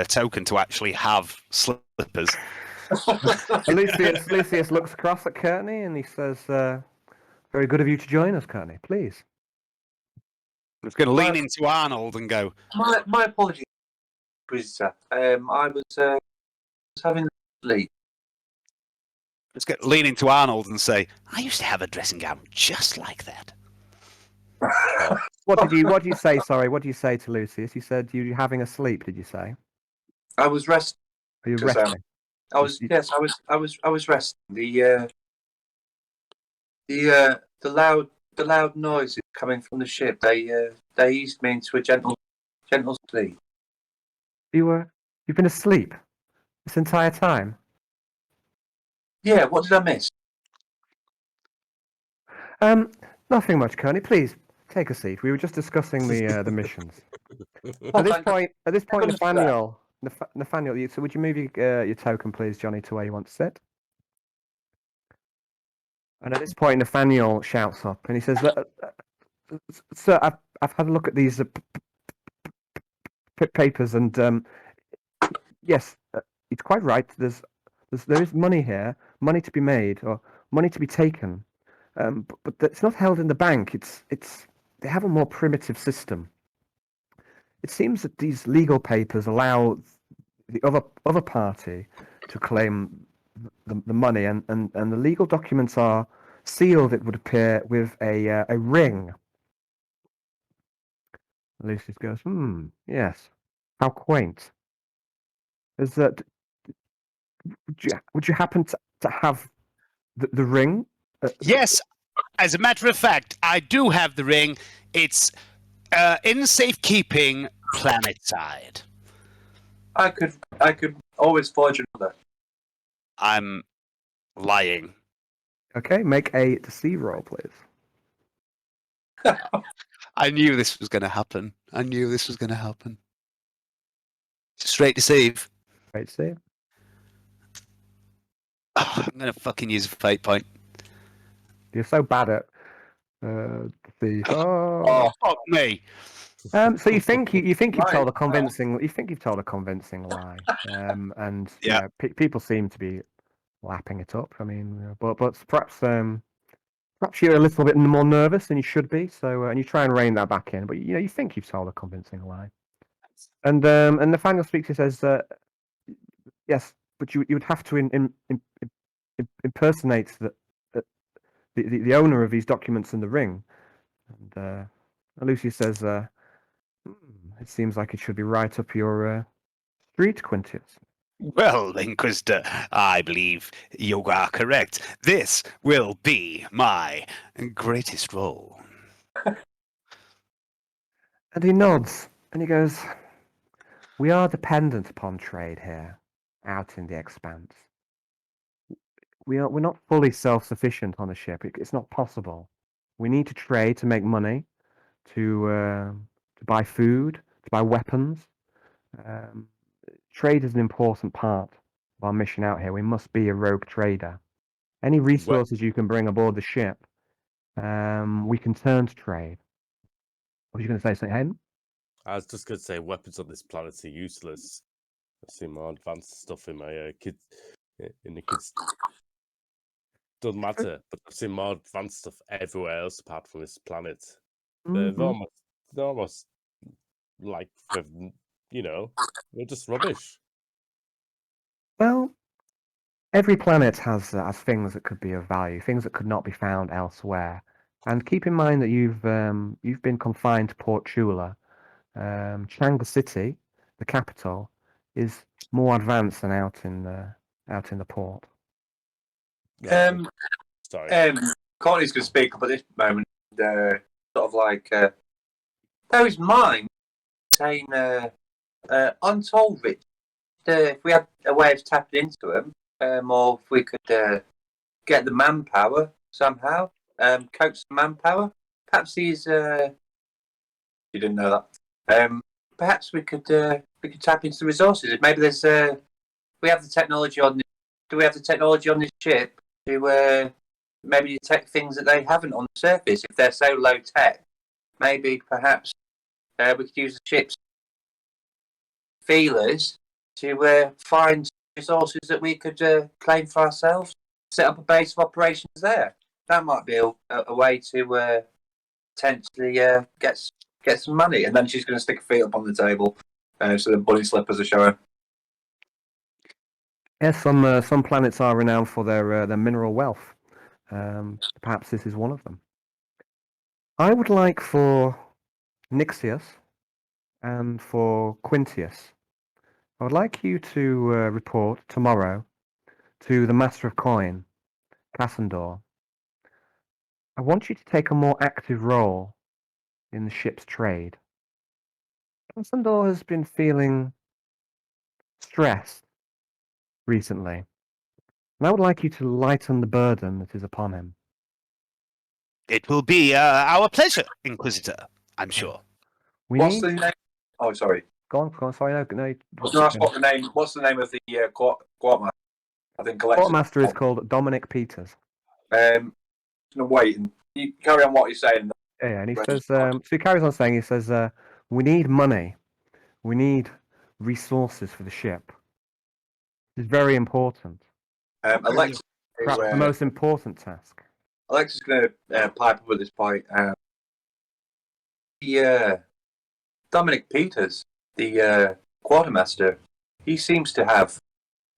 S5: token to actually have slippers.
S2: Lucius looks across at Courtney and he says, "Very good of you to join us, Courtney. Please."
S5: I was going to lean into Arnold and go,
S4: My apologies, Inquisitor. I was having sleep.
S5: let's lean into Arnold and say, I used to have a dressing gown just like that.
S2: What did you say? Sorry, what did you say to Lucius? You said you were having a sleep. Did you say?
S4: I was resting.
S2: Are you
S4: 'Cause,
S2: resting?
S4: I was resting. The loud noises coming from the ship. They eased me into a gentle Gentle sleep.
S2: You've been asleep this entire time.
S4: Yeah, what did I miss?
S2: Nothing much, Courtney. Please take a seat. We were just discussing the missions.
S4: Oh,
S2: At this
S4: thank you.
S2: point,
S4: Thank you.
S2: Nathaniel, so would you move your token, please, Johnny, to where you want to sit? And at this point, Nathaniel shouts up and he says, "Sir, I've had a look at these papers, and yes, it's quite right. There is money here, money to be made, or money to be taken, but it's not held in the bank. They have a more primitive system. It seems that these legal papers allow the other party to claim the money, and the legal documents are sealed, it would appear, with a ring." Lucius goes, yes, how quaint. Is that? Would you happen to have the ring?
S5: Yes, as a matter of fact, I do have the ring. It's in safekeeping planetside.
S4: I could always forge another.
S5: I'm lying.
S2: Okay, make a deceive roll, please.
S5: I knew this was going to happen. Straight deceive.
S2: Great save.
S5: I'm going to fucking use a fate point.
S2: You're so bad at deceive.
S5: Oh, fuck me.
S2: So you think you've
S4: Right.
S2: told a convincing lie, and
S5: Yeah.
S2: people seem to be lapping it up. I mean, but perhaps you're a little bit more nervous than you should be. So and you try and rein that back in, but you think you've told a convincing lie. And Nathaniel speaks. He says, "Yes, but you would have to impersonate the owner of these documents in the ring." And Lucy says, "It seems like it should be right up your street, Quintius."
S5: Well, Inquisitor, I believe you are correct. This will be my greatest role.
S2: And he nods and he goes, "We are dependent upon trade here, out in the expanse. We're not fully self-sufficient on a ship. It's not possible. We need to trade to make money, to buy food, to buy weapons. Trade is an important part of our mission out here. We must be a rogue trader. Any resources you can bring aboard the ship, we can turn to trade." What are you going to say, St. Hayden?
S3: I was just going to say weapons on this planet are useless. I've seen more advanced stuff in my in the kids. Doesn't matter, but I've seen more advanced stuff everywhere else apart from this planet. They're almost like they're just rubbish.
S2: Well, every planet has things that could be of value, things that could not be found elsewhere. And keep in mind that you've been confined to Port Chula. Changla City, the capital, is more advanced than out in the port.
S3: Sorry.
S4: Courtney's going to speak up at this moment. Sort of like those mines saying untold rich. If we had a way of tapping into them, or if we could get the manpower somehow, coax the manpower. Perhaps these. You didn't know that. Perhaps we could tap into the resources. Maybe there's. We have the technology on. Do we have the technology on this ship to maybe detect things that they haven't on the surface? If they're so low tech, maybe perhaps we could use the ship's feelers to find resources that we could claim for ourselves. Set up a base of operations there. That might be a way to potentially get some money. And then she's going to stick her feet up on the table, so the bunny slippers are showing.
S2: Yes, some planets are renowned for their mineral wealth. Perhaps this is one of them. I would like for Nixius and for Quintius, I would like you to report tomorrow to the Master of Coin, Cassandor. I want you to take a more active role in the ship's trade. Constandor has been feeling stressed recently, and I would like you to lighten the burden that is upon him.
S5: It will be our pleasure, Inquisitor, I'm sure.
S2: We
S4: What's
S2: need...
S4: the name? Oh, sorry.
S2: Go on, sorry, no.
S4: I was going to ask what's the name of the quartermaster? I think Alexis.
S2: Quartermaster is called Dominic Peters.
S4: Going to wait and you carry on what you're saying.
S2: Yeah, and he says, so he carries on saying, he says, we need money. We need resources for the ship. It's very important.
S4: Alexis,
S2: Perhaps the most important task.
S4: Alexis is going to pipe up at this point. Dominic Peters, the quartermaster, he seems to have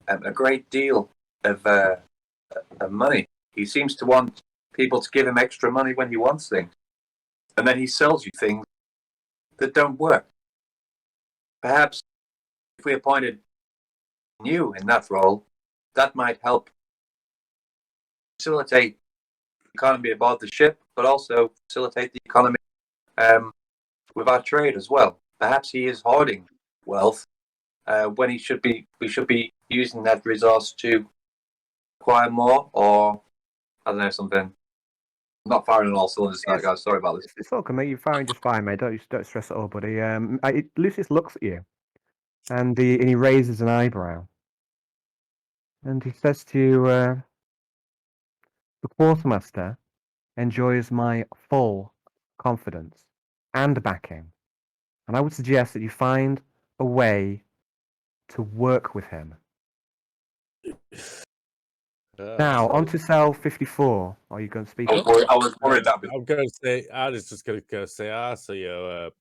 S4: a great deal of money. He seems to want people to give him extra money when he wants things. And then he sells you things that don't work. Perhaps if we appointed you in that role, that might help facilitate the economy aboard the ship, but also facilitate the economy with our trade as well. Perhaps he is hoarding wealth when we should be using that resource to acquire more, or I don't know, something. I'm not firing on all cylinders tonight, guys. Sorry about this.
S2: It's okay, mate. You're firing just fine, mate. Don't stress at all, buddy. Lucius looks at you, and he raises an eyebrow, and he says to you, "The quartermaster enjoys my full confidence and backing, and I would suggest that you find a way to work with him." Now, on to cell 54. Are you going to speak up?
S4: I was worried that.
S3: I'm going to say, I was just going to say, so you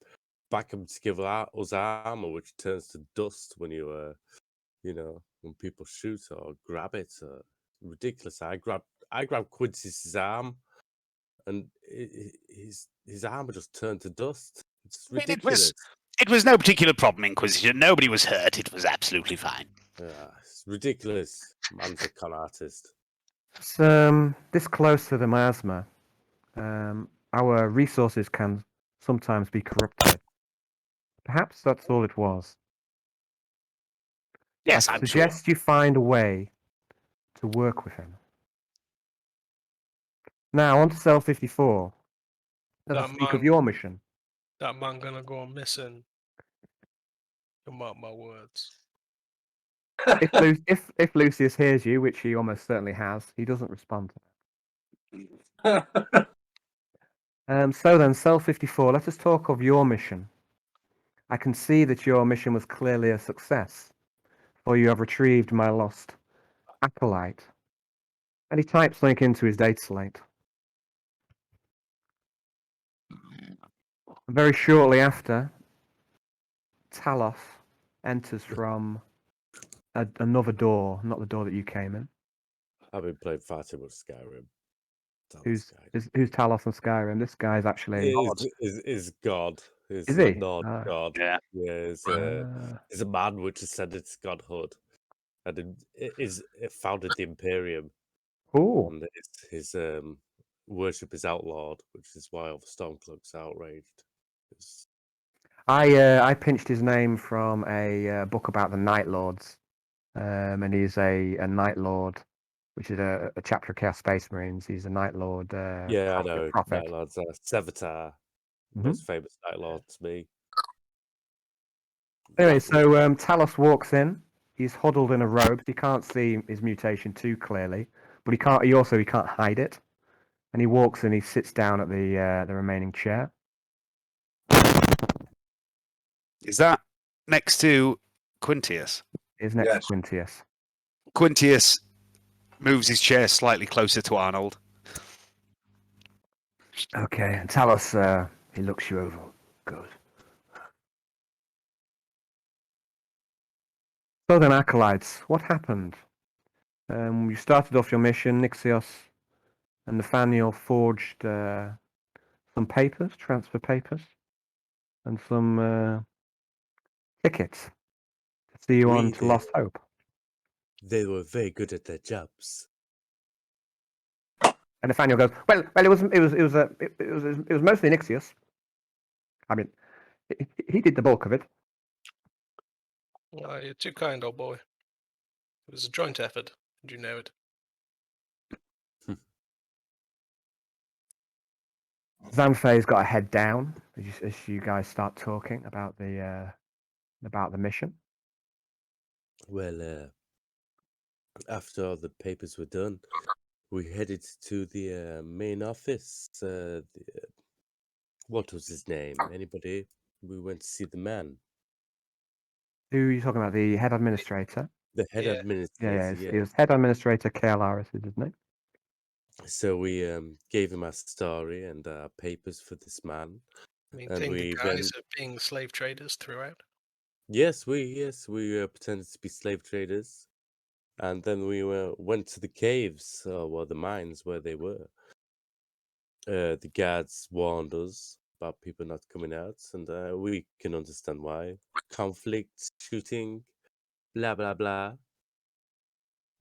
S3: back him to give us armor, which turns to dust when you, when people shoot or grab it. Ridiculous. I grabbed Quincy's arm, and his armor just turned to dust. It's ridiculous.
S5: It was no particular problem, Inquisitor. Nobody was hurt. It was absolutely fine.
S3: Yeah, it's ridiculous. Man's a con artist.
S2: It's this close to the miasma. Our resources can sometimes be corrupted. Perhaps that's all it was.
S5: Yes,
S2: I
S5: I'm
S2: suggest you find a way to work with him. Now, on to cell 54. Let us speak of your mission.
S1: That man gonna go missing. You mark my words.
S2: If Lucius hears you, which he almost certainly has, he doesn't respond to that. So then, cell 54, let us talk of your mission. I can see that your mission was clearly a success, for you have retrieved my lost acolyte. And he types something into his data slate. And very shortly after, Talos enters from another door, not the door that you came in.
S3: I've been playing far too much Skyrim.
S2: Who's Talos and Skyrim? This guy's actually
S3: is God.
S2: Is he?
S3: Not God.
S5: Yeah.
S3: Is a man which ascended to godhood, and it founded the Imperium.
S2: Oh,
S3: And his worship is outlawed, which is why all the Stormcloaks are outraged.
S2: I pinched his name from a book about the Night Lords, and he's a Night Lord, which is a chapter of Chaos Space Marines. He's a Night Lord.
S3: Yeah, I know.
S2: Prophet.
S3: Night Lords, Sevatar, most famous Night Lord to me.
S2: Anyway, so Talos walks in. He's huddled in a robe. He can't see his mutation too clearly, but he can't. He can't hide it. And he walks in. He sits down at the remaining chair.
S5: Is that next to Quintius?
S2: Is next
S4: Yes.
S2: to Quintius.
S5: Quintius moves his chair slightly closer to Arnold.
S2: Okay, and Talos, he looks you over. Good. So then, Acolytes, what happened? You started off your mission. Nixios and Nathaniel forged some papers, transfer papers, and some tickets to see you on to
S3: Really?
S2: Lost Hope.
S3: They were very good at their jobs.
S2: And Nathaniel goes, well, it was mostly Nixios. I mean, He did the bulk of it.
S1: Oh, you're too kind, old boy. It was a joint effort. Did you know it?
S2: Xanthei's got a head down as you guys start talking about the mission.
S3: Well, after all the papers were done, we headed to the main office. What was his name? Anybody? We went to see the man,
S2: Who are you talking about? The head administrator?
S3: the head
S1: Yeah.
S3: administrator.
S2: Yeah. It was head administrator KLRS, isn't it?
S3: So we gave him our story and our papers for this man.
S1: Maintained the
S3: we
S1: guise
S3: went-
S1: of being slave traders throughout.
S3: Yes, we pretended to be slave traders, and then we went to the caves, or the mines where they were. The guards warned us about people not coming out, and we can understand why. Conflict, shooting, blah blah blah.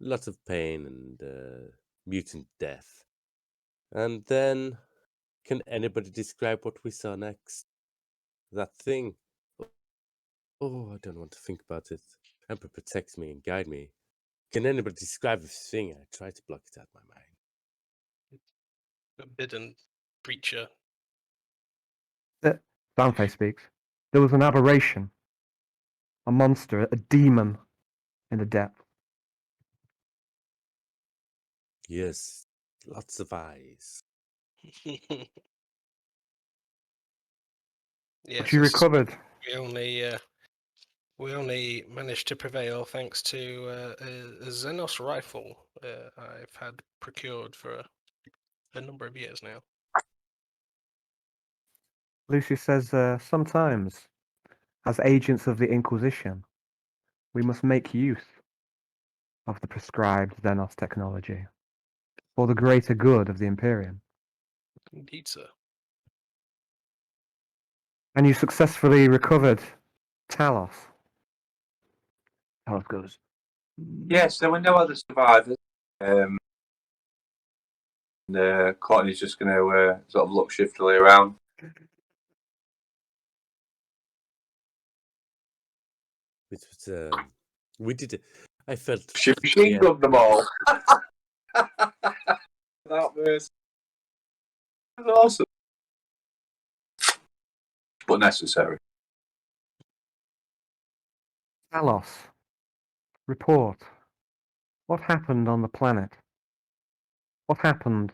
S3: Lots of pain and mutant death. And then, can anybody describe what we saw next? That thing. Oh, I don't want to think about it. Emperor protects me and guide me. Can anybody describe this thing? I try to block it out of my mind.
S1: Forbidden creature.
S2: Xanthei speaks. There was an aberration, a monster, a demon in the depth.
S3: Yes, lots of eyes.
S1: Yes,
S2: But you recovered.
S1: we only managed to prevail thanks to a Xenos rifle I've had procured for a number of years now.
S2: Lucius says, sometimes, as agents of the Inquisition, we must make use of the prescribed Xenos technology for the greater good of the Imperium.
S1: Indeed, sir.
S2: And you successfully recovered Talos. Talos goes,
S4: Yes, there were no other survivors. Courtney's just going to sort of look shiftily around.
S3: It was, we did it. I felt
S4: She machine gunned them all. That was awesome. But necessary.
S2: Talos, report. What happened on the planet? What happened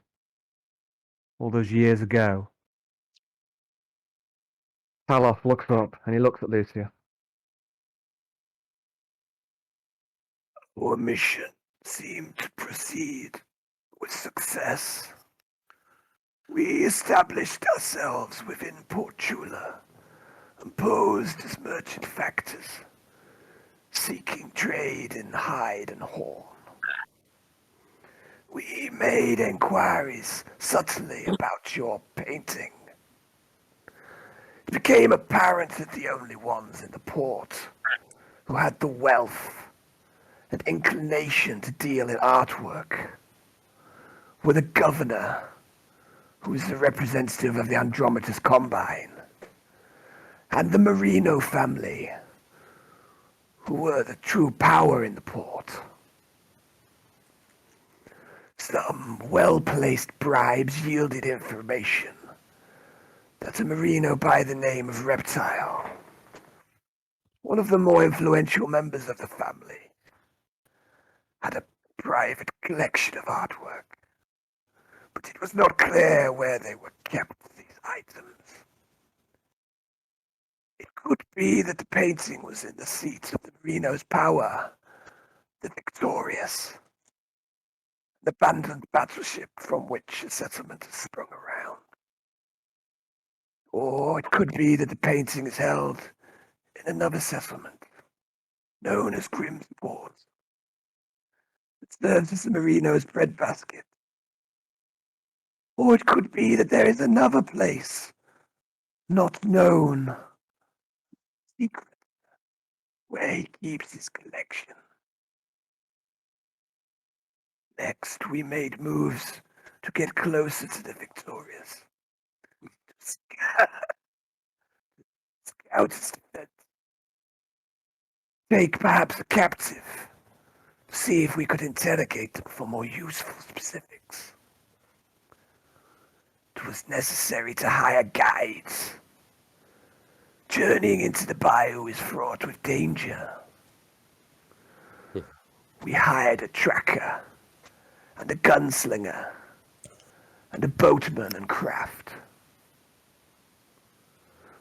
S2: all those years ago? Talos looks up and he looks at Lucia. Our mission seemed to proceed with success. We established ourselves within Portula and posed as merchant factors, seeking trade in hide and horn. We made inquiries subtly about your painting. It became apparent that the only ones in the port who had the wealth and inclination to deal in artwork were the governor, who is the representative of the Andromeda's Combine, and the Marino family, who were the true power in the port. Some well-placed bribes yielded information that a Marino by the name of Reptile, one of the more influential members of the family, had a private collection of artwork, but it was not clear where they were kept, these items. It could be that the painting was in the seat of the Marino's power, the Victorious, an abandoned battleship from which a settlement has sprung around. Or it could be that the painting is held in another settlement, known as Grimsport. It serves as the Marino's breadbasket. Or it could be that there is another place, not known, secret, where he keeps his collection. Next, we made moves to get closer to the Victorious. To out and take perhaps a captive. See if we could interrogate them for more useful specifics. It was necessary to hire guides. Journeying into the bayou is fraught with danger. We hired a tracker, and a gunslinger, and a boatman and craft.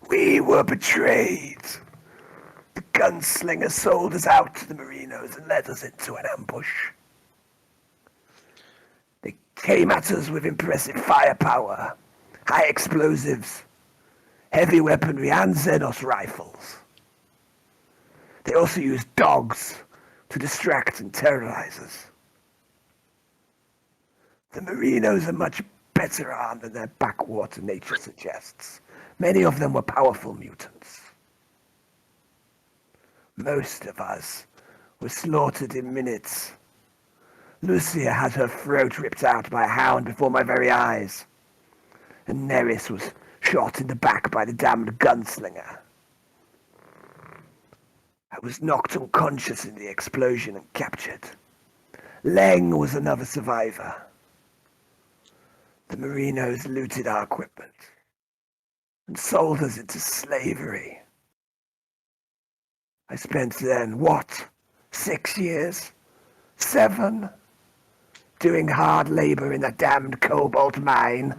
S2: We were betrayed. The gunslinger sold us out to the Merinos and led us into an ambush. They came at us with impressive firepower, high explosives, heavy weaponry, and Xenos rifles. They also used dogs to distract and terrorize us. The Merinos are much better armed than their backwater nature suggests. Many of them were powerful mutants. Most of us were slaughtered in minutes. Lucia had her throat ripped out by a hound before my very eyes. And Neris was shot in the back by the damned gunslinger. I was knocked unconscious in the explosion and captured. Leng was another survivor. The Merinos looted our equipment and sold us into slavery. I spent then, 6 years? 7? Doing hard labor in that damned cobalt mine.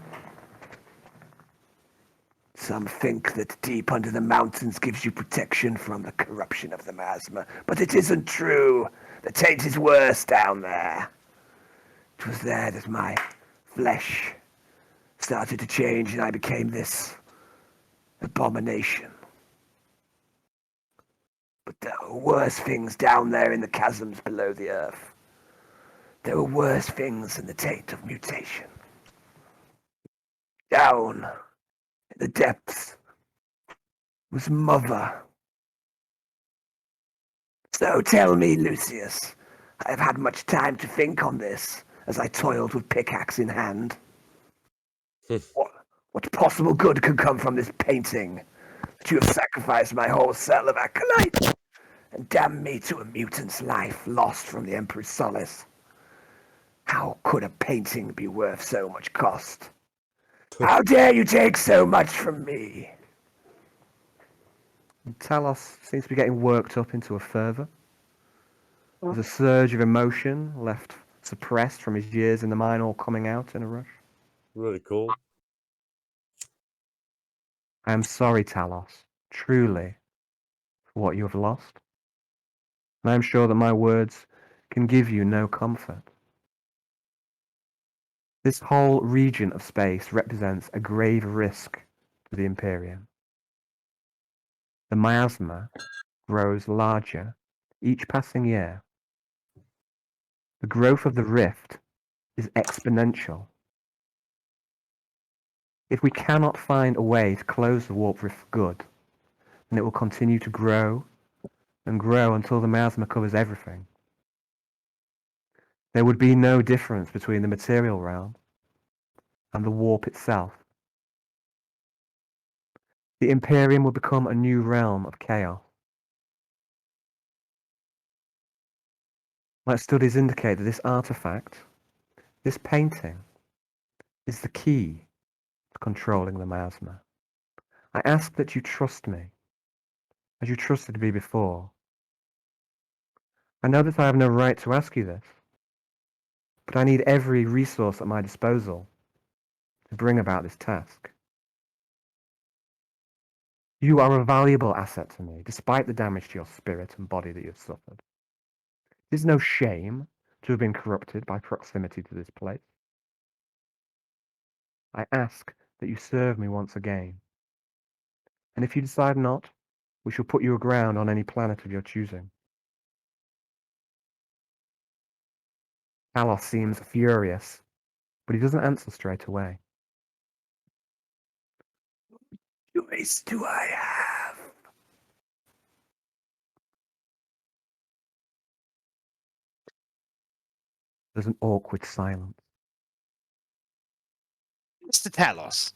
S2: Some think that deep under the mountains gives you protection from the corruption of the Miasma, but it isn't true. The taint is worse down there. It was there that my flesh started to change and I became this abomination. But there were worse things down there in the chasms below the earth. There were worse things than the taint of mutation. Down in the depths was Mother. So tell me, Lucius, I have had much time to think on this as I toiled with pickaxe in hand. What possible good could come from this painting that you have sacrificed my whole cell of Acolytes and damned me to a mutant's life lost from the Emperor's solace? How could a painting be worth so much cost? How dare you take so much from me? Talos seems to be getting worked up into a fervor. There's a surge of emotion left suppressed from his years in the mine all coming out in a rush.
S3: Really cool.
S2: I am sorry, Talos, truly, for what you have lost. And I am sure that my words can give you no comfort. This whole region of space represents a grave risk to the Imperium. The miasma grows larger each passing year. The growth of the rift is exponential. If we cannot find a way to close the warp rift for good, then it will continue to grow and grow until the miasma covers everything. There would be no difference between the material realm and the warp itself. The Imperium will become a new realm of chaos. My studies indicate that this artifact, this painting, is the key to controlling the miasma. I ask that you trust me, as you trusted me before. I know that I have no right to ask you this, but I need every resource at my disposal to bring about this task. You are a valuable asset to me, despite the damage to your spirit and body that you have suffered. It is no shame to have been corrupted by proximity to this place. I ask that you serve me once again. And if you decide not, we shall put you aground on any planet of your choosing. Talos seems furious, but he doesn't answer straight away. What choice do I have? There's an awkward silence.
S5: Mr. Talos,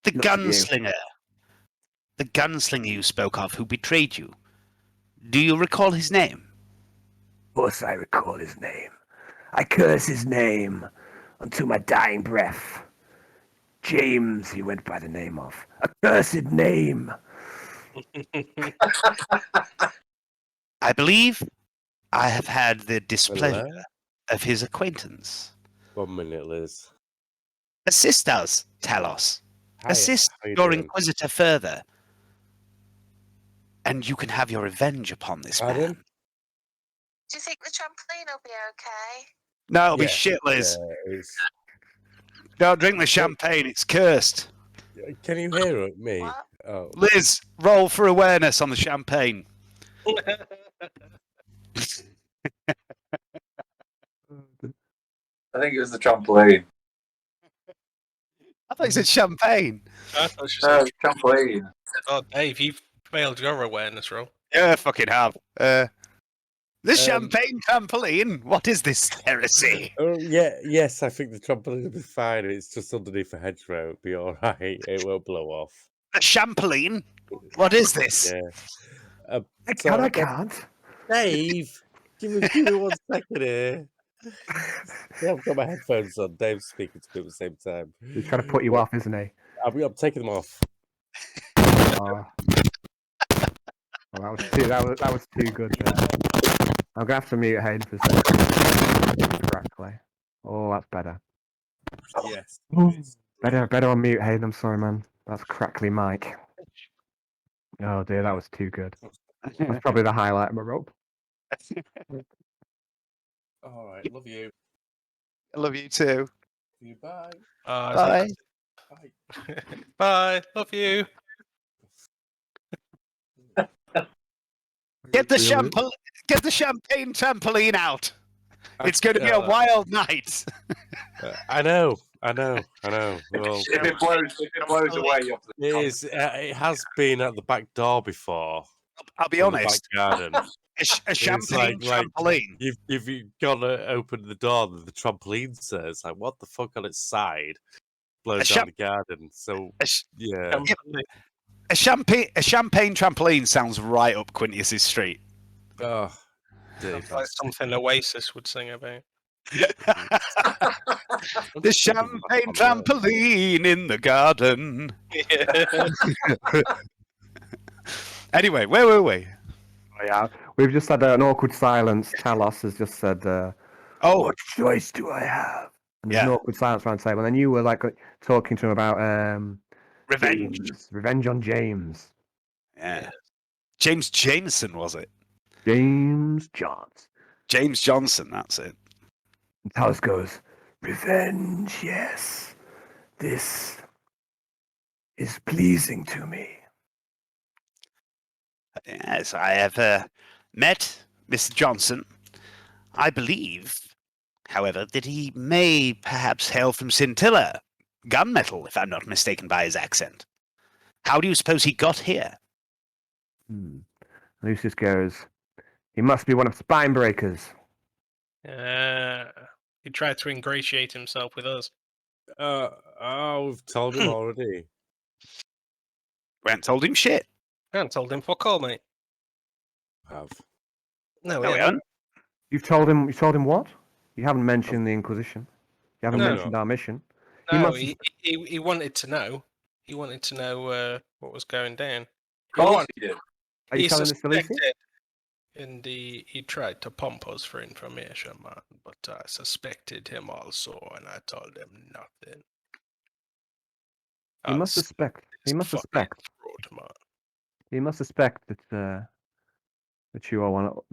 S5: the
S2: Look at you.
S5: gunslinger. the gunslinger you spoke of who betrayed you. Do you recall his name?
S2: Of course I recall his name. I curse his name until my dying breath. James, he went by the name of. A cursed name.
S5: I believe I have had the displeasure
S3: Hello?
S5: of his acquaintance.
S3: 1 minute, Liz.
S5: Assist us, Talos.
S3: Hiya,
S5: Assist
S3: how you
S5: your
S3: doing?
S5: Inquisitor further, and you can have your revenge upon this
S3: Pardon?
S5: man.
S6: Do you think the trampoline will be okay?
S5: No, it'll be
S3: Yeah,
S5: shit, Liz.
S3: Yeah, it's...
S5: Don't drink the champagne, it's cursed.
S3: Can you hear me?
S6: What?
S3: Oh,
S5: Liz, roll for awareness on the champagne.
S4: I think it was the trampoline.
S5: I thought you said champagne.
S1: I thought she said,
S4: Trampoline.
S1: "Oh, Dave, you've failed your awareness roll."
S5: Yeah, I fucking have. The champagne trampoline? What is this heresy?
S3: oh, yeah, yes, I think the trampoline will be fine. It's just underneath a hedgerow. It'll be all right. It won't blow off.
S5: The champagne? What is this?
S3: Yeah.
S2: I
S3: So,
S2: can't.
S3: Dave, give me 1 second here. Yeah, I've got my headphones on. Dave's speaking to me at the same time.
S2: He's trying to put you off, isn't he?
S3: I'm taking them off.
S2: Oh. Well, that was too good there. I'm gonna have to mute Hayden for a second. Correctly. Oh, that's better.
S3: Yes.
S2: Better on mute, Hayden. I'm sorry, man. That's crackly mic. Oh dear, that was too good. That's probably the highlight of my rope.
S3: All right. Love you.
S5: I love you too.
S3: Bye.
S5: Bye.
S3: Bye.
S1: Bye. Love you.
S5: Get the
S2: Really?
S5: champagne trampoline out. It's going to be a wild night.
S3: I know. Well,
S4: If it blows away, off the
S3: it has been at the back door before.
S5: I'll be
S3: from the
S5: honest.
S3: back garden.
S5: A champagne
S3: like
S5: trampoline.
S3: You've got to open the door that the trampoline says. Like, what the fuck on its side blows down the garden? So,
S5: A, sh-
S3: yeah.
S5: a champagne trampoline sounds right up Quintus's street.
S3: Oh,
S1: Sounds like something Oasis would sing about.
S5: The champagne trampoline in the garden. Anyway, where were we?
S2: Oh, yeah, we've just had an awkward silence. Talos has just said, "What choice do I have?" And there's an awkward silence around the table. And then you were like talking to him about
S5: Revenge.
S2: Revenge on James.
S5: Yeah. James Jameson, was it?
S2: James Johnson.
S5: James Johnson, that's it.
S2: And Talos goes, "Revenge, yes. This is pleasing to me."
S5: Yes, I have met Mr. Johnson. I believe, however, that he may perhaps hail from Scintilla, gunmetal, if I'm not mistaken by his accent. How do you suppose he got here?
S2: Lucius goes, "He must be one of spine breakers."
S1: He tried to ingratiate himself with us.
S3: We've told him already.
S5: We haven't told him shit.
S1: I haven't told him fuck all, mate.
S3: Have.
S1: No,
S5: No,
S1: we
S5: we
S1: haven't.
S5: haven't.
S2: You've told him what? You haven't mentioned the Inquisition. You haven't
S1: No.
S2: mentioned our mission.
S1: No,
S2: must-
S1: he wanted to know. He wanted to know what was going down.
S4: Of course he did.
S2: Are you
S1: He
S2: telling this to Lucy?
S1: suspected, and he tried to pump us for information, man. But I suspected him also, and I told him nothing.
S2: He must suspect. He must suspect.
S1: Fraud, man.
S2: He must suspect that that you are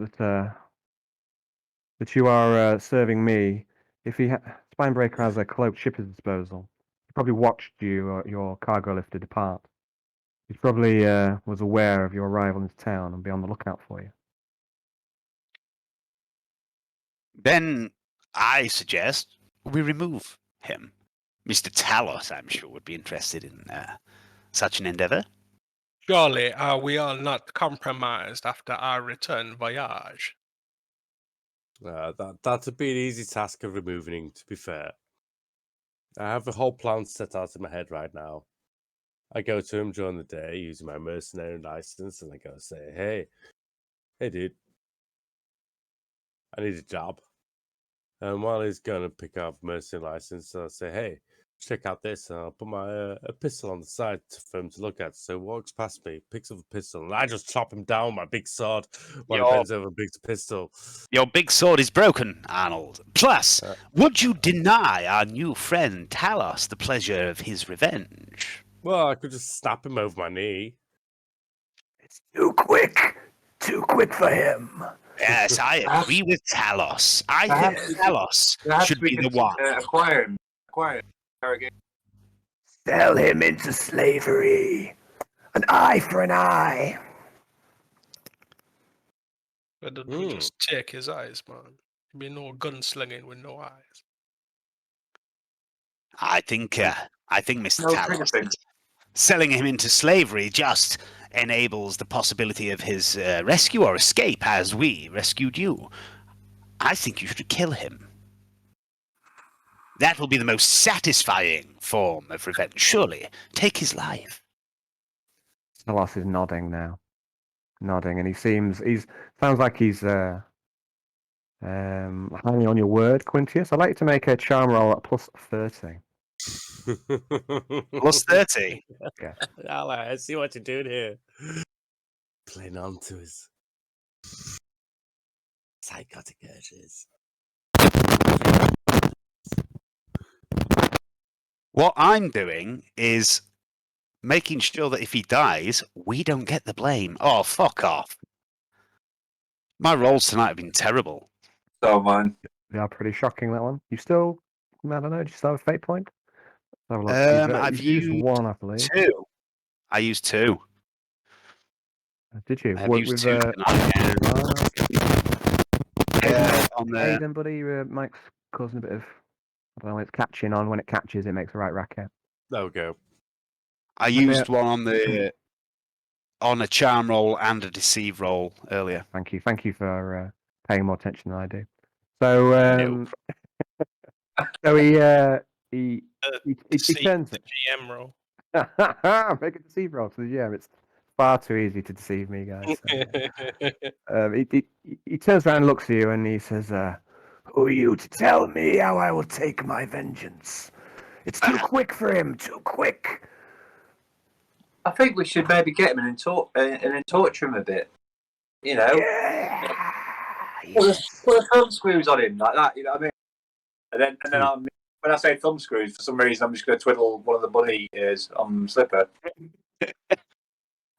S2: that you are serving me. If Spinebreaker has a cloaked ship at his disposal, he probably watched your cargo lifter depart. He probably was aware of your arrival in his town and be on the lookout for you.
S5: Then I suggest we remove him. Mr. Talos, I'm sure, would be interested in such an endeavor.
S1: Surely we are not compromised after our return voyage.
S3: That'd be an easy task of removing him, to be fair. I have a whole plan set out in my head right now. I go to him during the day using my mercenary license, and I go say, hey, dude, I need a job. And while he's going to pick up mercenary license, I'll say, hey, check out this. And I'll put my a pistol on the side for him to look at. So he walks past me, picks up a pistol, and I just chop him down with my big sword while he bends over a big pistol.
S5: Your big sword is broken, Arnold. Plus,
S3: Uh,
S5: would you deny our new friend Talos the pleasure of his revenge?
S3: Well, I could just snap him over my knee.
S2: It's too quick for him.
S5: Yes, I agree with Talos. I think Talos should be the one.
S4: Acquire him. Interrogate.
S2: Sell him into slavery. An eye for an eye.
S1: Why don't we just take his eyes, man? There'd be no gunslinging with no eyes.
S5: I think Mr.
S4: No trigger
S5: Talos,
S4: finger.
S5: selling him into slavery just enables the possibility of his rescue or escape as we rescued you. I think you should kill him. That will be the most satisfying form of revenge, surely. Take his life.
S2: Talos is nodding now. And he sounds like he's hanging on your word, Quintius. I'd like you to make a charm roll at plus 30.
S5: Plus 30.
S2: Yeah.
S3: I see what you're doing here. Playing on to his psychotic urges.
S5: What I'm doing is making sure that if he dies, we don't get the blame. Oh, fuck off. My rolls tonight have been terrible.
S4: So, man.
S2: They are pretty shocking, that one. You still, I don't know, do you still have a fate point? Let's have a look.
S5: I've
S2: you've used
S5: used
S2: one, I believe.
S5: 2. I used 2.
S2: Did you?
S5: I've used 2 tonight. On
S2: Hey
S5: the...
S2: then, buddy, Mike's causing a bit of, I don't know, it's catching on. When it catches, it makes a right racket.
S3: There we go.
S5: I used one on a charm roll and a deceive roll earlier.
S2: Thank you for paying more attention than I do. So, so he turns it.
S1: GM roll.
S2: Make a deceive roll to the GM. It's far too easy to deceive me, guys. So, he turns around and looks at you and he says, "Who are you to tell me how I will take my vengeance? It's too quick for him. Too quick."
S4: I think we should maybe get him and then torture him a bit. You know, put a thumb screws on him like that. You know what I mean? And then when I say thumb screws, for some reason, I'm just going to twiddle one of the bunny ears on Slipper.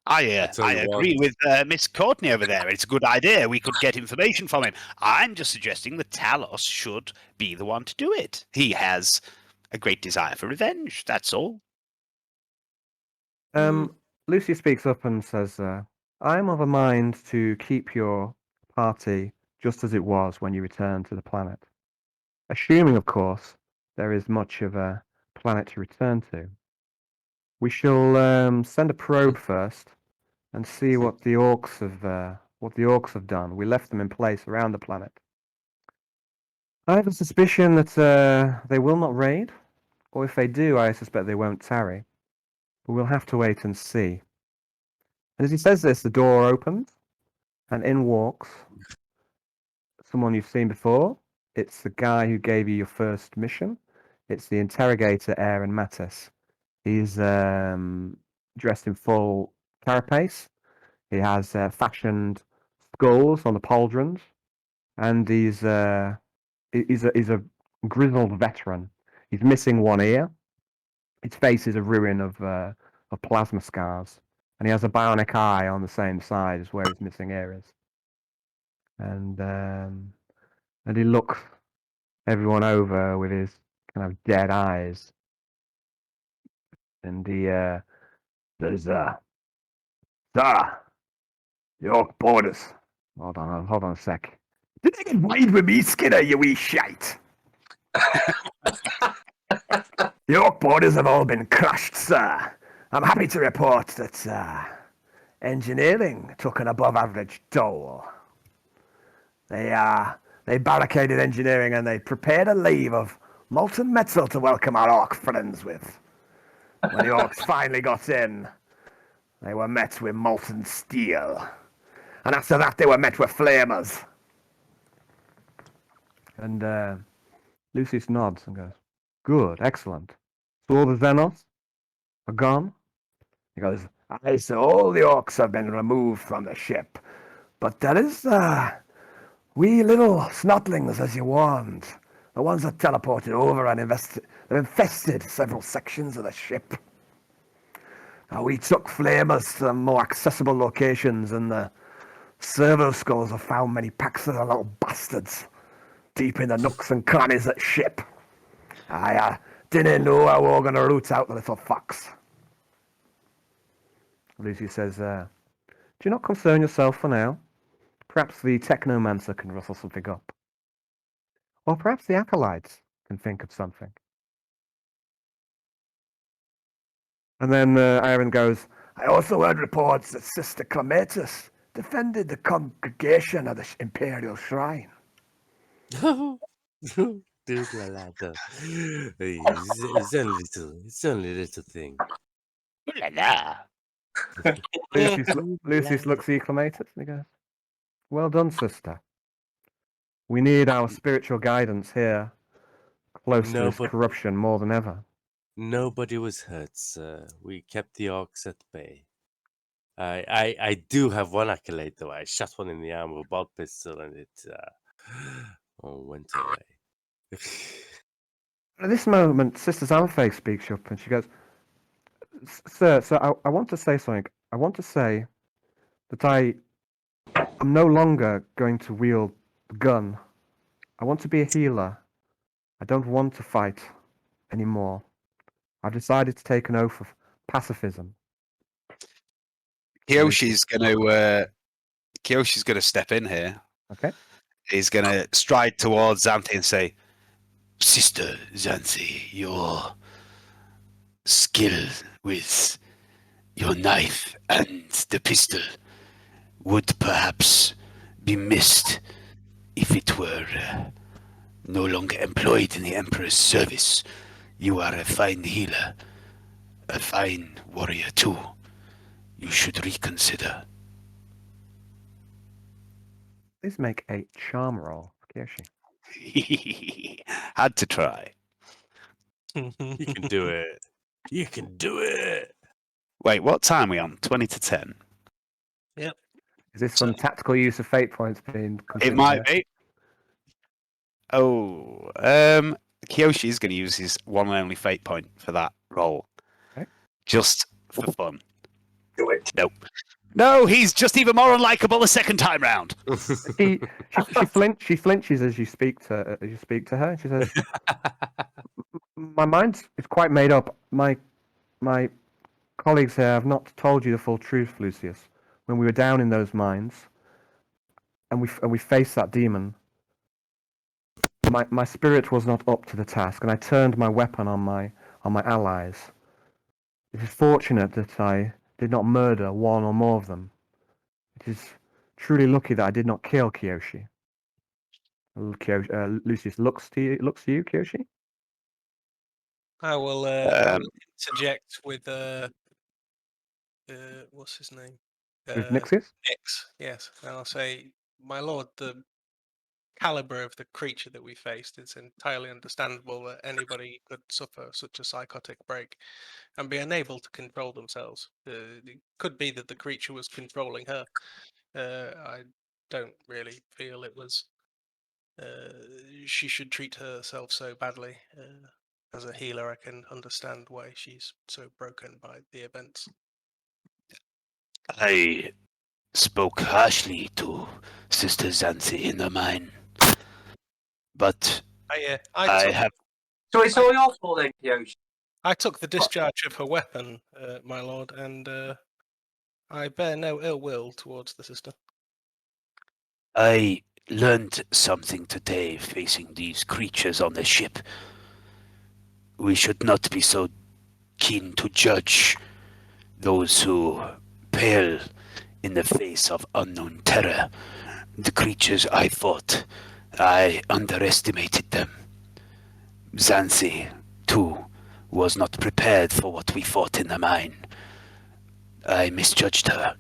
S5: I agree with Miss Courtney over there. It's a good idea. We could get information from him. I'm just suggesting that Talos should be the one to do it. He has a great desire for revenge. That's all.
S2: Lucy speaks up and says, "I am of a mind to keep your party just as it was when you returned to the planet. Assuming, of course, there is much of a planet to return to. We shall send a probe first and see what the orcs have done. We left them in place around the planet. I have a suspicion that they will not raid, or if they do, I suspect they won't tarry. But we'll have to wait and see." And as he says this, the door opens, and in walks someone you've seen before. It's the guy who gave you your first mission. It's the interrogator, Aaron Mattis. He's dressed in full carapace. He has fashioned skulls on the pauldrons, and he's a grizzled veteran. He's missing one ear. His face is a ruin of plasma scars, and he has a bionic eye on the same side as where his missing ear is. And he looks everyone over with his kind of dead eyes, and he says, "Sir, the Orc borders. Hold on a sec. Did they get wide with me, Skinner, you wee shite? The Orc borders have all been crushed, sir. I'm happy to report that engineering took an above-average toll. They barricaded engineering and they prepared a levee of molten metal to welcome our Orc friends with. When the orcs finally got in, they were met with molten steel. And after that, they were met with flamers. And Lucius nods and goes, good, excellent. So all the Xenos are gone? He goes, aye, so all the orcs have been removed from the ship. But there is wee little snotlings, as you warned. The ones that teleported over and infested several sections of the ship. Now, we took flamers to more accessible locations, and the servo skulls have found many packs of the little bastards deep in the nooks and crannies of the ship. I didn't know how we were going to root out the little fox. Lucy says, do you not concern yourself for now? Perhaps the technomancer can rustle something up. Or perhaps the acolytes can think of something. And then Aaron goes, I also heard reports that Sister Clematis defended the congregation of the Imperial Shrine.
S3: Dude, la ladder. It's only a little thing.
S5: La la.
S2: Lucius looks at Clematis and he goes, well done, sister. We need our spiritual guidance here, close to this corruption more than ever.
S3: Nobody was hurt, sir. We kept the orcs at bay. I do have one accolade, though. I shot one in the arm with a bolt pistol, and it went away.
S2: At this moment, Sister Xanthe speaks up, and she goes, Sir, I want to say something. I want to say that I'm no longer going to wield the gun. I want to be a healer. I don't want to fight anymore. I've decided to take an oath of pacifism.
S5: Kyoshi's gonna step in here.
S2: Okay.
S5: He's gonna stride towards Xanthe and say, Sister Xanthe, your skill with your knife and the pistol would perhaps be missed if it were no longer employed in the Emperor's service. You are a fine healer, a fine warrior too. You should reconsider.
S2: Please make a charm roll, Kyoshi.
S5: Had to try.
S3: You can do it. You can do it.
S5: Wait, what time are we on? 20 to 10?
S1: Yep.
S2: Is this some tactical use of fate points being
S5: It
S2: considered
S5: might
S2: here?
S5: be. Oh, Kyoshi is going to use his one and only fate point for that roll.
S2: Okay.
S5: Just for fun.
S4: Do it.
S5: Nope. No, he's just even more unlikable the second time round.
S2: She flinches as you speak to her. She says, "My mind is quite made up. My colleagues here have not told you the full truth, Lucius. When we were down in those mines, and we faced that demon, my spirit was not up to the task, and I turned my weapon on my allies. It is fortunate that I did not murder one or more of them. It is truly lucky that I did not kill Kyoshi." Lucius looks to you, Kyoshi.
S1: I will interject with what's his name?
S2: With Nixius?
S1: Nix, yes. And I'll say, my lord, the caliber of the creature that we faced, it's entirely understandable that anybody could suffer such a psychotic break and be unable to control themselves. It could be that the creature was controlling her. I don't really feel it was. She should treat herself so badly. As a healer, I can understand why she's so broken by the events.
S5: I spoke harshly to Sister Xanthe in the mine, but I have.
S4: So it's all your fault then, Kyoshi.
S1: I took the discharge of her weapon, my lord, and I bear no ill will towards the sister.
S5: I learned something today facing these creatures on the ship. We should not be so keen to judge those who pale in the face of unknown terror. The creatures I fought, I underestimated them. Xanthe, too, was not prepared for what we fought in the mine. I misjudged her.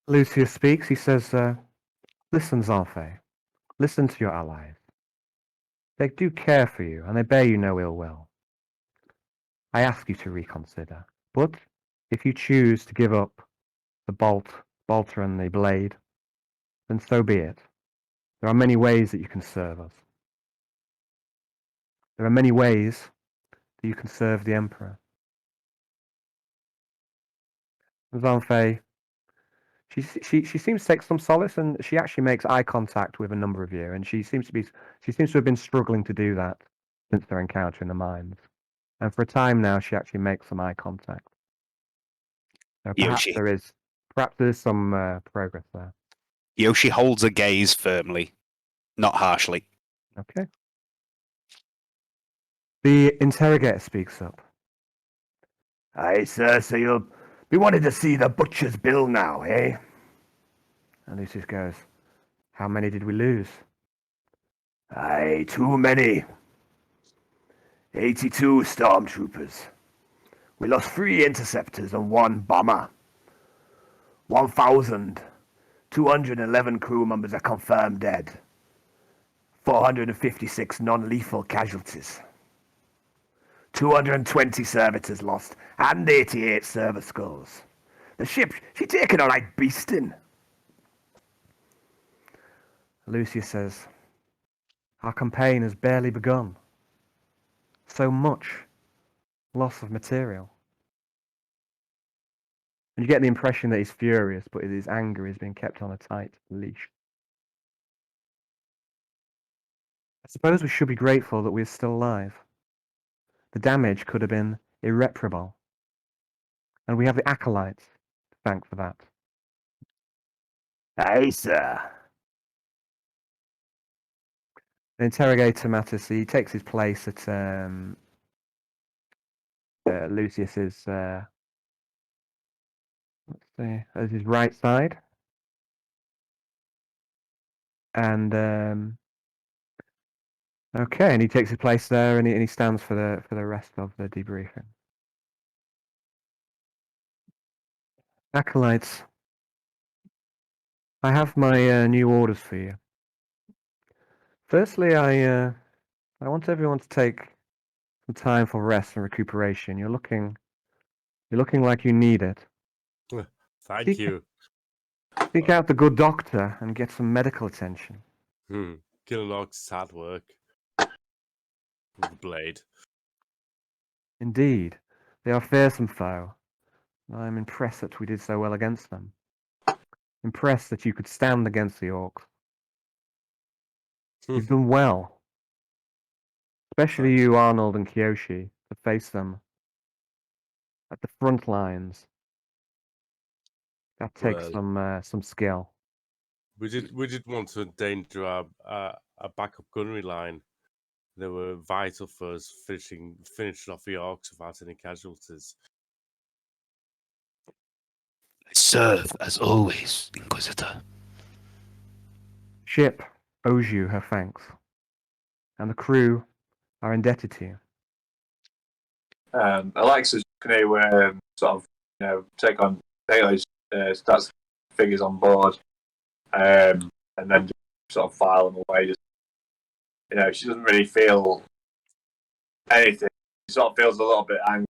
S2: Lucius speaks. He says, listen, Xanfe. Listen to your allies. They do care for you, and they bear you no ill will. I ask you to reconsider. But if you choose to give up the bolter and the blade, then so be it. There are many ways that you can serve us. There are many ways that you can serve the Emperor. Xanfe, she seems to take some solace, and she actually makes eye contact with a number of you, and she seems to have been struggling to do that since their encounter in the mines. And for a time now, she actually makes some eye contact. So perhaps
S5: Yoshi.
S2: there is some progress there.
S5: Yoshi holds her gaze firmly, not harshly.
S2: Okay. The interrogator speaks up. Aye, sir, so you'll be wanting to see the butcher's bill now, eh? And Lucius goes, how many did we lose? Aye, too many. 82 stormtroopers. We lost 3 interceptors and 1 bomber. 1,211 crew members are confirmed dead. 456 non-lethal casualties. 220 servitors lost, and 88 server skulls. The ship, she taken a right beasting. Lucius says, our campaign has barely begun. So much loss of material. And you get the impression that he's furious, but his anger is being kept on a tight leash. I suppose we should be grateful that we're still alive. The damage could have been irreparable. And we have the Acolytes to thank for that. Aye, sir. The interrogator Mattis, he takes his place at Lucius's at his right side. And okay, and he takes his place there, and he stands for the rest of the debriefing. Acolytes, I have my new orders for you. Firstly, I want everyone to take some time for rest and recuperation. You're looking like you need it.
S3: Thank you.
S2: Seek out the good doctor and get some medical attention.
S3: Killing orcs is hard work. With a blade.
S2: Indeed, they are fearsome foe. I am impressed that we did so well against them. Impressed that you could stand against the orcs. You've done well. Especially you, Arnold and Kiyoshi, to face them at the front lines. That takes some skill.
S3: We did want to endanger our backup gunnery line. They were vital for us finishing off the orcs without any casualties.
S5: I serve as always, Inquisitor.
S2: Ship owes you her thanks, and the crew are indebted to you.
S4: Alexa's going to sort of, take on Taylor's stats figures on board, and then just sort of file them away. Just, she doesn't really feel anything. She sort of feels a little bit angry.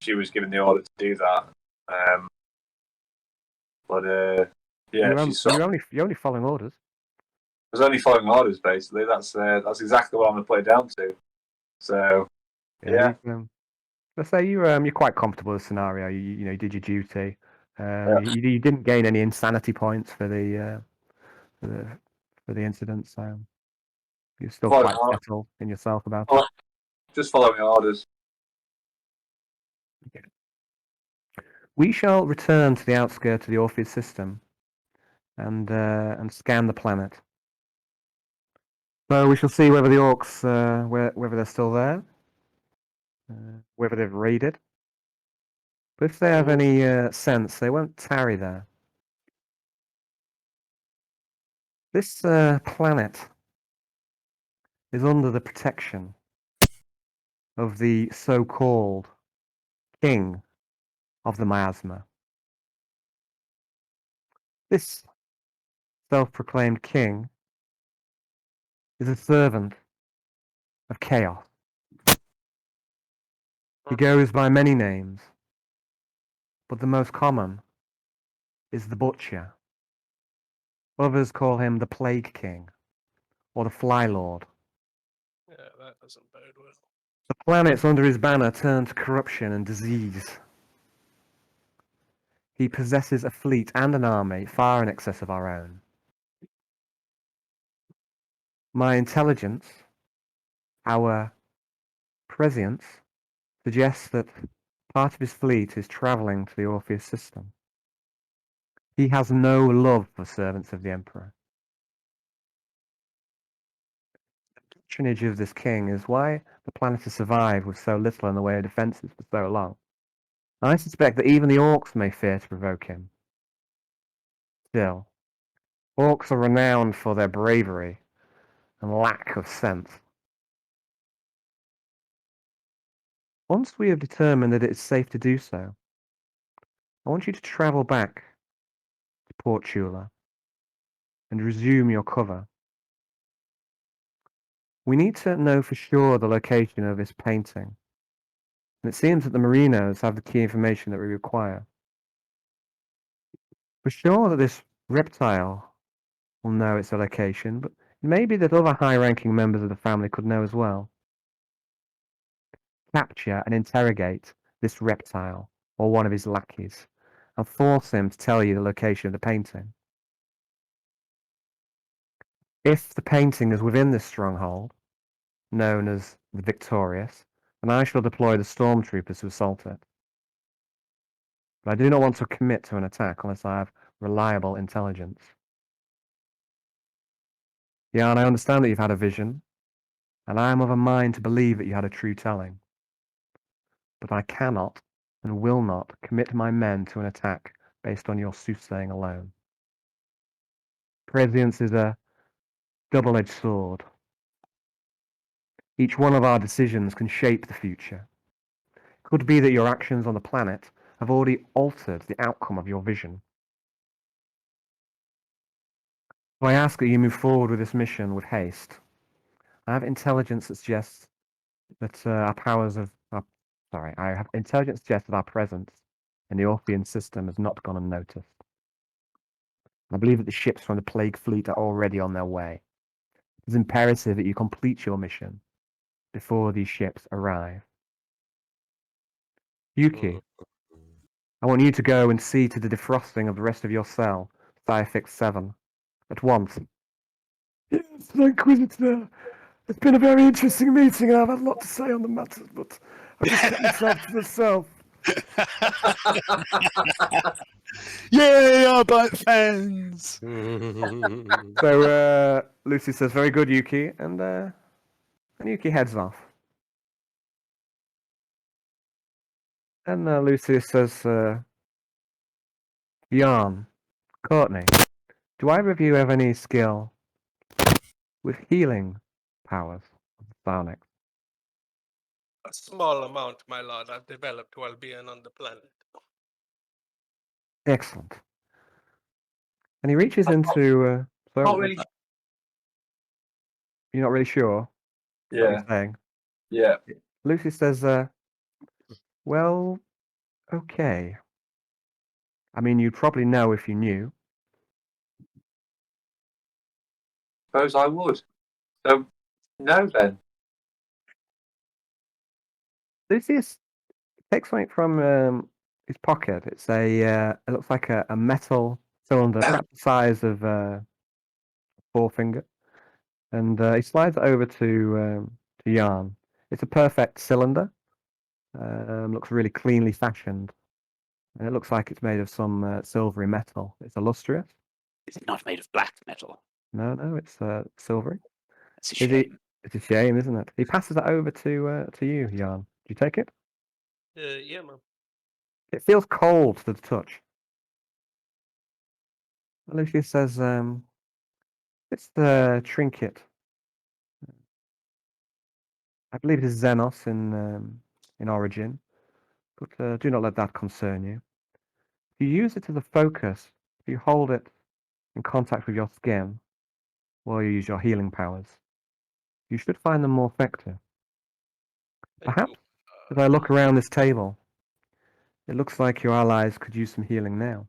S4: She was given the order to do that.
S2: You're only following orders.
S4: I was only following orders, basically. That's exactly what I'm going to put it down to. So, yeah.
S2: Let's say you're quite comfortable with the scenario. You did your duty. You didn't gain any insanity points for the incident, so you're still quite settled in yourself about it.
S4: Just following orders.
S2: Okay. We shall return to the outskirts of the Orpheus system and scan the planet. So we shall see whether the orcs, whether they're still there, whether they've raided. But if they have any sense, they won't tarry there. This planet is under the protection of the so-called king of the Miasma. This self-proclaimed king is a servant of chaos. He goes by many names, but the most common is the Butcher. Others call him the Plague King or the Fly Lord.
S1: Yeah, that doesn't bode well.
S2: The planets under his banner turn to corruption and disease. He possesses a fleet and an army far in excess of our own. My intelligence, our prescience, suggests that part of his fleet is travelling to the Orpheus system. He has no love for servants of the Emperor. The patronage of this king is why the planet has survived with so little in the way of defences for so long. I suspect that even the orcs may fear to provoke him. Still, orcs are renowned for their bravery and lack of sense. Once we have determined that it is safe to do so, I want you to travel back to Port Chula and resume your cover. We need to know for sure the location of this painting, and it seems that the Marinos have the key information that we require. We're sure that this reptile will know its location, but it may be that other high-ranking members of the family could know as well. Capture and interrogate this reptile or one of his lackeys and force him to tell you the location of the painting. If the painting is within this stronghold, known as the Victorious, then I shall deploy the stormtroopers to assault it. But I do not want to commit to an attack unless I have reliable intelligence. Jan, I understand that you've had a vision, and I am of a mind to believe that you had a true telling. But I cannot and will not commit my men to an attack based on your soothsaying alone. Prescience is a double-edged sword. Each one of our decisions can shape the future. It could be that your actions on the planet have already altered the outcome of your vision. So I ask that you move forward with this mission with haste. I have intelligence that suggests that I have intelligence that suggests that our presence in the Orphean system has not gone unnoticed. I believe that the ships from the Plague Fleet are already on their way. It is imperative that you complete your mission before these ships arrive. Yuki, I want you to go and see to the defrosting of the rest of your cell, Thiafix 7, at once. Yes, Inquisitor. It's been a very interesting meeting, and I've had a lot to say on the matter, but I've just kept myself to myself.
S5: Yay, Arbite fans!
S2: So Lucy says, "Very good, Yuki," and Yuki heads off. And Lucy says, "Jan, Courtney, do either of you have any skill with healing powers of the psionics?"
S1: A small amount, my lord, I've developed while being on the planet.
S2: Excellent. And he reaches into.
S4: Not really.
S2: You're not really sure what
S4: Yeah,
S2: you're saying.
S4: yeah.
S2: Lucy says, "Well, okay. I mean, you'd probably know if you knew."
S4: Suppose I would. So, no then.
S2: Lucius takes something from his pocket. It's it looks like a metal cylinder, perhaps the size of a forefinger, and he slides it over to Jan. It's a perfect cylinder. Looks really cleanly fashioned, and it looks like it's made of some silvery metal. It's illustrious.
S5: Is it not made of black metal?
S2: No, it's silvery.
S5: That's a
S2: Is
S5: shame.
S2: it? It's a shame, isn't it? He passes it over to you, Jan. Do you take it?
S1: Yeah, man.
S2: It feels cold to the touch. Lucius says, It's the trinket. I believe it is Xenos in origin, but do not let that concern you. If you use it as a focus, if you hold it in contact with your skin, while you use your healing powers, you should find them more effective. Perhaps, as I look around this table, it looks like your allies could use some healing now.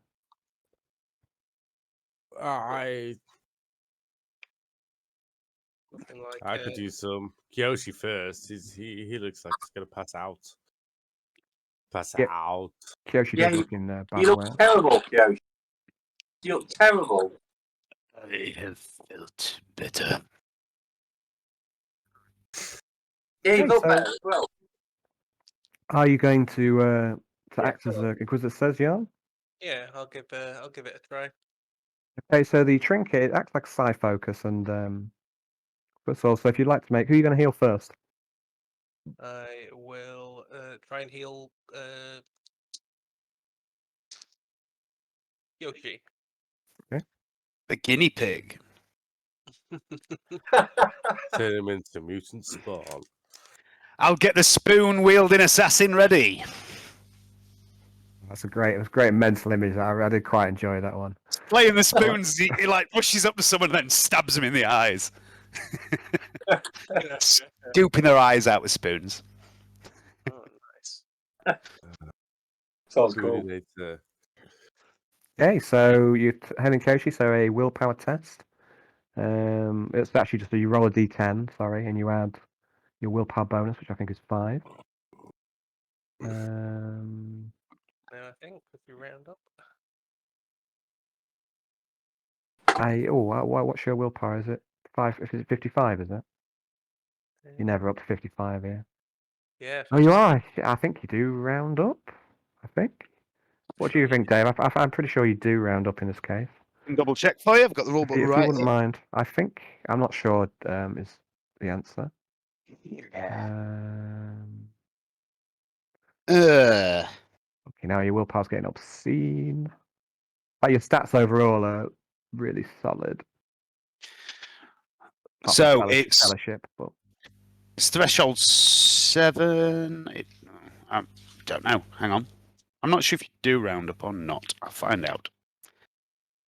S1: Nothing like
S3: I could use some Kyoshi first. He looks like he's gonna pass out. Pass
S2: Yeah.
S3: out.
S2: Kyoshi
S4: Yeah,
S2: does look in bad
S4: You look
S2: way.
S4: terrible, Kyo. You look terrible.
S5: I have felt better.
S4: Yeah, you
S2: Okay,
S4: look
S2: so-
S4: better as well.
S2: Are you going to
S4: Yeah,
S2: act as the Inquisitor says, Jan?
S1: Yeah, I'll give it a try.
S2: Okay, so the trinket it acts like psi focus, and that's all. So if you'd like to make, who are you going to heal first?
S1: I will try and heal Yoshi.
S5: The guinea pig.
S3: Turn him into mutant spawn.
S5: I'll get the spoon wielding assassin ready.
S2: That's it was a great mental image. I did quite enjoy that one.
S5: Playing the spoons, he like pushes up to someone and then stabs them in the eyes. Scooping their eyes out with spoons.
S1: Oh, nice.
S4: Sounds
S3: Who
S4: cool.
S3: do they to-
S2: Okay, so you Helen Koshi, so a willpower test. It's actually just you roll a d10, sorry, and you add your willpower bonus, which I think is 5.
S1: Now I think if we round up.
S2: What's your willpower? Is it 5? Is it 55? Is it? You're never up to 55 here.
S1: Yeah.
S2: Oh, you are. I think you do round up. I think. What do you think, Dave? I'm pretty sure you do round up in this case.
S5: Can double check for you. I've got the rule
S2: If
S5: book
S2: you
S5: right.
S2: wouldn't mind, I think I'm not sure. Is the answer?
S5: Uh,
S2: Okay, now your willpower's getting obscene. But your stats overall are really solid. Apart from
S5: so it's
S2: fellowship, but
S5: threshold 7. I don't know. Hang on. I'm not sure if you do round up or not. I'll find out.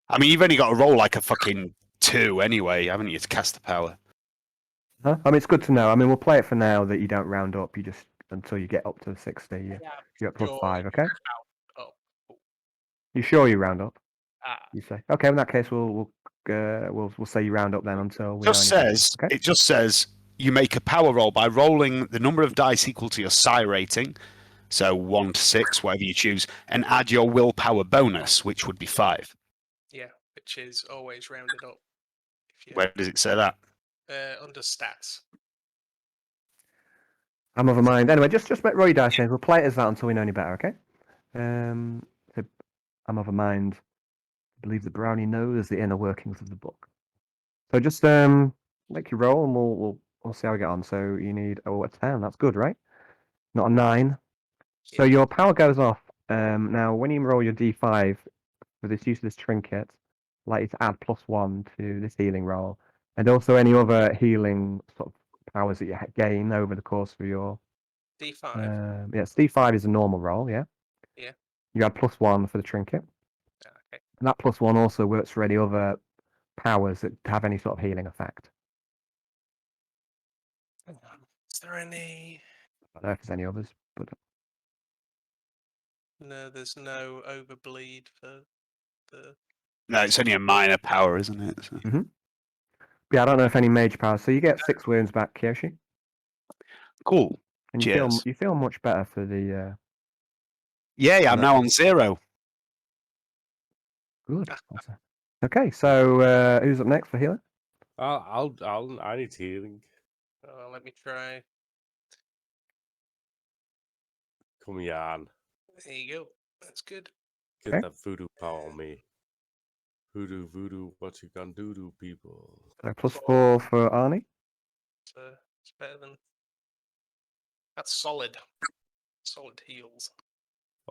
S5: I mean, you've only got to roll like a fucking 2 anyway, haven't you, to cast the power?
S2: huh? I mean, it's good to know. I mean, we'll play it for now that you don't round up. You just until you get up to 60. You're at plus
S1: Sure,
S2: 5. Okay.
S1: Oh.
S2: You sure you round up?
S1: Ah.
S2: You say. Okay. In that case, we'll say you round up then until we know
S5: Just
S2: anything.
S5: says
S2: Okay.
S5: it just says you make a power roll by rolling the number of dice equal to your psi rating, so 1 to 6, whatever you choose, and add your willpower bonus, which would be 5.
S1: Yeah, which is always rounded up. If you,
S5: Where does it say that?
S1: under stats.
S2: I'm of a mind. Anyway, just make roll your dice. We'll play it as that until we know any better. Okay. So I'm of a mind. I believe the brownie knows the inner workings of the book. So just make your roll, and we'll see how we get on. So you need a 10. That's good, right? Not a 9. So
S1: Yeah.
S2: your power goes off. Now when you roll your d5 for this use of this trinket, I'd like you to add +1 to this healing roll, and also any other healing sort of powers that you gain over the course of your.
S1: D5.
S2: Yes, d5 is a normal roll. Yeah.
S1: Yeah.
S2: You add +1 for the trinket.
S1: Okay.
S2: And that +1 also works for any other powers that have any sort of healing effect.
S1: Is there any?
S2: I don't know if there's any others, but
S1: No, there's no overbleed for the.
S5: No, it's only a minor power, isn't it? So.
S2: yeah, I don't know if any mage powers. So you get 6 wounds back, Kyoshi,
S5: Cool.
S2: and
S5: Cheers.
S2: you feel much better for the.
S5: Yeah, I'm now on 0.
S2: Good. Okay, so who's up next for healing?
S3: I need healing.
S1: Let me try.
S3: Come on.
S1: There you go. That's good.
S3: Get
S2: Okay.
S3: that voodoo power on me. Voodoo, what you gonna do to people?
S2: So +4 for Arnie.
S1: So it's better than. That's solid. Solid heals.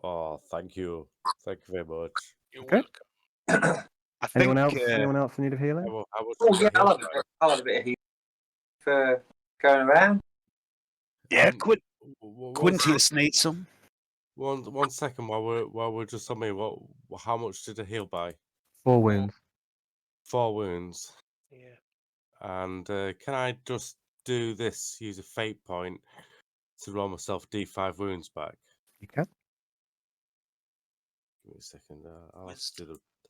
S3: Oh, thank you. Thank you very much.
S1: You're
S2: Okay.
S1: welcome.
S5: I think.
S2: Anyone else? Anyone else in need of healing?
S3: How much
S4: Oh
S3: does
S4: yeah,
S3: a heal by?
S4: I'll have a bit of heat for going around.
S5: Yeah,
S3: One
S5: Quintius needs some.
S3: one second while we're just on me. How much did a heal by?
S2: 4 wounds.
S3: 4 wounds.
S1: Yeah.
S3: And can I just do this? Use a fate point to roll myself D5 wounds back.
S2: You can.
S3: Give me a second. I'll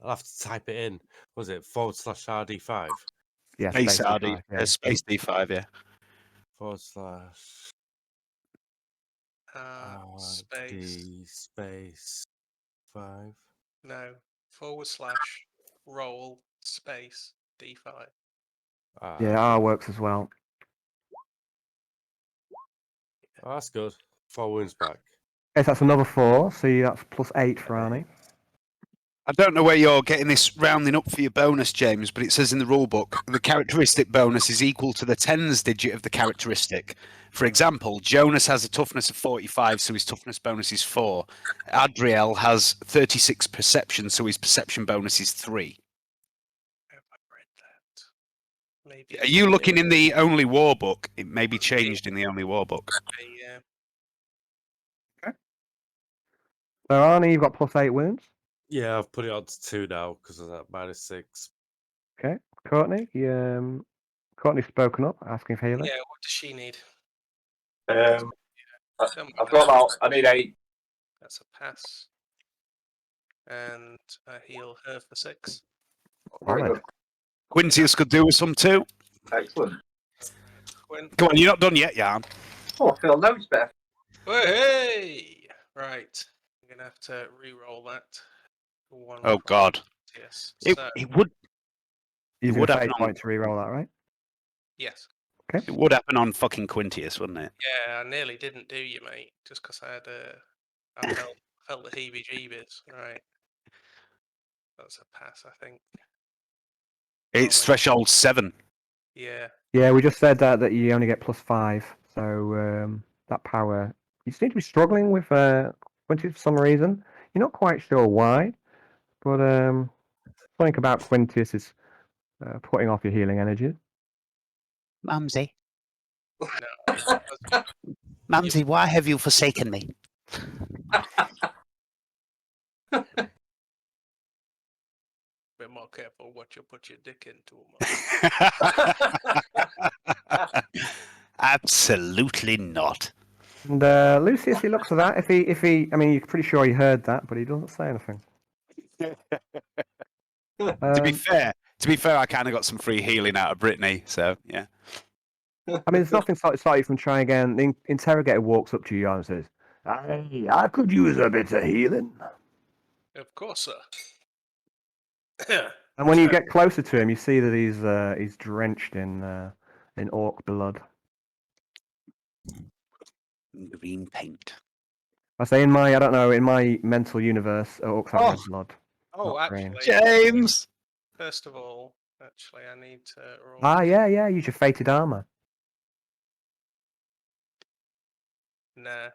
S3: have to type it in. Was it /RD5?
S2: Yeah,
S5: Space
S2: space
S5: RD,
S2: D5, yeah.
S5: space D5, yeah.
S3: /RD
S1: Space.
S3: space 5.
S1: No. / roll space D5.
S2: Yeah, R works as well.
S3: Oh, that's good. 4 wounds back.
S2: Okay, so that's another 4, so that's +8 for Arnie.
S5: I don't know where you're getting this rounding up for your bonus, James, but it says in the rulebook the characteristic bonus is equal to the tens digit of the characteristic. For example, Jonas has a toughness of 45, so his toughness bonus is 4. Adriel has 36 perception, so his perception bonus is 3.
S1: Have I read that? Maybe.
S5: Are you looking in the Only War book? It may be changed in the Only War book.
S1: Yeah.
S2: So Arnie, you've got +8 wounds.
S3: Yeah, I've put it on to 2 now because of that -6.
S2: Okay, Courtney, Courtney's spoken up, asking for healing.
S1: Yeah. What does she need?
S4: I've
S1: Don't
S4: got about. I need 8.
S1: That's a pass. And I heal her for 6.
S4: Very
S2: Solid.
S4: good.
S5: Quintius could do with some too.
S4: Excellent.
S1: Quinn.
S5: Come on, you're not done yet, Jan.
S4: Oh, I feel loads better.
S1: Hey! Right. I'm going to have to re-roll that. One
S5: Oh,
S1: from
S5: God.
S1: Yes.
S5: It
S1: So,
S5: would
S2: Using
S5: would
S2: a
S5: happen
S2: fate
S5: on-
S2: point to re-roll that, right?
S1: yes.
S2: Okay.
S5: it would happen on fucking Quintius, wouldn't it?
S1: Yeah, I nearly didn't do you, mate, just because I felt the heebie-jeebies. Right. That's a pass, I think.
S5: It's
S1: mate.
S5: threshold 7.
S1: Yeah.
S2: Yeah, we just said that you only get +5, so that power. You seem to be struggling with Quintius for some reason. You're not quite sure why, but something about Quintius is putting off your healing energy.
S5: Mumsy,
S1: No.
S5: Mumsy, why have you forsaken me?
S1: Bit more careful what you put your dick into.
S5: Absolutely not.
S2: And Lucius, he looks at that. If he, I mean, you're pretty sure he heard that, but he doesn't say anything.
S5: To be fair, I kind of got some free healing out of Brittany, so yeah.
S2: I mean, there's nothing to stop you from trying again. The interrogator walks up to you and says, I could use a bit of healing.
S1: Of course, sir.
S2: And when you get closer to him, you see that he's drenched in orc blood.
S5: Green paint.
S2: I say in my mental universe, orcs have red blood.
S1: Oh,
S2: not green.
S1: actually,
S5: James!
S1: first of all, actually, I need to roll.
S2: Yeah, use your fated armor.
S1: Nah.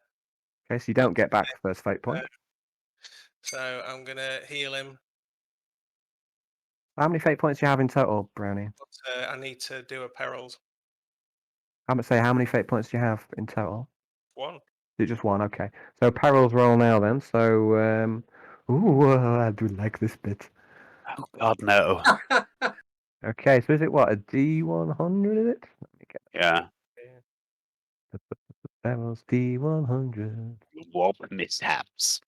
S2: Okay, so you don't get back the first fate point.
S1: So I'm gonna heal him.
S2: How many fate points do you have in total, Brownie?
S1: But, I need to do a perils.
S2: How many fate points do you have in total?
S1: 1.
S2: Is it just 1? Okay. So perils roll now then. So, I do like this bit.
S5: Oh, God, no.
S2: Okay, so is it what, a D100, is it? Let me get
S5: Yeah.
S2: the perils D100.
S5: Warp mishaps.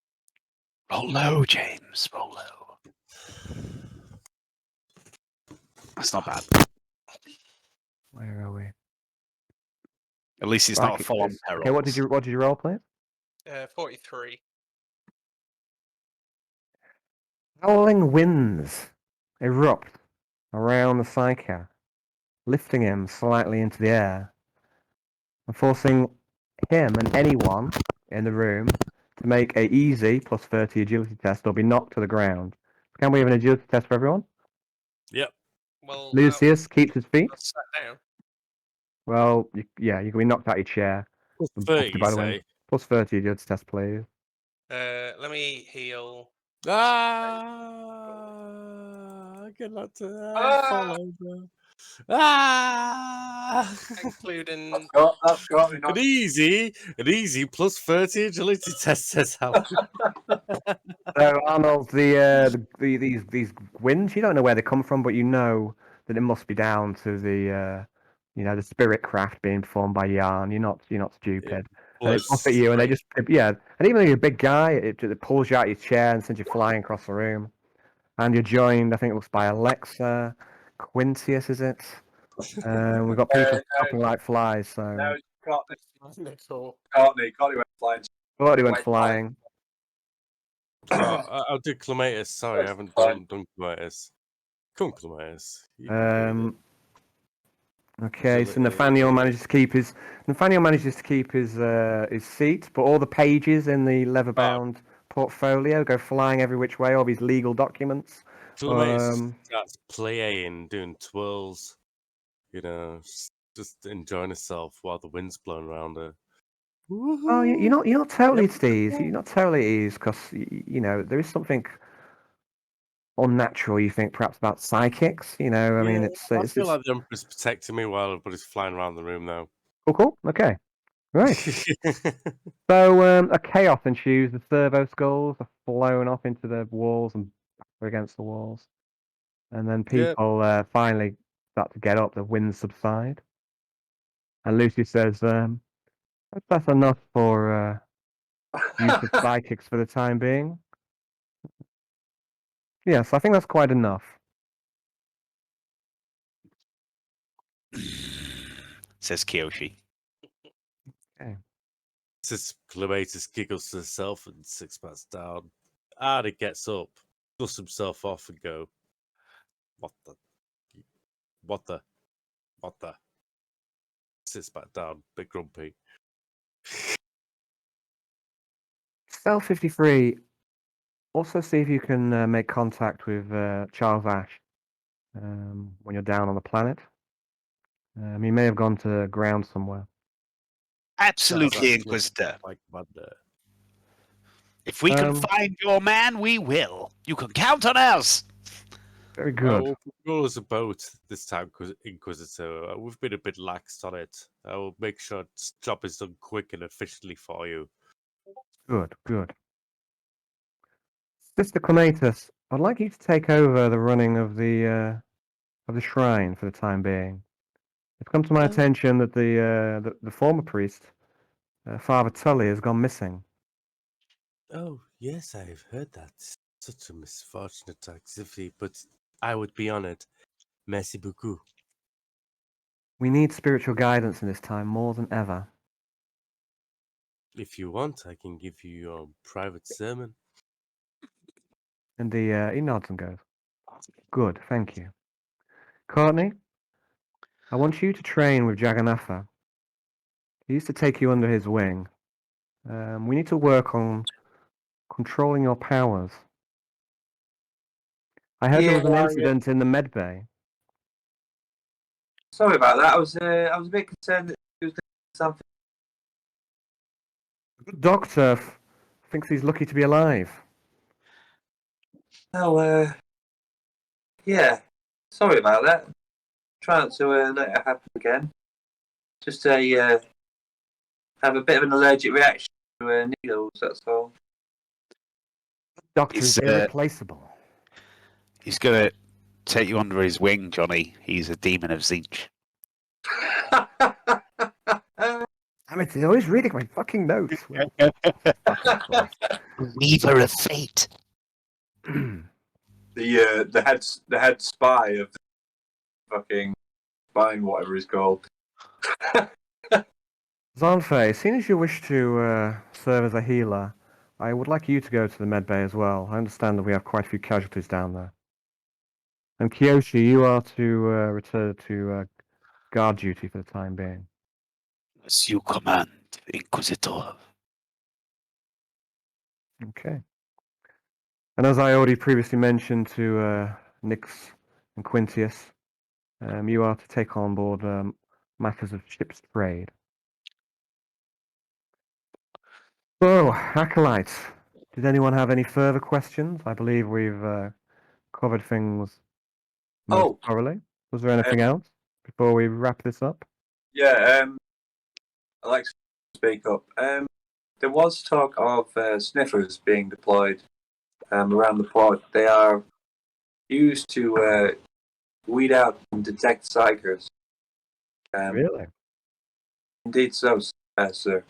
S5: Roll low, James. Roll low. That's not bad.
S2: Where are we?
S5: At least it's
S2: Right,
S5: not a full-on peril.
S2: Okay, what did you roll, please?
S1: 43.
S2: Howling winds erupt around the Psyker, lifting him slightly into the air and forcing him and anyone in the room to make a easy +30 agility test or be knocked to the ground. Can we have an agility test for everyone?
S3: Yep.
S1: Well,
S2: Lucius keeps his feet.
S1: I sat down.
S2: Well, you can be knocked out of your chair. and
S3: 30,
S2: buffeted by the
S3: you
S2: wind.
S3: say?
S2: +30 agility test, please.
S1: Let me heal.
S3: get that to
S4: Ah!
S3: fall over. Ah!
S7: Including
S4: That's got me
S3: An
S4: not.
S3: easy plus 30 agility test says how.
S2: So Arnold, these winds, you don't know where they come from, but you know that it must be down to the the spirit craft being performed by Yarn. You're not stupid. And they
S3: Blows
S2: puff at you, and they
S3: straight-
S2: just and even though you're a big guy, it pulls you out of your chair and sends you flying across the room. And you're joined, I think it looks by Alexa, Quintius, is it? We've got people stopping like flies. So
S4: No, Courtney
S7: Nicole.
S4: went flying.
S2: Courtney went
S4: Wait,
S2: flying.
S3: I'll do Clematis. Sorry, I haven't done Clematis. Come on, Clematis. You can do it.
S2: Okay, so
S3: Agility.
S2: Nathaniel manages to keep his seat, but all the pages in the leather-bound portfolio go flying every which way. All these legal documents.
S3: Clematis starts playing, doing twirls, just enjoying herself while the wind's blowing around her.
S2: Oh, you're not totally at ease. You're not totally at ease because there is something unnatural. You think perhaps about psychics. I mean,
S3: I feel like the Emperor's protecting me while everybody's flying around the room now.
S2: cool. Okay, right. So a chaos ensues. The servo skulls are flown off into the walls and back against the walls, and then
S3: Yep.
S2: people finally start to get up. The winds subside, and Lucy says, "That's enough for use of psychics for the time being." Yes, I think that's quite enough.
S5: Says Kiyoshi.
S3: Says Clematis giggles to herself and six pats down. Arnie gets up, dusts himself off and go, What the? Sits back down, bit grumpy.
S2: Cell 53. Also, see if you can make contact with Charles Ash when you're down on the planet. He may have gone to ground somewhere.
S5: Absolutely, Inquisitor.
S3: Like Monday.
S5: If we can
S2: Um,
S5: find your man, we will. You can count on us.
S2: Very good.
S3: Well, we'll as a boat this time, Inquisitor. We've been a bit lax on it. I will make sure this job is done quick and efficiently for you.
S2: Good. Sister Clematis, I'd like you to take over the running of the shrine for the time being. It's come to my attention that the former priest, Father Tully, has gone missing.
S3: Oh, yes, I've heard that. Such a misfortunate activity, but I would be honored. Merci beaucoup.
S2: We need spiritual guidance in this time more than ever.
S3: If you want, I can give you your private sermon.
S2: And he nods and goes, "Good, thank you. Courtney, I want you to train with Jagannatha. He used to take you under his wing. We need to work on controlling your powers. I heard there was an incident in the med bay.
S4: Sorry about that. I was a bit concerned that he was doing something.
S2: The doctor thinks he's lucky to be alive.
S4: Oh, yeah. Sorry about that. Try not to let it happen again. Just have a bit of an allergic reaction to needles. That's all.
S2: The doctor is irreplaceable.
S5: He's going to take you under his wing, Johnny. He's a demon of Zinch.
S2: I mean, he's always reading my fucking notes.
S5: Weaver of fate.
S4: the head spy of the fucking spine, whatever he's called.
S2: Zanfe, seeing as you wish to serve as a healer, I would like you to go to the med bay as well. I understand that we have quite a few casualties down there. And Kiyoshi, you are to return to guard duty for the time being.
S5: As you command, Inquisitor.
S2: Okay. And as I already previously mentioned to Nix and Quintius, you are to take on board matters of ship's trade. So, Acolytes, did anyone have any further questions? I believe we've covered things most
S4: Oh.
S2: thoroughly. Was there anything else before we wrap this up?
S4: Yeah, I'd like to speak up. There was talk of sniffers being deployed around the port. They are used to weed out and detect psychers.
S2: Really?
S4: Indeed so, sir.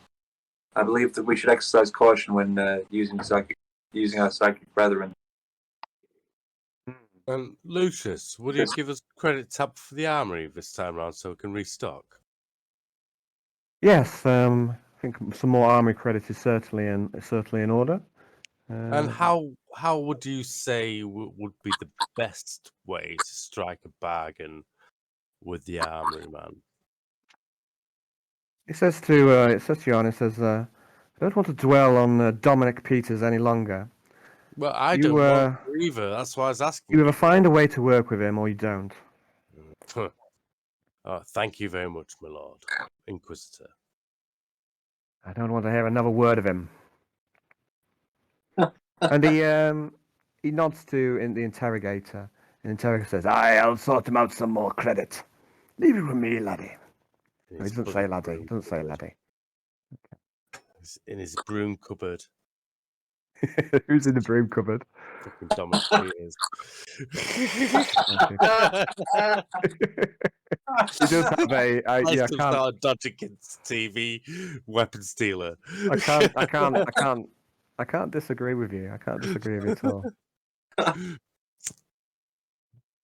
S4: I believe that we should exercise caution when using our psychic brethren.
S3: Lucius, would you give us credit tap for the armory this time round so we can restock?
S2: Yes. I think some more army credit is certainly in order.
S3: And how would you say would be the best way to strike a bargain with the armory man?
S2: It says to Jan, it says, I don't want to dwell on Dominic Peters any longer.
S3: Well, I
S2: You,
S3: don't want to either. That's why I was asking.
S2: You either find a way to work with him or you don't.
S3: Thank you very much, my lord, Inquisitor.
S2: I don't want to hear another word of him. And he nods to the interrogator. And the interrogator says, I'll sort him out some more credit. Leave it with me, laddie. No, he doesn't say laddie. He doesn't say laddie.
S3: He's in his broom cupboard.
S2: Who's in the broom cupboard?
S3: Fucking Dominic Peters.
S2: He does have a. I can't.
S3: Dodgy Kids TV weapon stealer.
S2: I can't disagree with you. I can't disagree with you at all.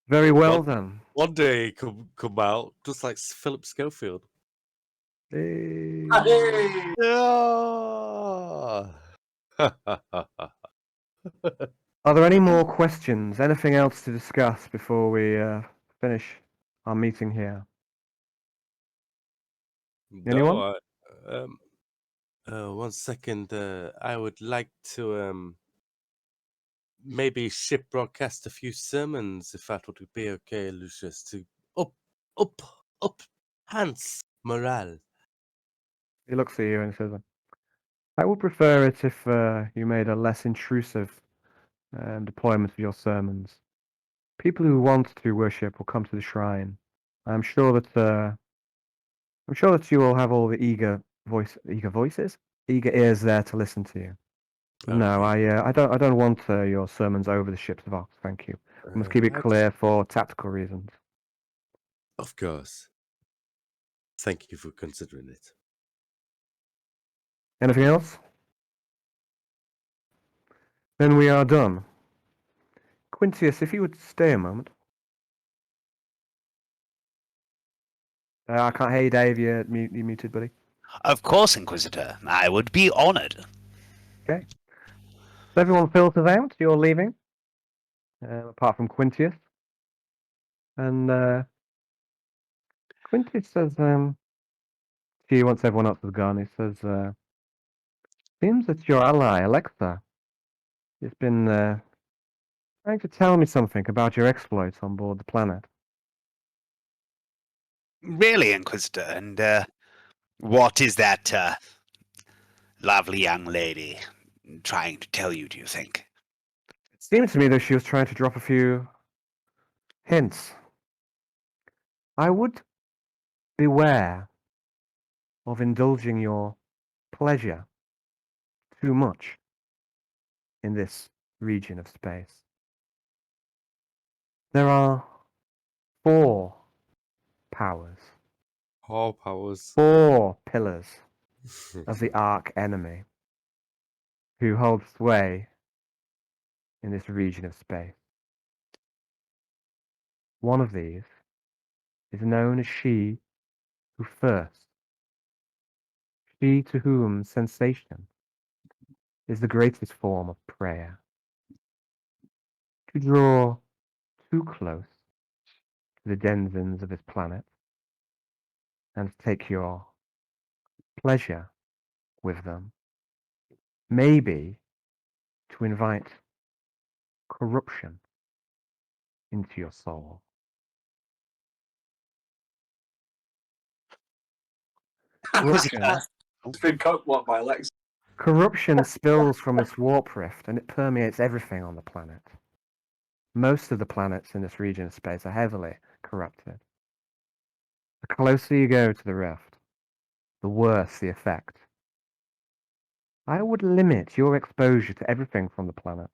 S2: Very well then.
S3: One day come out just like Philip Schofield.
S2: Hey.
S3: Yeah.
S2: Are there any more questions? Anything else to discuss before we finish our meeting here? Anyone?
S3: No, 1 second. I would like to maybe ship broadcast a few sermons, if that would be okay, Lucius, to up Hans morale.
S2: He looks at you and says, I would prefer it if you made a less intrusive deployment of your sermons. People who want to worship will come to the shrine. I'm sure that you will have all the eager ears there to listen to you.
S3: Okay.
S2: No, I don't want your sermons over the ships of Ox. Thank you. We must keep it clear for tactical reasons.
S3: Of course. Thank you for considering it.
S2: Anything else? Then we are done. Quintius, if you would stay a moment. I can't hear you, Dave. You're muted, buddy.
S5: Of course, Inquisitor. I would be honored.
S2: Okay. So everyone filters out. You're leaving, apart from Quintius. And Quintius says, he once everyone else has gone, he says, seems that your ally, Alexa, has been trying to tell me something about your exploits on board the planet.
S5: Really, Inquisitor? And what is that lovely young lady trying to tell you, do you think?
S2: It seemed to me that she was trying to drop a few hints. I would beware of indulging your pleasure too much in this region of space. There are 4 powers.
S3: All powers.
S2: 4 pillars of the arch enemy who hold sway in this region of space. One of these is known as she who first, she to whom sensation is the greatest form of prayer. To draw too close to the denizens of this planet and take your pleasure with them, maybe to invite corruption into your soul. Corruption,
S4: It's been cockblocked by Alexa.
S2: corruption spills from this warp rift and it permeates everything on the planet. Most of the planets in this region of space are heavily corrupted. The closer you go to the rift, the worse the effect. I would limit your exposure to everything from the planet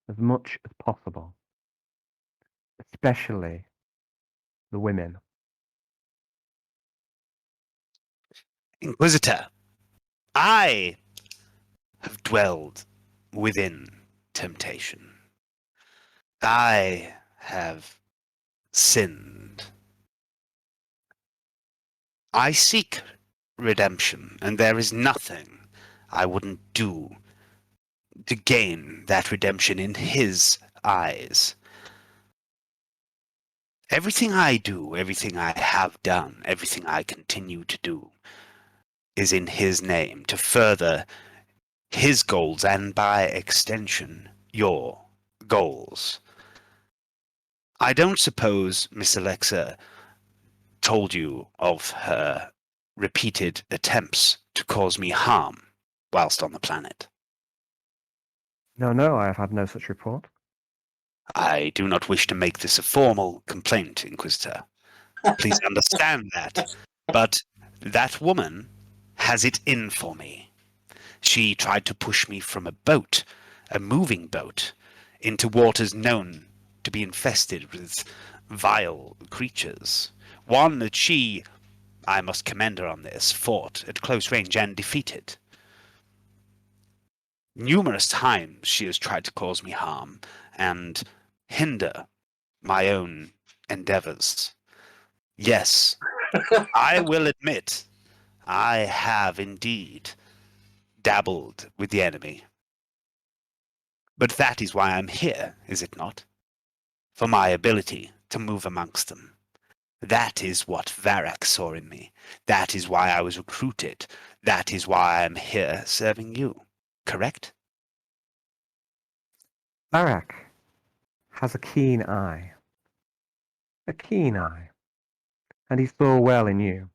S2: as much as possible, especially the women.
S5: Inquisitor, I have dwelled within temptation. I have sinned. I seek redemption, and there is nothing I wouldn't do to gain that redemption in his eyes. Everything I do, everything I have done, everything I continue to do is in his name to further his goals and, by extension, your goals. I don't suppose Miss Alexa told you of her repeated attempts to cause me harm whilst on the planet.
S2: No, I have had no such report.
S5: I do not wish to make this a formal complaint, Inquisitor. Please understand that. But that woman has it in for me. She tried to push me from a boat, a moving boat, into waters known to be infested with vile creatures. One that she, I must commend her on this, fought at close range and defeated. Numerous times she has tried to cause me harm and hinder my own endeavors. Yes, I will admit I have indeed dabbled with the enemy. But that is why I'm here, is it not? For my ability to move amongst them. That is what Varak saw in me. That is why I was recruited. That is why I'm here serving you. Correct?
S2: Barak has a keen eye. A keen eye. And he saw well in you.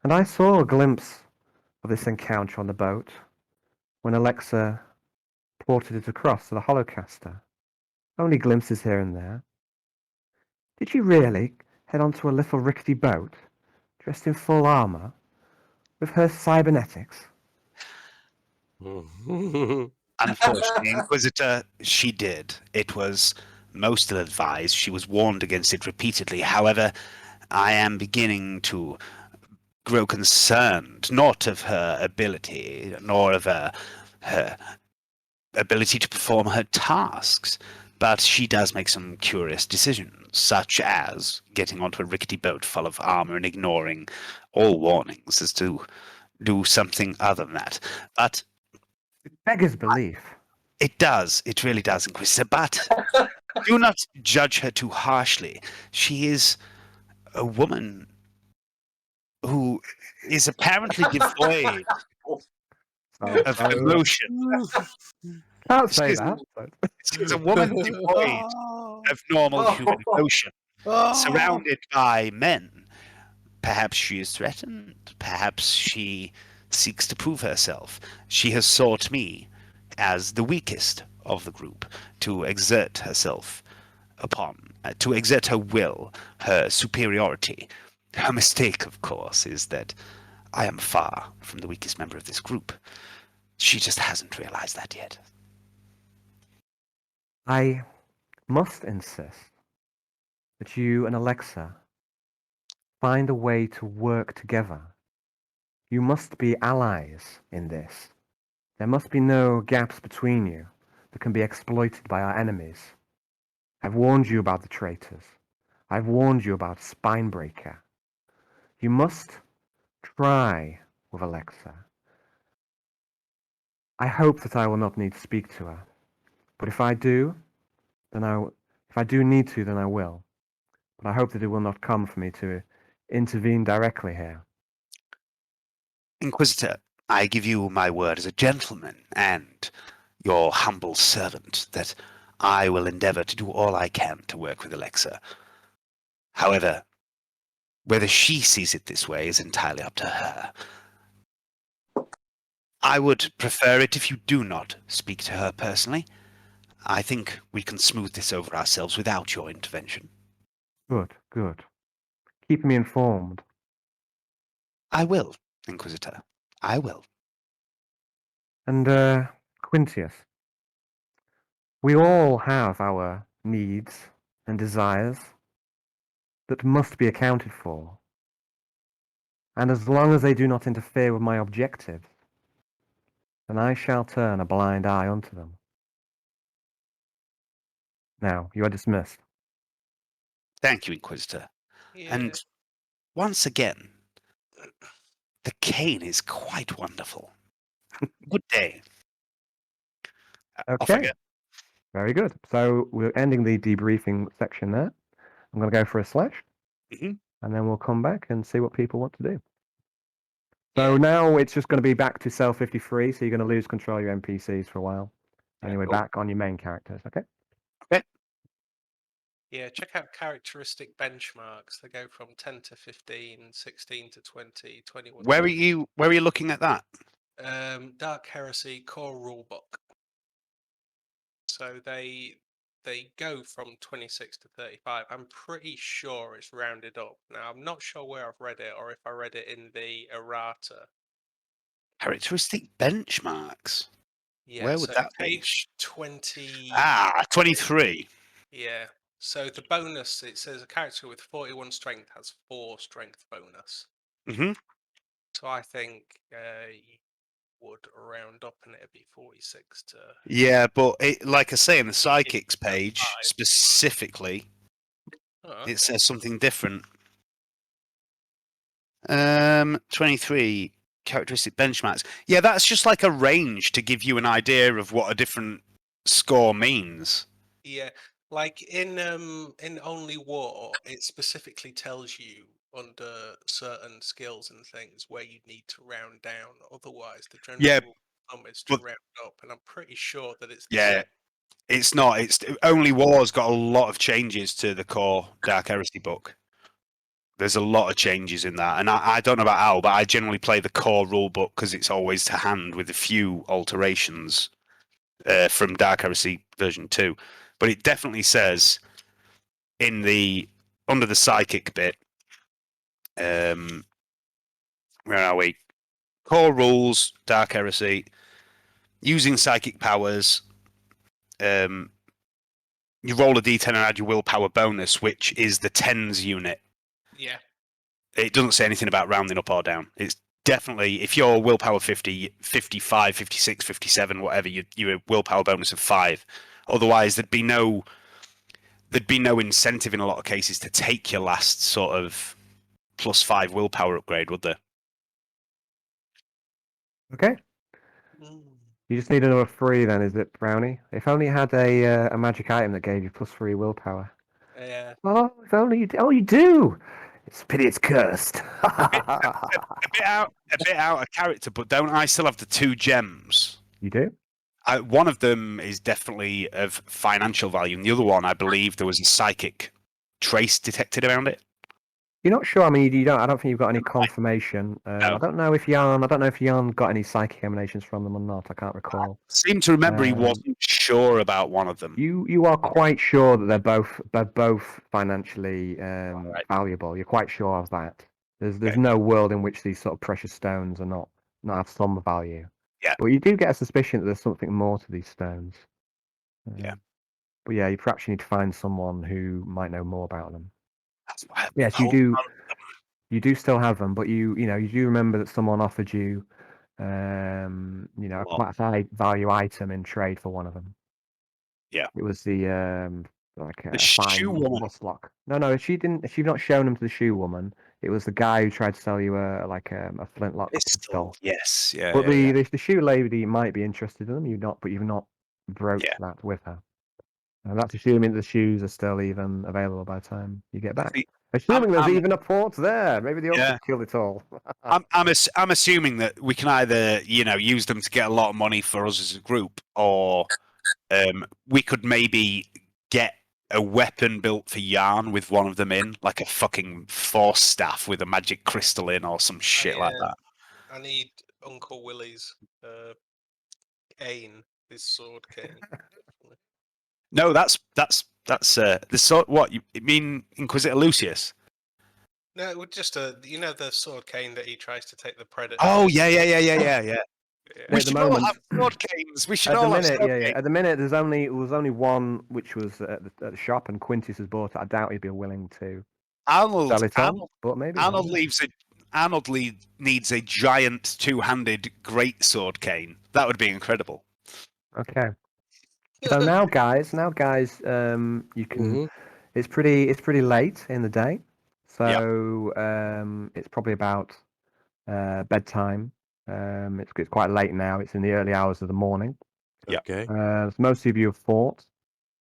S2: And I saw a glimpse of this encounter on the boat when Alexa ported it across to the Holocaster. Only glimpses here and there. Did you really head onto a little rickety boat, dressed in full armor, with her cybernetics?
S5: Unfortunately, Inquisitor, she did. It was most ill-advised. She was warned against it repeatedly. However, I am beginning to grow concerned, not of her ability, nor of her ability to perform her tasks, but she does make some curious decisions, such as getting onto a rickety boat full of armor and ignoring all warnings as to do something other than that. But
S2: It beggars belief.
S5: it does. It really does, Inquisitor. But do not judge her too harshly. She is a woman who is apparently devoid of emotion.
S2: Can't say
S5: She's-
S2: that.
S5: She's a woman devoid of normal human emotion, surrounded by men. Perhaps she is threatened. Perhaps she seeks to prove herself. She has sought me as the weakest of the group to exert herself upon, to exert her will, her superiority. Her mistake, of course, is that I am far from the weakest member of this group. She just hasn't realized that yet.
S2: I must insist that you and Alexa find a way to work together. You must be allies in this. There must be no gaps between you that can be exploited by our enemies. I've warned you about the traitors. I've warned you about Spinebreaker. You must try with Alexa. I hope that I will not need to speak to her. But if I do, then if I do need to, then I will. But I hope that it will not come for me to intervene directly here.
S5: Inquisitor, I give you my word as a gentleman and your humble servant that I will endeavor to do all I can to work with Alexa. However, whether she sees it this way is entirely up to her. I would prefer it if you do not speak to her personally. I think we can smooth this over ourselves without your intervention.
S2: Good, good. Keep me informed.
S5: I will, Inquisitor. I will.
S2: And, Quintius, we all have our needs and desires that must be accounted for. And as long as they do not interfere with my objectives, then I shall turn a blind eye unto them. Now, you are dismissed.
S5: Thank you, Inquisitor.
S7: Yeah.
S5: And once again, the cane is quite wonderful. Good day. Off I
S2: Okay,
S5: go.
S2: very good. So we're ending the debriefing section there. I'm going to go for a slash,
S5: Mhm.
S2: and then we'll come back and see what people want to do. So
S7: Yeah.
S2: now it's just going to be back to cell 53, so you're going to lose control of your NPCs for a while.
S7: Yeah,
S2: Anyway,
S5: cool.
S2: back on your main characters, okay?
S7: Yeah, check out characteristic benchmarks. They go from 10 to 15, 16 to 20, 21
S5: Where
S7: to
S5: are you looking at that?
S7: Dark Heresy core rulebook. So they go from 26 to 35. I'm pretty sure it's rounded up. Now I'm not sure where I've read it or if I read it in the errata.
S5: Characteristic benchmarks.
S7: Yeah,
S5: Where would
S7: so
S5: that be?
S7: page 20.
S5: 23.
S7: Yeah. So the bonus, it says a character with 41 strength has 4 strength bonus.
S5: Hmm.
S7: So I think you would round up and it'd be 46 to.
S5: Yeah, but like I say in the psychics
S7: That's
S5: page
S7: 5.
S5: specifically,
S7: Oh, okay.
S5: it says something different. 23 characteristic benchmarks. Yeah, that's just like a range to give you an idea of what a different score means.
S7: Yeah, like in Only War, it specifically tells you under certain skills and things where you need to round down. Otherwise, the general
S5: Yeah,
S7: rule of thumb is to
S5: but-
S7: round up, and I'm pretty sure that it's the
S5: Yeah,
S7: same.
S5: it's not. It's Only War's got a lot of changes to the core Dark Heresy book. There's a lot of changes in that, and I don't know about Al, but I generally play the core rule book because it's always to hand with a few alterations from Dark Heresy version 2. But it definitely says in the under the psychic bit, where are we? Core rules, Dark Heresy, using psychic powers. You roll a d10 and add your willpower bonus, which is the tens unit.
S7: Yeah,
S5: It doesn't say anything about rounding up or down. It's definitely, if you're willpower 50, 55, 56, 57, whatever, you're a willpower bonus of 5. Otherwise, there'd be no incentive in a lot of cases to take your last sort of +5 willpower upgrade, would there?
S2: Okay. You just need another 3 then, is it, Brownie? If only you had a magic item that gave you +3 willpower.
S7: yeah.
S2: Oh, if only you you do! It's a pity it's cursed.
S5: A bit out of character, but don't I still have the 2 gems?
S2: You do?
S5: One of them is definitely of financial value, and the other one, I believe, there was a psychic trace detected around it.
S2: You're not sure. I mean, you don't. I don't think you've got any confirmation. I don't know if Jan. I don't know if Jan got any psychic emanations from them or not. I can't recall.
S5: Seem to remember he wasn't sure about one of them.
S2: You are quite sure that they're both financially
S5: Right.
S2: valuable. You're quite sure of that. There's
S5: Okay.
S2: no world in which these sort of precious stones are not have some value.
S5: Yeah.
S2: But you do get a suspicion that there's something more to these stones.
S5: Yeah.
S2: But yeah, you perhaps need to find someone who might know more about them.
S5: That's why
S2: Yes, you do. You do still have them, but you do remember that someone offered you, a quite high value item in trade for one of them.
S5: Yeah.
S2: It was the like
S5: The
S2: a fine
S5: shoe woman.
S2: musclock. No, she didn't. She's not shown him to the shoe woman. It was the guy who tried to sell you a flintlock pistol.
S5: Yes. Yeah.
S2: But
S5: yeah,
S2: the shoe lady might be interested in them. But you've not broached
S5: Yeah.
S2: that with her. And that's assuming the shoes are still even available by the time you get back.
S5: See,
S2: Assuming there's
S5: I'm-
S2: even a port there. Maybe the
S5: Yeah.
S2: orcs killed it all.
S5: I'm assuming that we can either use them to get a lot of money for us as a group, or we could maybe get a weapon built for Yarn with one of them in, like a fucking force staff with a magic crystal in, or some shit like that.
S7: I need Uncle Willie's cane, his sword cane.
S5: No, that's the sort. What you mean, Inquisitor Lucius?
S7: No, it would just the sword cane that he tries to take the predator.
S5: Oh
S7: with.
S5: yeah.
S7: Yeah.
S5: We
S2: At the
S5: should all
S2: moment-
S5: have sword canes. We should
S2: At the
S5: all have
S2: minute,
S5: sword
S2: yeah.
S5: canes.
S2: At the minute, there was only one which was at the shop, and Quintus has bought it. I doubt he'd be willing to sell it on, but maybe.
S5: Arnold needs a giant two-handed great sword cane. That would be incredible.
S2: Okay. So now, guys, you can.
S3: Mhm.
S2: It's pretty late in the day, so it's probably about bedtime. It's quite late now. It's in the early hours of the morning.
S5: Yeah.
S3: Okay.
S2: So most of you have fought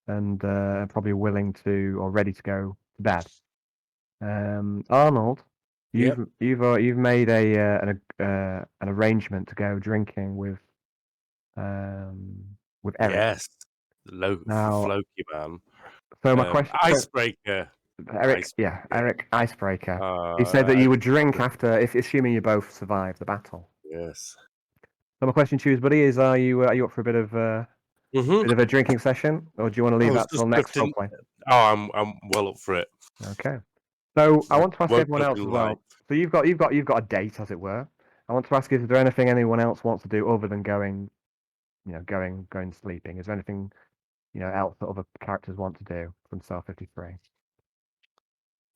S2: and are probably willing to or ready to go to bed. Arnold,
S3: Yep.
S2: you've made an arrangement to go drinking with Eric.
S3: Yes.
S2: Now-
S3: Floki man.
S2: So my question,
S3: Icebreaker.
S2: Eric,
S3: Icebreaker.
S2: Eric Icebreaker. He said that you would drink after, if assuming you both survive the battle.
S3: Yes.
S2: So my question to you, buddy, is are you up for a bit of a drinking session, or do you want to leave
S3: I was
S2: that till
S3: just
S2: next
S3: drifting-
S2: roleplay?
S3: Oh, I'm well up for it.
S2: Okay. So I want to ask
S3: Woke
S2: everyone
S3: up
S2: else
S3: in
S2: as well.
S3: life.
S2: So you've got a date, as it were. I want to ask you, is there anything anyone else wants to do other than going sleeping? Is there anything else that other characters want to do from Cell 53?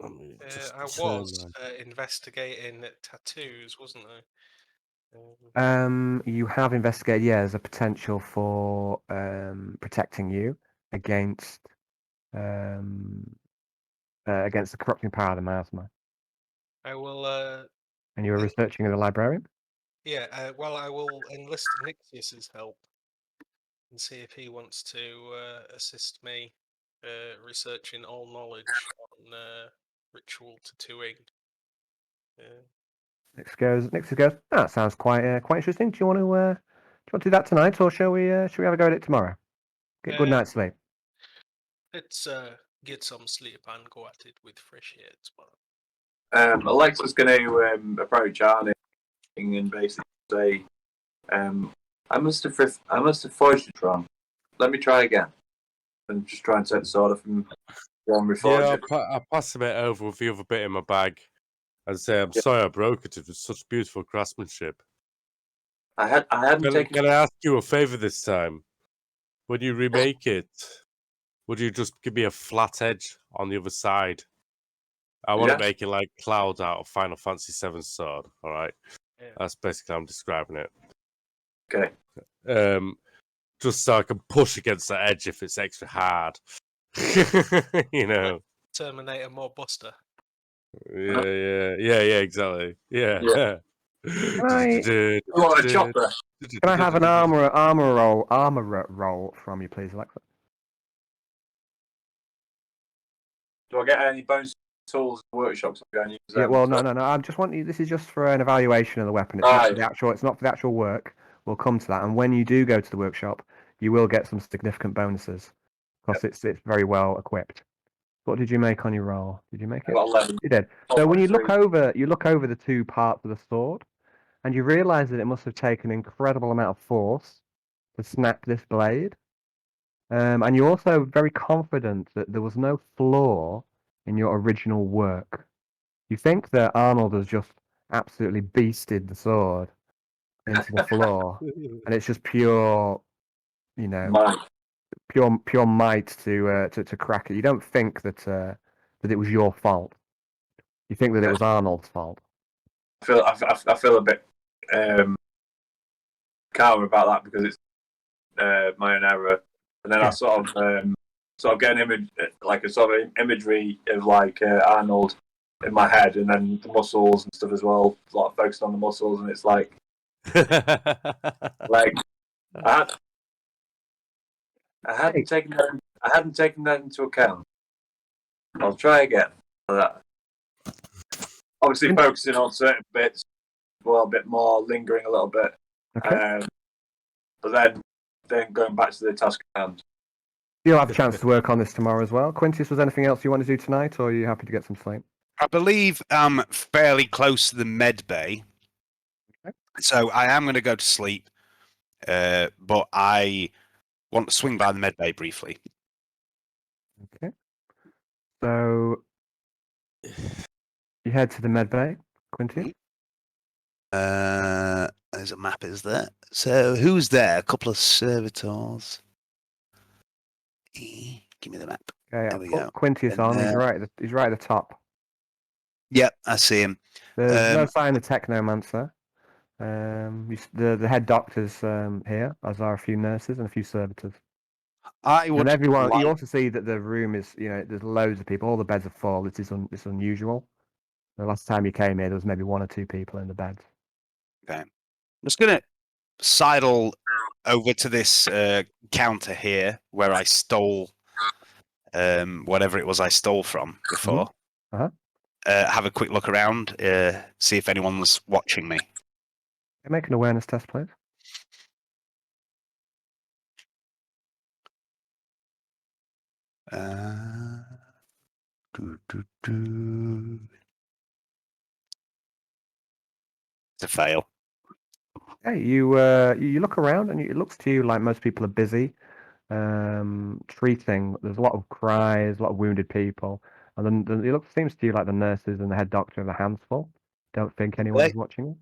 S3: Let me just
S7: I
S3: turn
S7: was
S3: my-
S7: investigating tattoos, wasn't I?
S2: You have investigated. Yeah, there's a potential for protecting you against the corrupting power of the miasma.
S7: I will.
S2: And you were researching as a librarian.
S7: Yeah. Well, I will enlist Nixius's help and see if he wants to assist me researching all knowledge on ritual tattooing.
S2: Nixus goes. That sounds quite interesting. Do you want to do that tonight, or shall we have a go at it tomorrow? Get good night's sleep.
S7: Let's get some sleep and go at it with fresh air tomorrow.
S4: Alexa's going to approach Arnie and basically say, I must have forged it wrong. Let me try again. And just try and take the sword off from one reforge
S3: Yeah,
S4: it.
S3: I'll pass a bit over with the other bit in my bag and say, I'm sorry I broke it. It was such beautiful craftsmanship.
S4: I hadn't taken.
S3: Can I ask you a favor this time? When you remake it, would you just give me a flat edge on the other side? I want to
S4: Yeah.
S3: make it like Cloud out of Final Fantasy VII sword. All right,
S7: Yeah.
S3: that's basically how I'm describing it.
S4: Okay.
S3: Just so I can push against the edge if it's extra hard. You know.
S7: Terminator more Buster.
S3: Yeah, exactly. Yeah.
S4: Yeah.
S2: I-
S4: You want a chopper?
S2: Can I have an armor roll from you, please, Alexa?
S4: Do I get any bonus tools workshops I'm going to use?
S2: Yeah.
S4: them?
S2: Well, no. I just want you. This is just for an evaluation of the weapon. It's not for
S4: Right.
S2: the actual. It's not for the actual work. We'll come to that. And when you do go to the workshop, you will get some significant bonuses because it's very well equipped. What did you make on your roll? Did you make
S4: I
S2: it?
S4: got 11.
S2: You did. So when you look
S4: 4.3.
S2: over the two parts of the sword, and you realise that it must have taken an incredible amount of force to snap this blade. And you're also very confident that there was no flaw in your original work. You think that Arnold has just absolutely beasted the sword into the floor, and it's just pure,
S4: Mine.
S2: pure might to crack it. You don't think that it was your fault. You think that it was Arnold's fault.
S4: I feel a bit calmer about that because it's my own error, and then I sort of get an image, like a sort of imagery of like Arnold in my head, and then the muscles and stuff as well. A lot of focused on the muscles, and it's like I hadn't taken that into account. I'll try again. Obviously, focusing on certain bits, well, a bit more, lingering a little bit.
S2: Okay.
S4: But then going back to the task at hand.
S2: You'll have a chance to work on this tomorrow as well. Quintus, was anything else you want to do tonight, or are you happy to get some sleep?
S5: I believe I'm fairly close to the med bay, so I am going to go to sleep. But I want to swing by the med bay briefly.
S2: Okay. So you head to the med bay, Quintian.
S5: There's a map, is there? So who's there? A couple of servitors. Give me the map.
S2: Okay,
S5: There we go.
S2: Quintius
S5: And,
S2: on. He's right at the top.
S5: Yep, I see him.
S2: There's no sign of Technomancer. The head doctor's here, as are a few nurses and a few servitors.
S5: I would
S2: And everyone,
S5: like...
S2: you also see that the room is, there's loads of people. All the beds are full. It's unusual. The last time you came here, there was maybe 1 or 2 people in the beds.
S5: Okay. I'm just going to sidle over to this counter here where I stole whatever it was I stole from before.
S2: Uh-huh.
S5: Have a quick look around, see if anyone's watching me.
S2: Make an awareness test, please.
S5: It's a fail.
S2: Hey, you look around and it looks to you like most people are busy treating. There's a lot of cries, a lot of wounded people, and then it seems to you like the nurses and the head doctor have their hands full. Don't think anyone's watching you.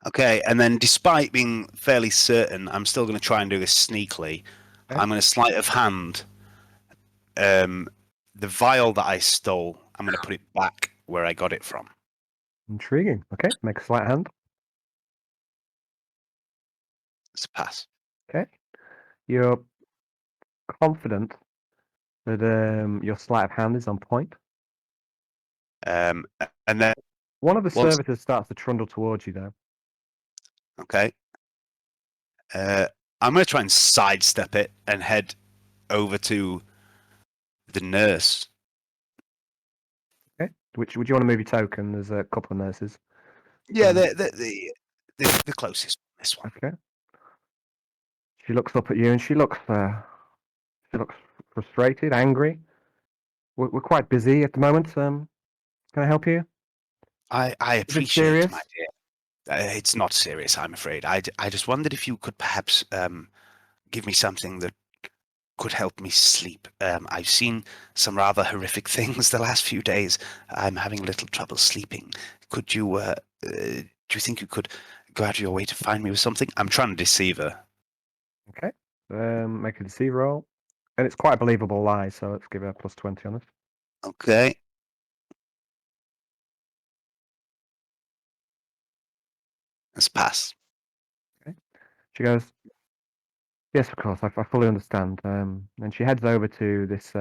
S5: Okay, and then despite being fairly certain, I'm still going to try and do this sneakily.
S2: Okay.
S5: I'm going to sleight of hand the vial that I stole. I'm going to put it back where I got it from.
S2: Intriguing. Okay, make a sleight hand.
S5: It's a pass.
S2: Okay, you're confident that your sleight of hand is on point.
S5: And then
S2: One of the
S5: once-
S2: servitors starts to trundle towards you, though.
S5: okay, I'm going to try and sidestep it and head over to the nurse.
S2: Okay, which would you want to move your token? There's a couple of nurses.
S5: Yeah, the closest. This one.
S2: Okay. She looks up at you and she looks frustrated, angry. We're quite busy at the moment. Can I help you?
S5: I
S2: Is it
S5: appreciate,
S2: serious?
S5: my dear. It's not serious, I'm afraid. I just wondered if you could perhaps give me something that could help me sleep. I've seen some rather horrific things the last few days. I'm having a little trouble sleeping. Could you, do you think you could go out of your way to find me with something? I'm trying to deceive her.
S2: Okay. Make a deceive roll. And it's quite a believable lie, so let's give her a +20 on it.
S5: Okay. Let's pass.
S2: Okay. She goes, yes, of course, I fully understand. And she heads over to this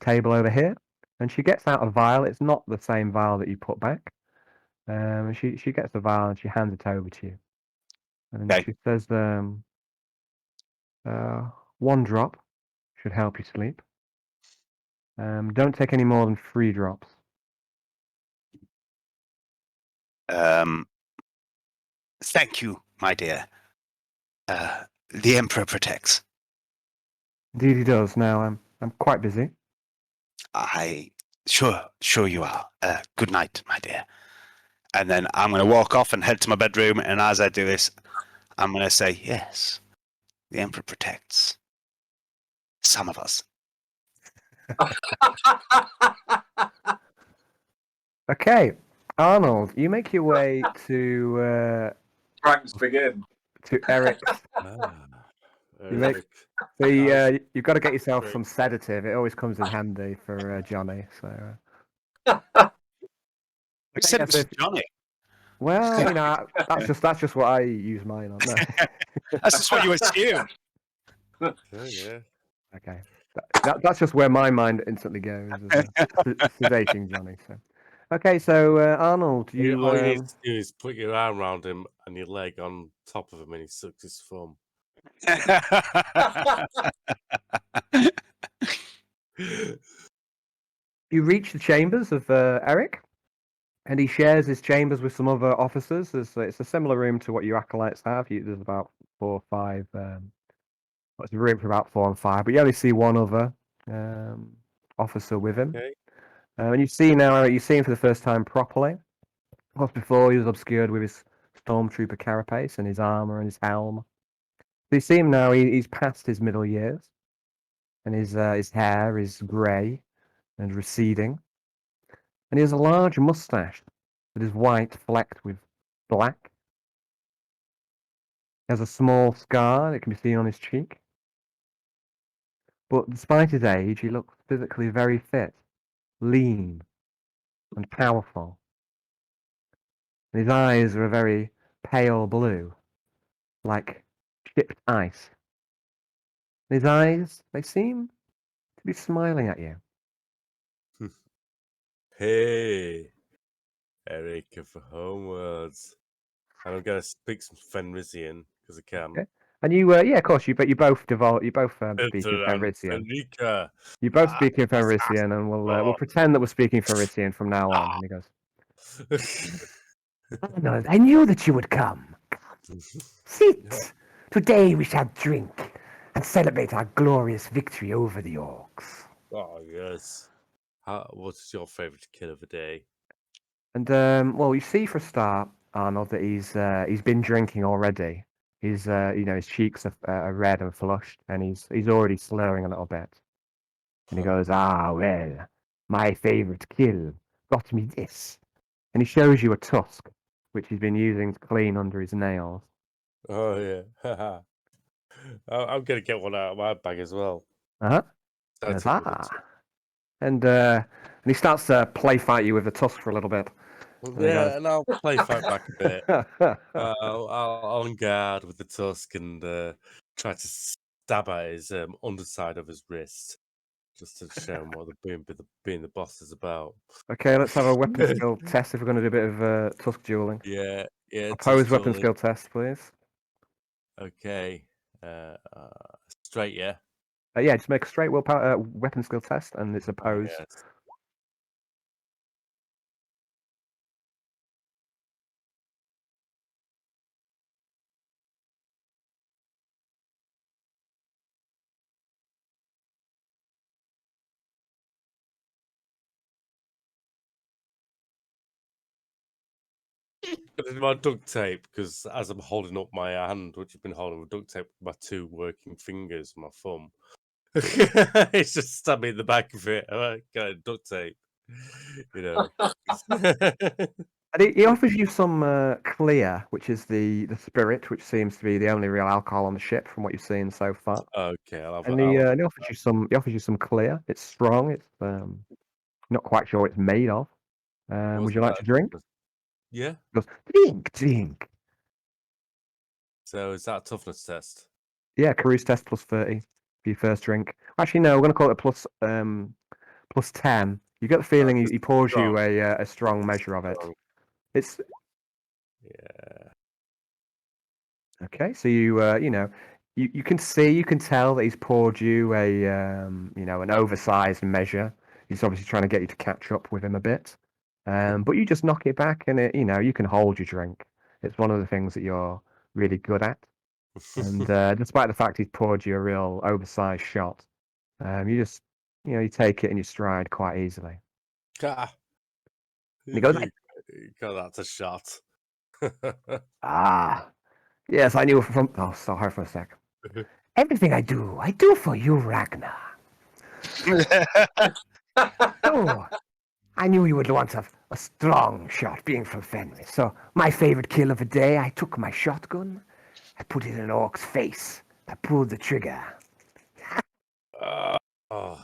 S2: table over here, and she gets out a vial. It's not the same vial that you put back. She gets the vial and she hands it over to you. And
S5: Okay.
S2: she says, 1 drop should help you sleep. Don't take any more than 3 drops.
S5: Thank you, my dear. The Emperor protects.
S2: Indeed, he does. Now I'm quite busy.
S5: Sure you are. Good night, my dear. And then I'm going to walk off and head to my bedroom. And as I do this, I'm going to say, yes, the Emperor protects some of us.
S2: Okay, Arnold, you make your way to
S4: Pranks begin.
S2: Eric's. You make-
S3: Eric.
S2: So you've got to get yourself some sedative. It always comes in handy for Johnny. So.
S5: Who said it was Johnny?
S2: Well, that's just what I use mine on. No.
S5: That's just what you assume.
S3: Yeah.
S2: Okay, that's just where my mind instantly goes. Sedating Johnny. So, okay, so Arnold,
S3: All you need to do is put your arm around him and your leg on top of him, and he sucks his thumb.
S2: you reach the chambers of Eric, and he shares his chambers with some other officers. It's a similar room to what you acolytes have. There's about 4 or 5. It's a room for about 4 and 5, but you only see one other officer with him.
S3: Okay.
S2: And you see now, Eric, you see him for the first time properly. Once before, he was obscured with his stormtrooper carapace and his armor and his helm. So you see him now, he's past his middle years. and his hair is grey and receding, and he has a large mustache that is white flecked with black. He has a small scar that can be seen on his cheek. But despite his age, he looks physically very fit, lean, and powerful. And his eyes are a very pale blue, like chipped ice. And his eyes, they seem to be smiling at you.
S3: Hey, Eric of Homeworlds. And I'm going to speak some Fenrisian because I can.
S2: Okay. And you, yeah, of course, you both speak in Fenrisian.
S3: Fenrica.
S2: You both speak in Fenrisian, and we'll pretend that we're speaking Fenrisian from now on. And he goes,
S8: No, I knew that you would come. Sit. Today we shall drink and celebrate our glorious victory over the orcs.
S3: Oh, yes. What's your favourite kill of the day?
S2: and well, you see for a start, Arnold, that he's been drinking already. His his cheeks are red and flushed, and he's already slurring a little bit. And he goes, "Ah, well, my favorite kill got me this." And he shows you a tusk, which he's been using to clean under his nails.
S3: Oh, yeah. I'm going to get one out of my bag as well.
S2: Uh-huh.
S3: That's
S2: Yes,
S3: it,
S2: ah. And he starts to play fight you with the tusk for a little bit.
S3: Yeah, and I'll play fight back a bit. I'll on guard with the tusk and try to stab at his underside of his wrist, just to show him what being the boss is about.
S2: Okay, let's have a weapon skill test if we're going to do a bit of tusk dueling.
S3: Yeah.
S2: Opposed
S3: tusk
S2: weapon
S3: dueling.
S2: skill test, please.
S3: Okay. Straight, yeah.
S2: Yeah, just make a straight willpower weapon skill test, and it's opposed.
S3: Yes. But it's my duct tape, because as I'm holding up my hand, which I've been holding with duct tape with my two working fingers, my thumb, it's just stabbed me in the back of it. I got duct tape, you know.
S2: And he offers you some clear, which is the spirit, which seems to be the only real alcohol on the ship from what you've seen so far.
S3: Okay, I'll have
S2: And he offers you some clear. It's strong. It's not quite sure what it's made of. Would you like to drink?
S3: Yeah.
S2: He goes, drink.
S3: So is that a toughness test?
S2: Yeah, Carews test plus 30 for your first drink. Actually, no, we're going to call it plus 10. You get the feeling he pours you a strong measure of it.
S3: Strong.
S2: It's
S3: Yeah.
S2: okay. So you can tell that he's poured you an oversized measure. He's obviously trying to get you to catch up with him a bit. But you just knock it back, and you can hold your drink. It's one of the things that you're really good at. And despite the fact he's poured you a real oversized shot, you just you take it in your stride quite easily.
S3: Ah.
S2: And he goes,
S3: God, that's a shot.
S2: "Ah, yes, I knew from." Oh, sorry for a sec.
S8: Everything I do for you, Ragnar. Oh, I knew you would want a strong shot being from Fenris. So my favorite kill of the day, I took my shotgun, I put it in an orc's face, I pulled the trigger.
S3: Oh,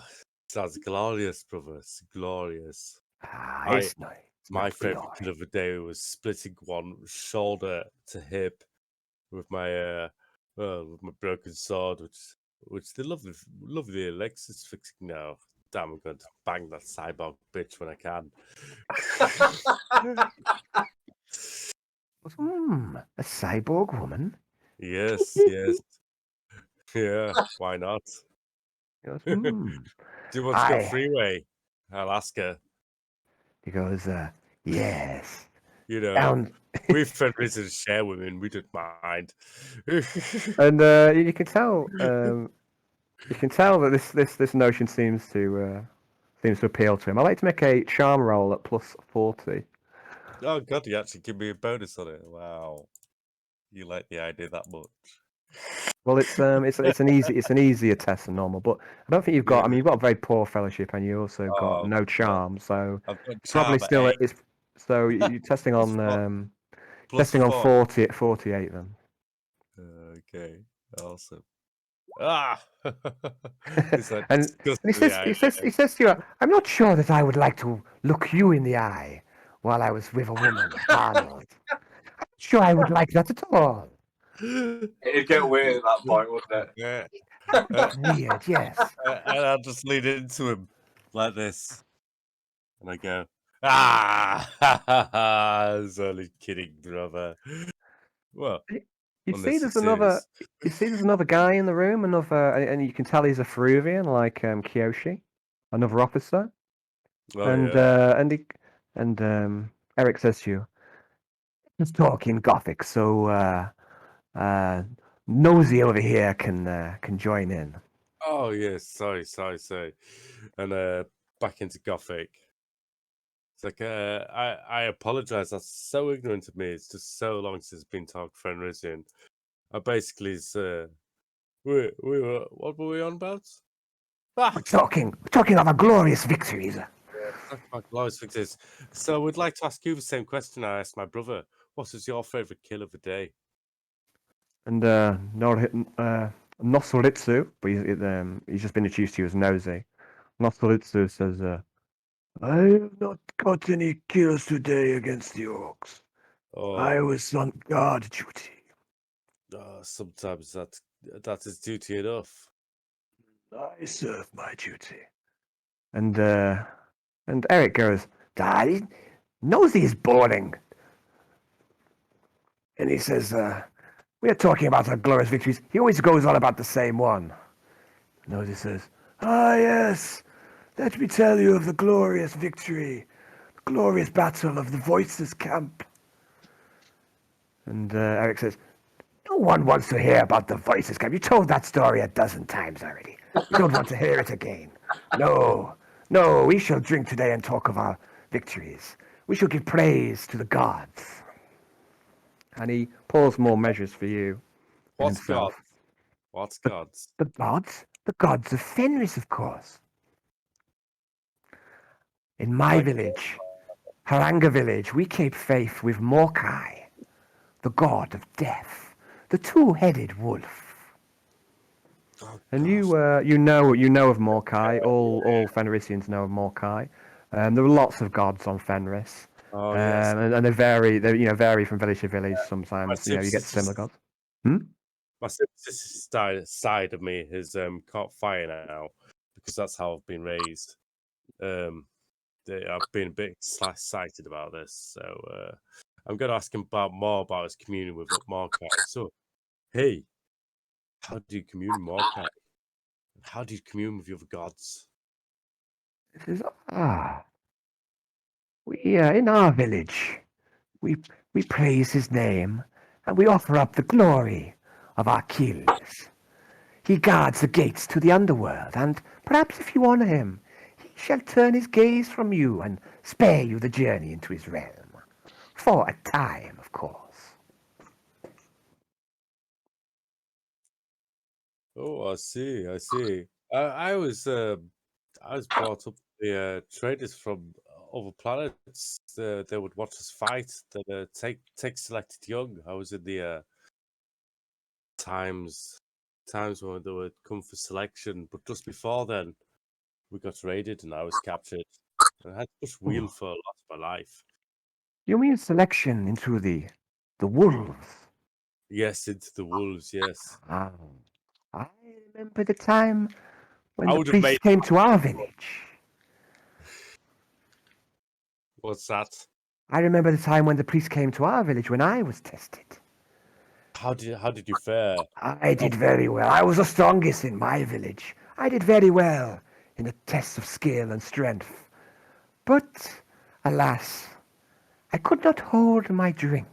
S3: sounds glorious, brother. It's glorious.
S8: Ah, it's nice.
S3: My favorite kill of the day was splitting one shoulder to hip with my broken sword, which the lovely Alexis fixing now. Damn, I'm going to bang that cyborg bitch when I can.
S8: A cyborg woman?
S3: Yes. Yeah, why not?
S2: He goes,
S3: Do you want to go freeway? I'll ask her.
S8: He goes, yes.
S3: You know,
S8: And
S3: we've friends and share women. We don't mind.
S2: And you can tell that this notion seems to appeal to him. I like to make a charm roll at plus 40.
S3: Oh God, you actually give me a bonus on it. Wow, you like the idea that much?
S2: Well, it's an easier test than normal, but I don't think you've got. I mean, you've got a very poor fellowship, and you also got
S3: Oh,
S2: no charm, so
S3: I've got
S2: probably
S3: charm at
S2: still
S3: 8.
S2: it's. So you're testing
S3: Plus
S2: on
S3: plus
S2: testing on
S3: 4.
S2: 48 then.
S3: Okay, awesome. Ah, it's like
S2: and he
S3: disgusting.
S2: says to you, "I'm not sure that I would like to look you in the eye while I was with a woman, Arnold. I'm not sure I would like that at all.
S4: It'd get weird at that point, wouldn't it?
S3: Yeah.
S2: That's weird, yes.
S3: And I'll just lean into him like this, and I go, "Ah, it's only kidding, brother." Well,
S2: You
S3: on
S2: see,
S3: this serious.
S2: there's another guy in the room, and you can tell he's a Peruvian, like Kiyoshi, another officer,
S3: Oh
S2: and
S3: yeah.
S2: Eric says to you, "Let's talk in Gothic, so Nosy over here can join in."
S3: Oh yes. Sorry. And back into Gothic. It's like I apologize. That's so ignorant of me. It's just so long since been talking Fenrisian. I basically we were what were we on about? Ah,
S8: We're talking of our glorious victories.
S3: talk about glorious victories. So I would like to ask you the same question I asked my brother. What is your favorite kill of the day?
S2: And Nosalitsu, but he's just been introduced to you as Nosy. Nosalitsu says, "I have not got any kills today against the orcs. I
S3: Oh,
S2: was on guard duty.
S3: sometimes that is duty enough.
S2: I serve my duty." And Eric goes,
S8: Daddy, Nosy is boring. And he says, we are talking about our glorious victories. He always goes on about the same one.
S2: Nosy says, "Ah, yes. Let me tell you of the glorious victory, the glorious battle of the Voices camp." And Eric says,
S8: No one wants to hear about the Voices camp. You told that story a dozen times already. We don't want to hear it again. No, we shall drink today and talk of our victories. We shall give praise to the gods.
S2: and he pours more measures for you and
S3: What's
S2: himself.
S3: gods? What's gods?
S8: The gods? The gods of Fenris, of course. In my
S3: Like
S8: village, Haranga village, we keep faith with Morkai, the god of death, the two-headed wolf.
S3: oh
S2: And
S3: gosh.
S2: you know of Morkai. All Fenrisians know of Morkai. There are lots of gods on Fenris,
S3: Oh yes.
S2: and they vary. They vary from village to village.
S3: My
S2: Sometimes you get similar gods.
S3: my sister's side of me has caught fire now because that's how I've been raised. I've been a bit excited about this, so I'm going to ask him more about his communion with Morkai. So, hey, how do you commune with Morkai? How do you commune with your other gods?
S8: He says, we in our village, we praise his name and we offer up the glory of our kills. He guards the gates to the underworld, and perhaps if you honor him, he shall turn his gaze from you and spare you the journey into his realm. For a time, of course.
S3: Oh, I see. I was brought up the traders from other planets. They would watch us fight. They take selected young. I was in the times when they would come for selection, but just before then, we got raided and I was captured. And I had to just wheel for a lot of my life.
S8: You mean selection into the wolves?
S3: Yes, into the wolves. Yes,
S8: Ah, I remember the time when
S3: I
S8: the
S3: would have made.
S8: priest came to our village.
S3: What's that?
S8: I remember the time when the priest came to our village when I was tested.
S3: How did you fare?
S8: I did very well. I was the strongest in my village. I did very well in the tests of skill and strength. But, alas, I could not hold my drink.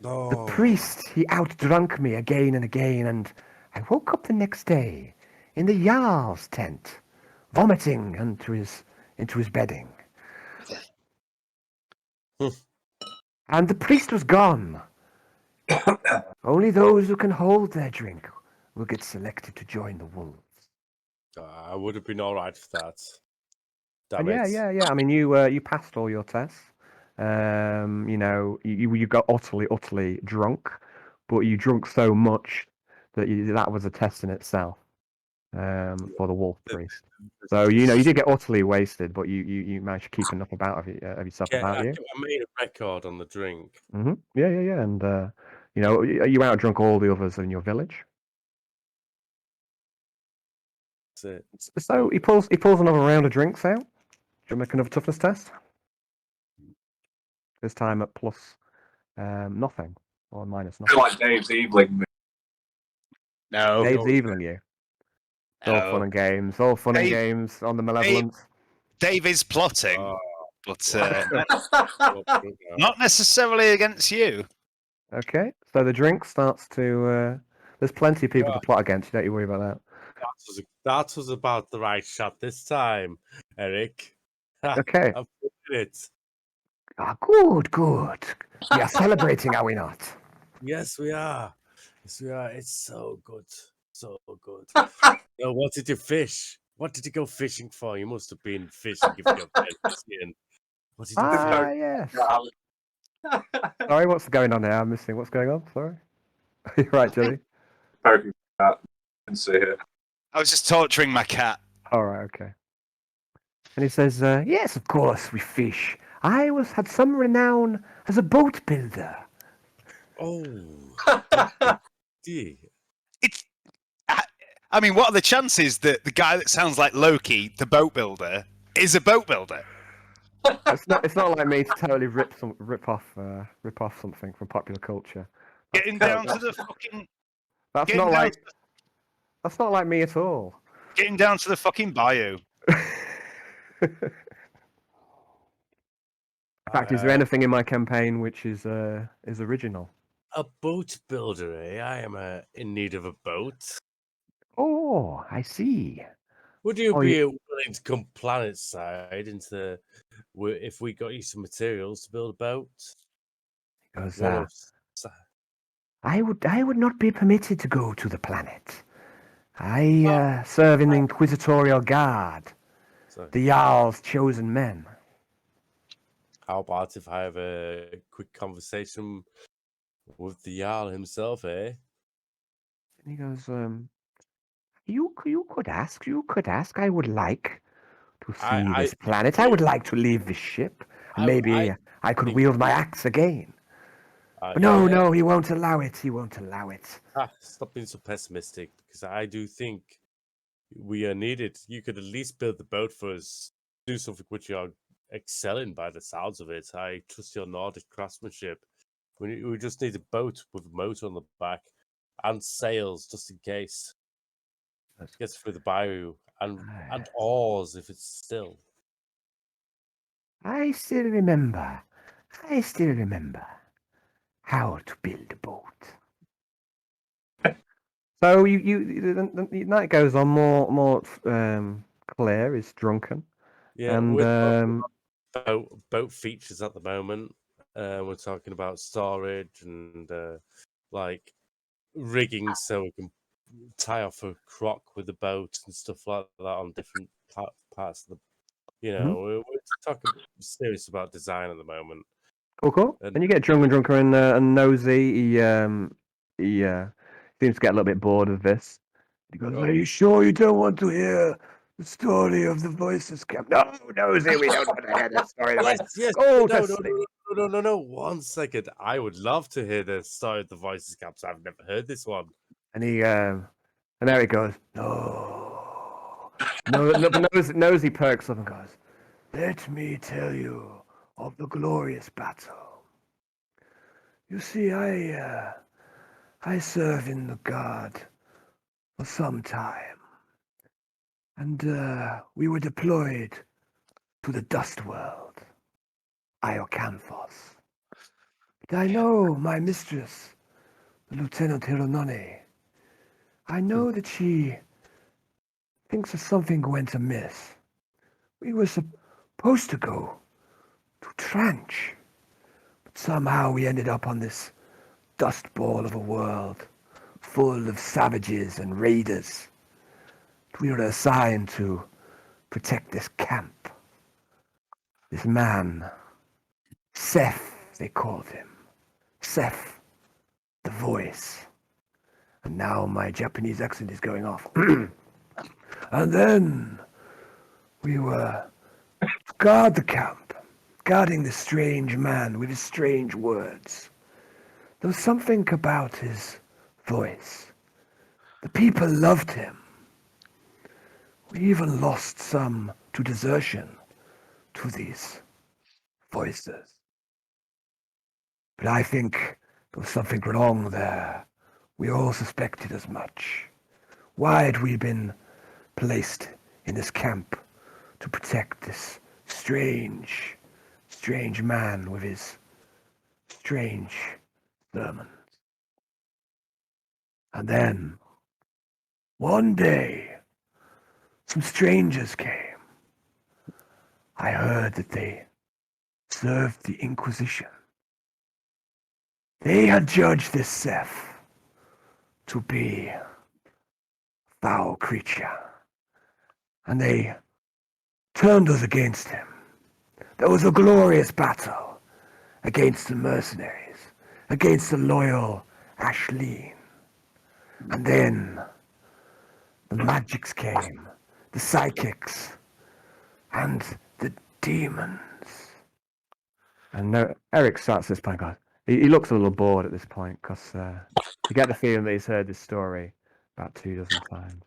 S8: The
S3: No.
S8: priest, he outdrunk me again and again, and I woke up the next day in the Jarl's tent, vomiting into his bedding. And the priest was gone. Only those who can hold their drink will get selected to join the wolves.
S3: I would have been all right for that.
S2: And
S3: Damn it.
S2: yeah. I mean, you passed all your tests. You know, you got utterly drunk, but you drunk so much that that was a test in itself. For the wolf priest. So you know, you did get utterly wasted, but you managed to keep enough of yourself
S3: Yeah,
S2: about you.
S3: I made a record on the drink.
S2: Yeah. And you know, you outdrunk all the others in your village.
S3: That's it.
S2: So he pulls another round of drinks out. Do you make another toughness test? This time at plus nothing or minus
S4: I feel
S2: nothing.
S4: like Dave's evening me.
S5: No.
S2: Dave's evening you. It's all fun
S5: No.
S2: and games. All fun and
S5: Dave-
S2: games on the malevolence.
S5: Dave is plotting,
S3: Oh,
S5: but
S3: no.
S5: not necessarily against you.
S2: Okay, so the drink starts to. There's plenty of people to plot against. Don't you worry about that.
S3: That was about the right shot this time, Eric.
S2: Okay.
S3: I've put it.
S8: Ah, good. We are celebrating, are we not?
S3: Yes, we are. Yes, we are. It's so good. So good. Now, what did you fish? What did you go fishing for? You must have been fishing if you're fishing. What did you fish?
S2: Yes. Sorry, what's going on now? I'm missing. What's going on? Sorry. You're right, Jilly.
S4: Poking cat. Can see here.
S5: I was just torturing my cat.
S2: All right. Okay.
S8: And he says, yes, of course, we fish. I had some renown as a boat builder.
S3: Oh, dear.
S5: It's. I mean, what are the chances that the guy that sounds like Loki, the boat builder, is a boat builder?
S2: It's not like me to totally rip off something from popular culture.
S5: Getting down to the fucking.
S2: That's
S5: Getting
S2: not
S5: down
S2: like. That's not like me at all.
S5: Getting down to the fucking bayou.
S2: In fact, is there anything in my campaign which is original?
S3: A boat builder, eh? I am in need of a boat.
S8: Oh, I see.
S3: Would you
S2: Oh,
S3: be willing to come planet side if we got you some materials to build a boat?
S8: Because
S3: What
S8: I would not be permitted to go to the planet. I serve in the Inquisitorial Guard,
S3: So,
S8: the Jarl's chosen men.
S3: how about if I have a quick conversation with the Jarl himself, eh?
S8: And he goes, you could ask. I would like to see this planet. I would like to leave this ship. And maybe I could wield my axe again. But no, he won't allow it.
S3: Stop being so pessimistic, because I do think we are needed. You could at least build the boat for us, do something which you are excelling by the sounds of it. I trust your Nordic craftsmanship. We just need a boat with a motor on the back and sails, just in case. Gets through the bayou, and oars if it's still.
S8: I still remember how to build a boat.
S2: So the night goes on. More Claire is drunken.
S3: Yeah,
S2: And
S3: we're boat features at the moment. We're talking about storage and like rigging so we can tie off a crock with the boat and stuff like that on different parts of the. You know, we're talking serious about design at the moment.
S2: Cool. And you get drunker and nosy. He seems to get a little bit bored of this. He goes, "Are you sure you don't want to hear the story of the voices camp?" No, nosy, we don't want to hear the story.
S3: Yes.
S2: Go
S3: No,
S2: to sleep.
S3: no. 1 second. I would love to hear the story of the voices camps. I've never heard this one.
S8: And he and there he goes. No, nosy perks up and goes, "Let me tell you of the glorious battle. You see, I serve in the guard for some time, and we were deployed to the dust world, Iocanthos. But I know my mistress, Lieutenant Hironone. I know that she thinks that something went amiss. We were supposed to go to Tranch, but somehow we ended up on this dust ball of a world full of savages and raiders. We were assigned to protect this camp. This man, Seth, they called him. Seth, the voice. And now my Japanese accent is going off. And then we were to guard the camp, guarding this strange man with his strange words. There was something about his voice. The people loved him. We even lost some to desertion to these voices. But I think there was something wrong there. We all suspected as much. Why had we been placed in this camp to protect this strange man with his strange sermons? And then, one day, some strangers came. I heard that they served the Inquisition. They had judged this Seth to be a foul creature, and they turned us against him. There was a glorious battle against the mercenaries, against the loyal Ashleen. And then the magics came, the psychics, and the demons. And Eric starts this point, guys. He looks a little bored at this point because you get the feeling that he's heard this story about 24 times.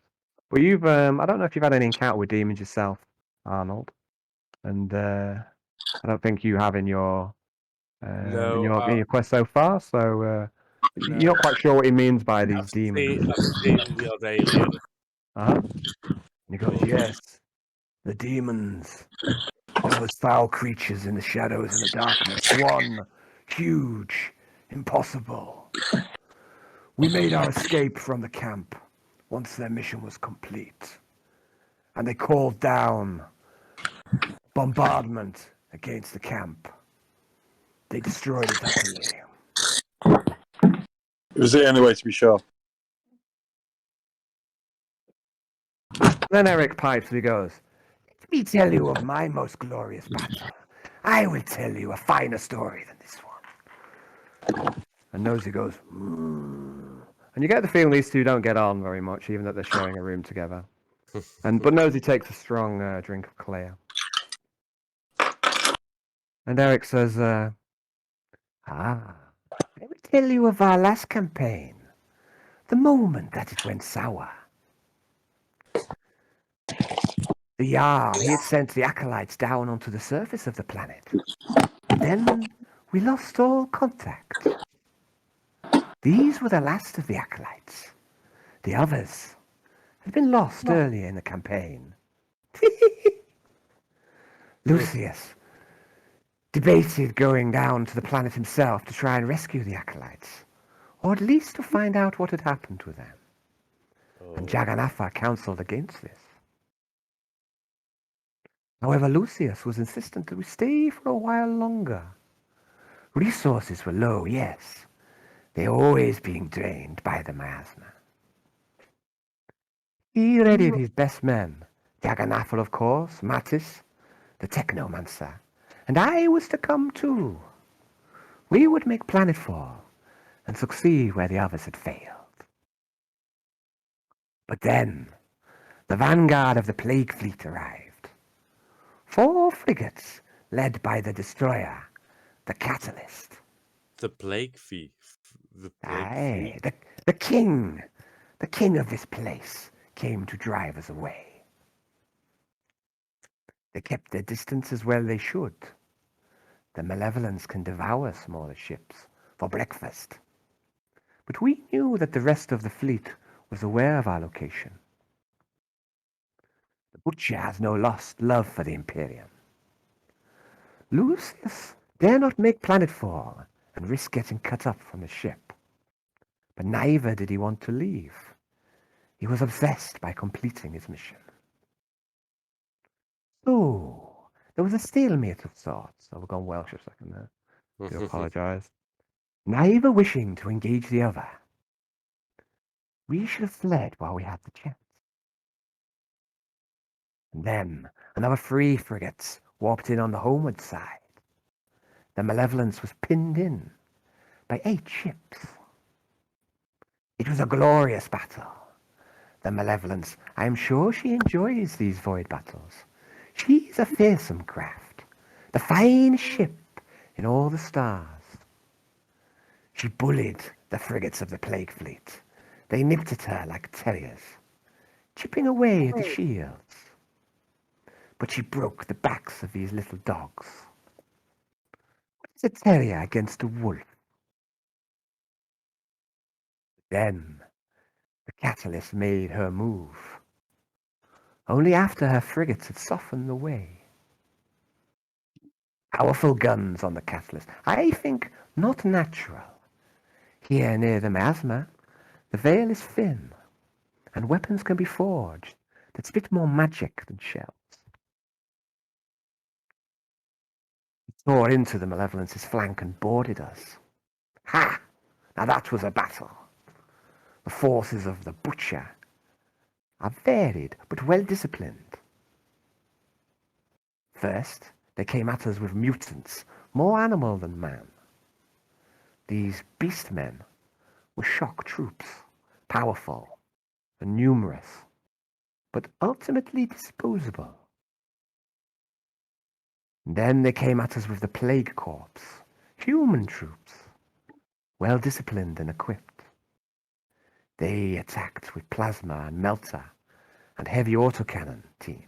S8: But you've, I don't know if you've had any encounter with demons yourself, Arnold, and I don't think you have in your in your quest so far. So you're not quite sure what he means by these demons.
S3: I've seen the odd alien.
S8: And he goes, yes, the demons. Those foul creatures in the shadows and the darkness. One, huge, impossible. We made our escape from the camp once their mission was complete. And they called down bombardment against the camp. They destroyed it utterly.
S9: It was the only way to be sure.
S8: Then Eric pipes and he goes, let me tell you of my most glorious battle. I will tell you a finer story than this one. And Nosy goes, And you get the feeling these two don't get on very much, even though they're sharing a room together. But Nosy takes a strong drink of clear. And Eric says, I will tell you of our last campaign. The moment that it went sour. The Jarl, he had sent the Acolytes down onto the surface of the planet. And then we lost all contact. These were the last of the Acolytes. The others had been lost earlier in the campaign. Lucius debated going down to the planet himself to try and rescue the Acolytes, or at least to find out what had happened to them. And Jagannatha counseled against this. However, Lucius was insistent that we stay for a while longer. Resources were low, yes. They were always being drained by the Miasma. He readied his best men, Jagannatha, of course, Mattis, the Technomancer, and I was to come too. We would make planetfall and succeed where the others had failed. But then, the vanguard of the Plague Fleet arrived. 4 frigates led by the destroyer, the Catalyst.
S3: The Plague Thief.
S8: Aye, the king of this place came to drive us away. They kept their distance as well they should. The malevolence can devour smaller ships for breakfast. But we knew that the rest of the fleet was aware of our location. The Butcher has no lost love for the Imperium. Lucius dare not make planetfall and risk getting cut up from his ship. But neither did he want to leave. He was obsessed by completing his mission. So, there was a stalemate of sorts. I've gone Welsh a second there. I do apologise. neither wishing to engage the other. We should have fled while we had the chance. And then another 3 frigates warped in on the homeward side. The Malevolence was pinned in by 8 ships. It was a glorious battle. The Malevolence, I am sure she enjoys these void battles. She's a fearsome craft, the finest ship in all the stars. She bullied the frigates of the Plague Fleet. They nipped at her like terriers, chipping away at the shields. But she broke the backs of these little dogs. What's a terrier against a wolf? Then the Catalyst made her move. Only after her frigates had softened the way. Powerful guns on the Catalyst. I think not natural. Here near the Miasma, the veil is thin, and weapons can be forged that spit more magic than shells. He tore into the Malevolence's flank and boarded us. Ha! Now that was a battle. The forces of the Butcher are varied but well disciplined. First, they came at us with mutants, more animal than man. These beastmen were shock troops, powerful and numerous, but ultimately disposable. And then they came at us with the Plague Corps, human troops, well disciplined and equipped. They attacked with plasma and melter and heavy autocannon teams.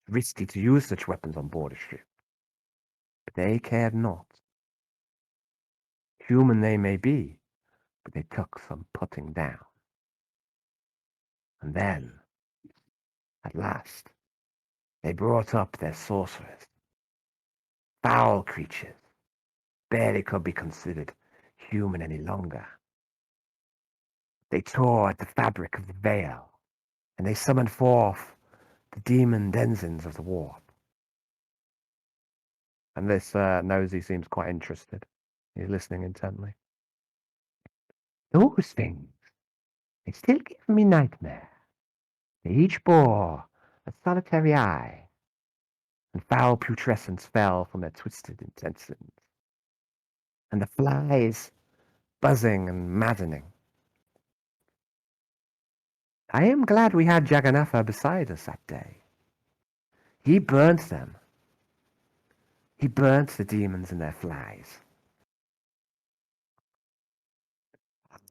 S8: Risky to use such weapons on board a ship, but they cared not. Human they may be, but they took some putting down. And then, at last, they brought up their sorcerers. Foul creatures, barely could be considered human any longer. They tore at the fabric of the veil, and they summoned forth the demon denizens of the warp. And this Nosy seems quite interested. He's listening intently. Those things, they still give me nightmare. They each bore a solitary eye, and foul putrescence fell from their twisted intestines. And the flies buzzing and maddening. I am glad we had Jagannatha beside us that day. He burnt them. He burnt the demons and their flies.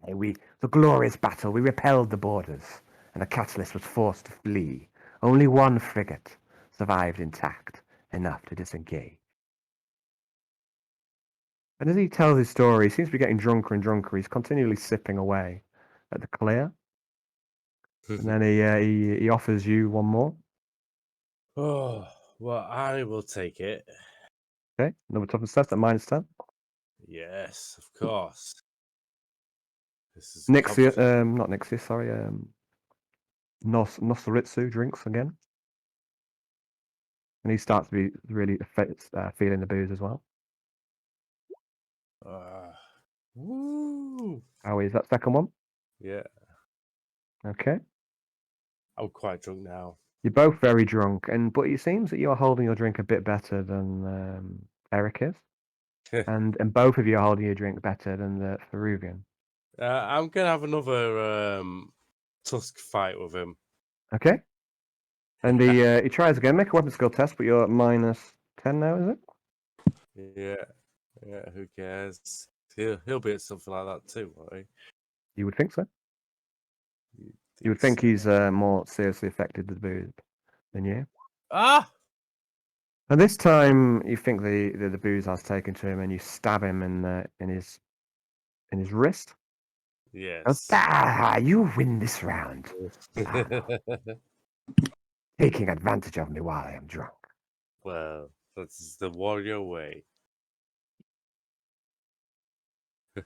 S8: The glorious battle, we repelled the boarders, and the Catalyst was forced to flee. Only 1 frigate survived intact, enough to disengage. And as he tells his story, he seems to be getting drunker and drunker. He's continually sipping away at the clear. And then he offers you 1 more.
S3: Oh, well, I will take it.
S2: Okay, another toughness test at -10.
S3: Yes, of course. This is
S2: Nixia,
S3: complicated.
S2: not Nixia, sorry. Nosaritsu drinks again. And he starts to be really feeling the booze as well.
S3: Woo!
S2: How is that second one?
S3: Yeah,
S2: Okay.
S3: I'm quite drunk now.
S2: You're both very drunk, but it seems that you're holding your drink a bit better than Eric is. and both of you are holding your drink better than the Peruvian.
S3: I'm gonna have another tusk fight with him.
S2: Okay. And he tries again. Make a weapon skill test, but you're at -10 now, is it?
S3: Yeah. Who cares? He'll be at something like that too, won't he?
S2: You would think so. You would think he's more seriously affected with the booze than you.
S3: Ah!
S2: And this time, you think the booze has taken to him, and you stab him in his wrist.
S3: Yes.
S8: You win this round. Taking advantage of me while I am drunk.
S3: Well, that's the warrior way.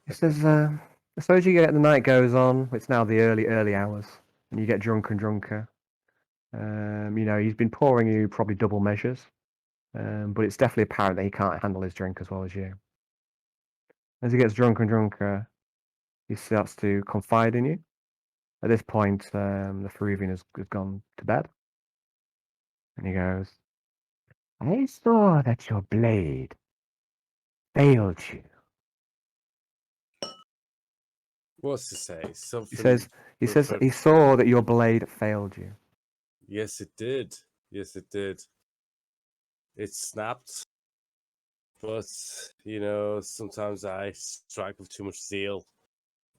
S2: He says, I suppose you get the night goes on. It's now the early hours, and you get drunker and drunker. He's been pouring you probably double measures. But it's definitely apparent that he can't handle his drink as well as you. As he gets drunker and drunker, he starts to confide in you. At this point, the Peruvian has gone to bed. And he goes, I saw that your blade failed you.
S3: What's to say? Something.
S2: He says he saw that your blade failed you.
S3: Yes, it did. Yes, it did. It snapped. But, sometimes I strike with too much zeal.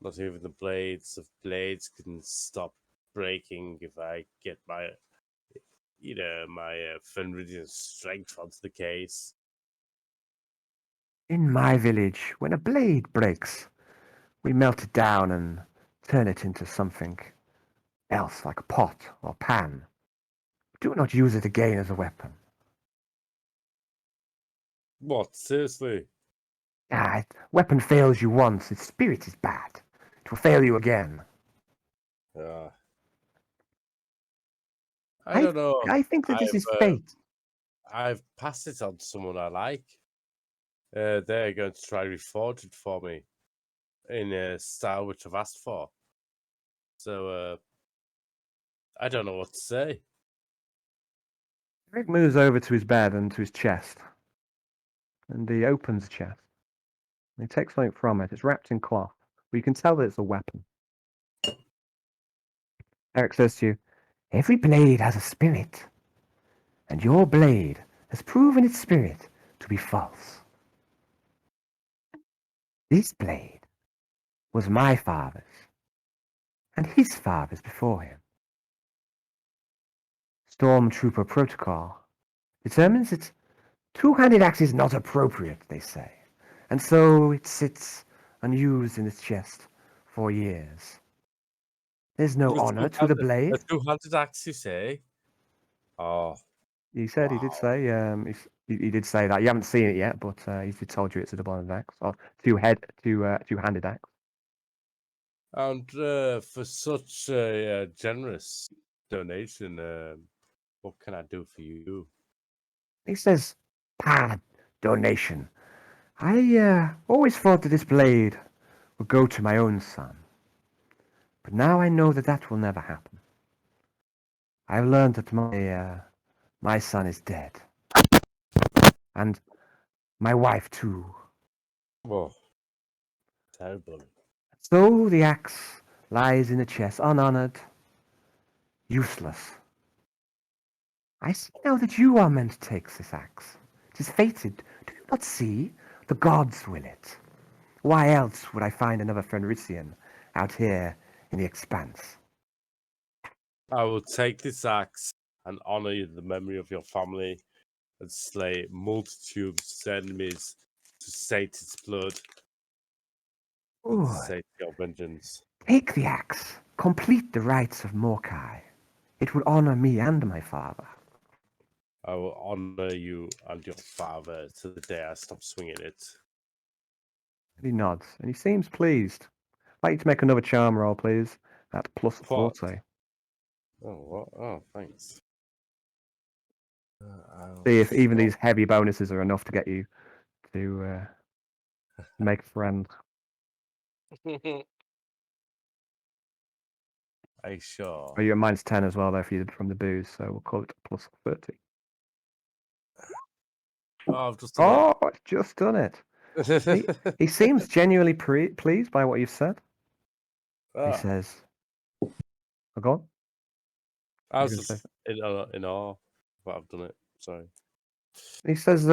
S3: Not even the blades of blades can stop breaking if I get my Fenridian strength onto the case.
S8: In my village, when a blade breaks, we melt it down and turn it into something else, like a pot or pan. Do not use it again as a weapon.
S3: What? Seriously?
S8: Weapon fails you once, its spirit is bad. It will fail you again.
S3: I don't know.
S8: I think that this is fate.
S3: I've passed it on to someone I like. They're going to try reforge it for me in a style which I've asked for. So, I don't know what to say.
S2: Rick moves over to his bed and to his chest. And he opens the chest. And he takes something from it. It's wrapped in cloth. But you can tell that it's a weapon. Eric says to you,
S8: Every blade has a spirit, and your blade has proven its spirit to be false. This blade was my father's, and his father's before him. Stormtrooper protocol determines that two-handed axe is not appropriate, they say, and so it sits unused in its chest for years. There's no honor to the blade.
S3: A two-handed axe, you say? Oh.
S2: He said,
S3: wow.
S2: he did say, he did say that. You haven't seen it yet, but he told you it's a double-handed axe, or two-handed axe.
S3: And for such a generous donation, what can I do for you?
S8: He says, donation. I always thought that this blade would go to my own son. But now I know that that will never happen. I've learned that my son is dead. And my wife too.
S3: Whoa. Terrible.
S8: So the axe lies in the chest, unhonored, useless. I see now that you are meant to take this axe. It is fated. Do you not see? The gods will it. Why else would I find another Fenrisian out here in the expanse?
S3: I will take this axe and honor the memory of your family and slay multitudes of enemies to sate its blood.
S8: Ooh.
S3: To sate your vengeance.
S8: Take the axe. Complete the rites of Morkai. It will honor me and my father.
S3: I will honor you and your father to the day I stop swinging it.
S2: And he nods, and he seems pleased. I'd like you to make another charm roll, please. At plus 40.
S3: Oh, what? Oh, thanks.
S2: See if even these heavy bonuses are enough to get you to make a friend.
S3: Are you sure?
S2: Oh, you're at -10 as well, though, if you did from the booze, so we'll call it plus 30.
S3: Oh, I've just done
S2: I've just done it.
S3: it.
S2: He seems genuinely pleased by what you've said. He says, oh, go on.
S3: I was just in awe, but I've done it. Sorry.
S8: He says,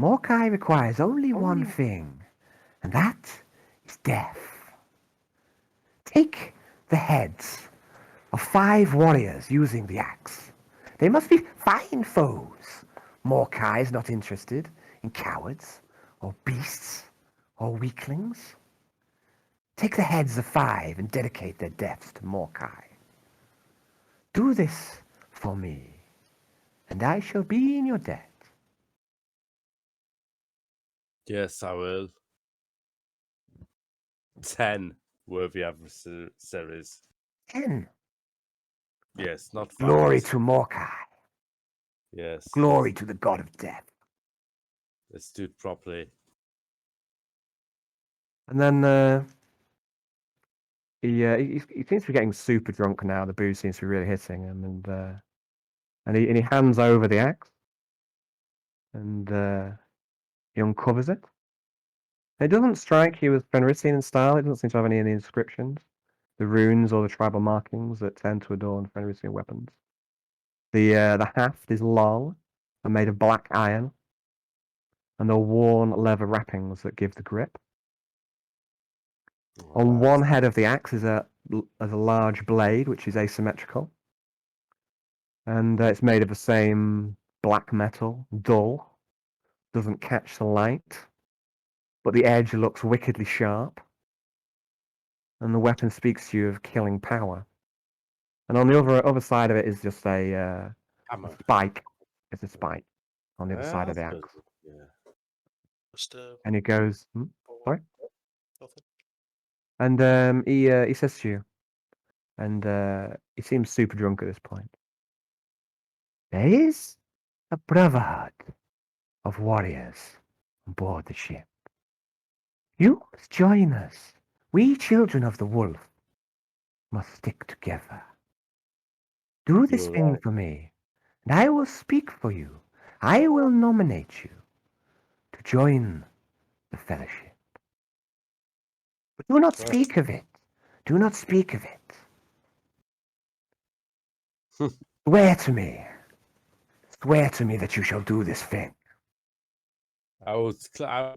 S8: Morkai requires only one thing, and that is death. Take the heads of 5 warriors using the axe. They must be fine foes. Morkai is not interested in cowards, or beasts, or weaklings. Take the heads of 5 and dedicate their deaths to Morkai. Do this for me, and I shall be in your debt.
S3: Yes, I will. 10 worthy adversaries.
S8: 10.
S3: Yes, not 5.
S8: Glory to Morkai.
S3: Yes.
S8: Glory
S3: yes.
S8: to the god of death.
S3: Let's do it properly.
S2: And then he seems to be getting super drunk now. The booze seems to be really hitting him, and he hands over the axe, and he uncovers it. It doesn't strike you as Fenrisian in style. It doesn't seem to have any of the inscriptions, the runes, or the tribal markings that tend to adorn Fenrisian weapons. The haft is long and made of black iron, and there are worn leather wrappings that give the grip.
S3: Oh,
S2: On one
S3: lads.
S2: head of the axe is a large blade, which is asymmetrical, and it's made of the same black metal, dull, doesn't catch the light, but the edge looks wickedly sharp, and the weapon speaks to you of killing power. And on the other side of it is just a
S3: Hammer.
S2: spike. It's a spike on the other
S3: Yeah,
S2: side of the
S3: that's
S2: axe.
S3: good. Yeah.
S7: Just
S2: And he goes, sorry?
S7: nothing.
S2: And he says to you, and he seems super drunk at this point. There is a brotherhood of warriors on board the ship. You must join us. We children of the wolf must stick together. Do this
S3: You're
S2: thing
S3: right.
S2: for me, and I will speak for you. I will nominate you to join the fellowship. But do not
S3: Right.
S2: speak of it. Do not speak of it. Swear to me. Swear to me that you shall do this thing.
S3: I would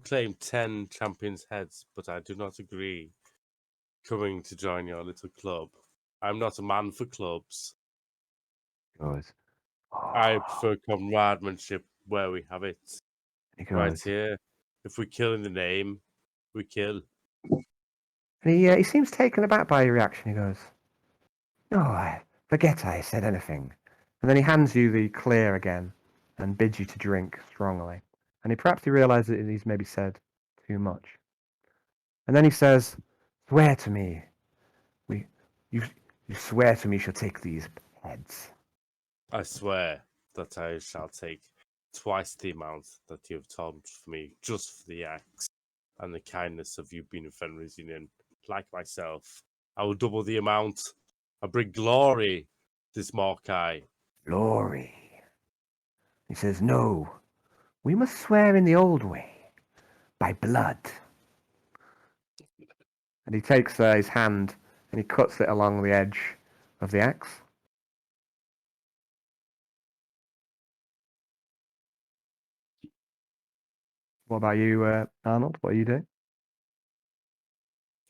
S3: claim 10 champions' heads, but I do not agree coming to join your little club. I'm not a man for clubs.
S2: Goes,
S3: I prefer comradeship where we have it.
S2: he
S3: Right
S2: goes,
S3: here. If we kill in the name, we kill.
S2: and he seems taken aback by your reaction. He goes, no, I forget I said anything. And then he hands you the clear again and bids you to drink strongly. And he realizes that he's maybe said too much. And then he says, swear to me. You swear to me you shall take these heads.
S3: I swear that I shall take twice the amount that you have told for me just for the axe and the kindness of you being a Fenrisian like myself. I will double the amount. I bring glory this Morkai.
S2: Glory. He says, no, we must swear in the old way, by blood. And he takes his hand and he cuts it along the edge of the axe. What about you, Arnold? What are you doing?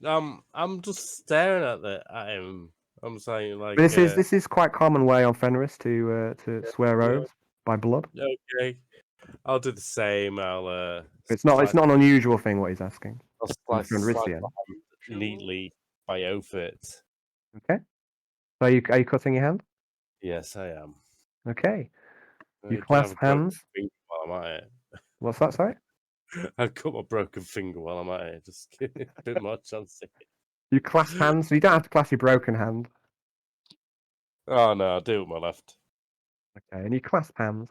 S3: I'm just staring at him. I'm saying like
S2: This is quite common way on Fenris to swear
S3: yeah.
S2: oaths by blood.
S3: Okay. I'll do the same. I'll
S2: It's not an unusual thing what he's asking.
S3: I'll
S2: From
S3: slice
S2: Fenrisian.
S3: neatly by oath it.
S2: Okay. So are you cutting your hand?
S3: Yes, I am.
S2: Okay. You
S3: Can I have
S2: clasp
S3: a broken
S2: hands.
S3: finger while I'm at it?
S2: What's that, sorry?
S3: I've cut my broken finger while I'm at it. Just a bit more chance.
S2: You clasp hands, so you don't have to clasp your broken hand.
S3: Oh no, I'll do it with my left.
S2: Okay, and you clasp hands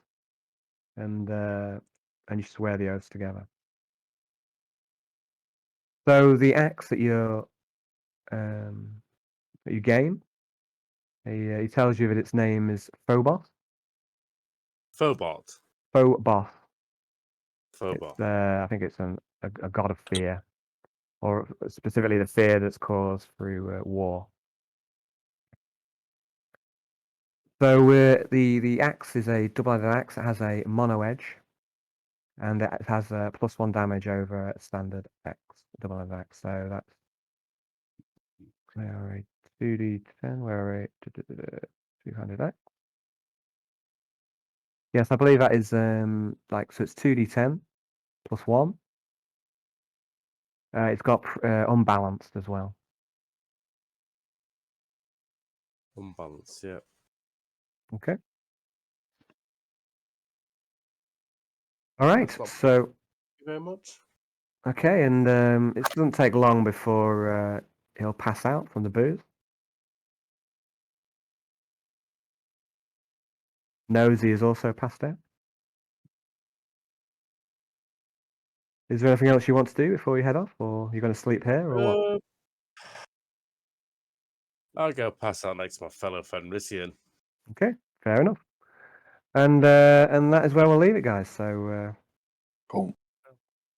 S2: and you swear the oaths together. So the axe that you gain, he tells you that its name is Phobos.
S3: Phobot.
S2: Phobos.
S3: Phobot.
S2: I think it's a god of fear, or specifically the fear that's caused through war. So the axe is a double-edged axe. It has a mono edge, and it has a +1 damage over a standard axe, double-edged axe. So that's where are we? 2d10. Where are we? 200x. Yes, I believe that is so it's 2d10 +1. It's got unbalanced as well.
S3: Unbalanced, yeah.
S2: Okay. All right.
S3: That's not-
S2: So
S3: Thank you very much.
S2: okay, and it doesn't take long before he'll pass out from the booze. Nosy is also passed out. Is there anything else you want to do before you head off, or you're going to sleep here, or what?
S3: I'll go pass out next to my fellow Fenrisian.
S2: Okay, fair enough. And that is where we'll leave it, guys. So
S9: Cool.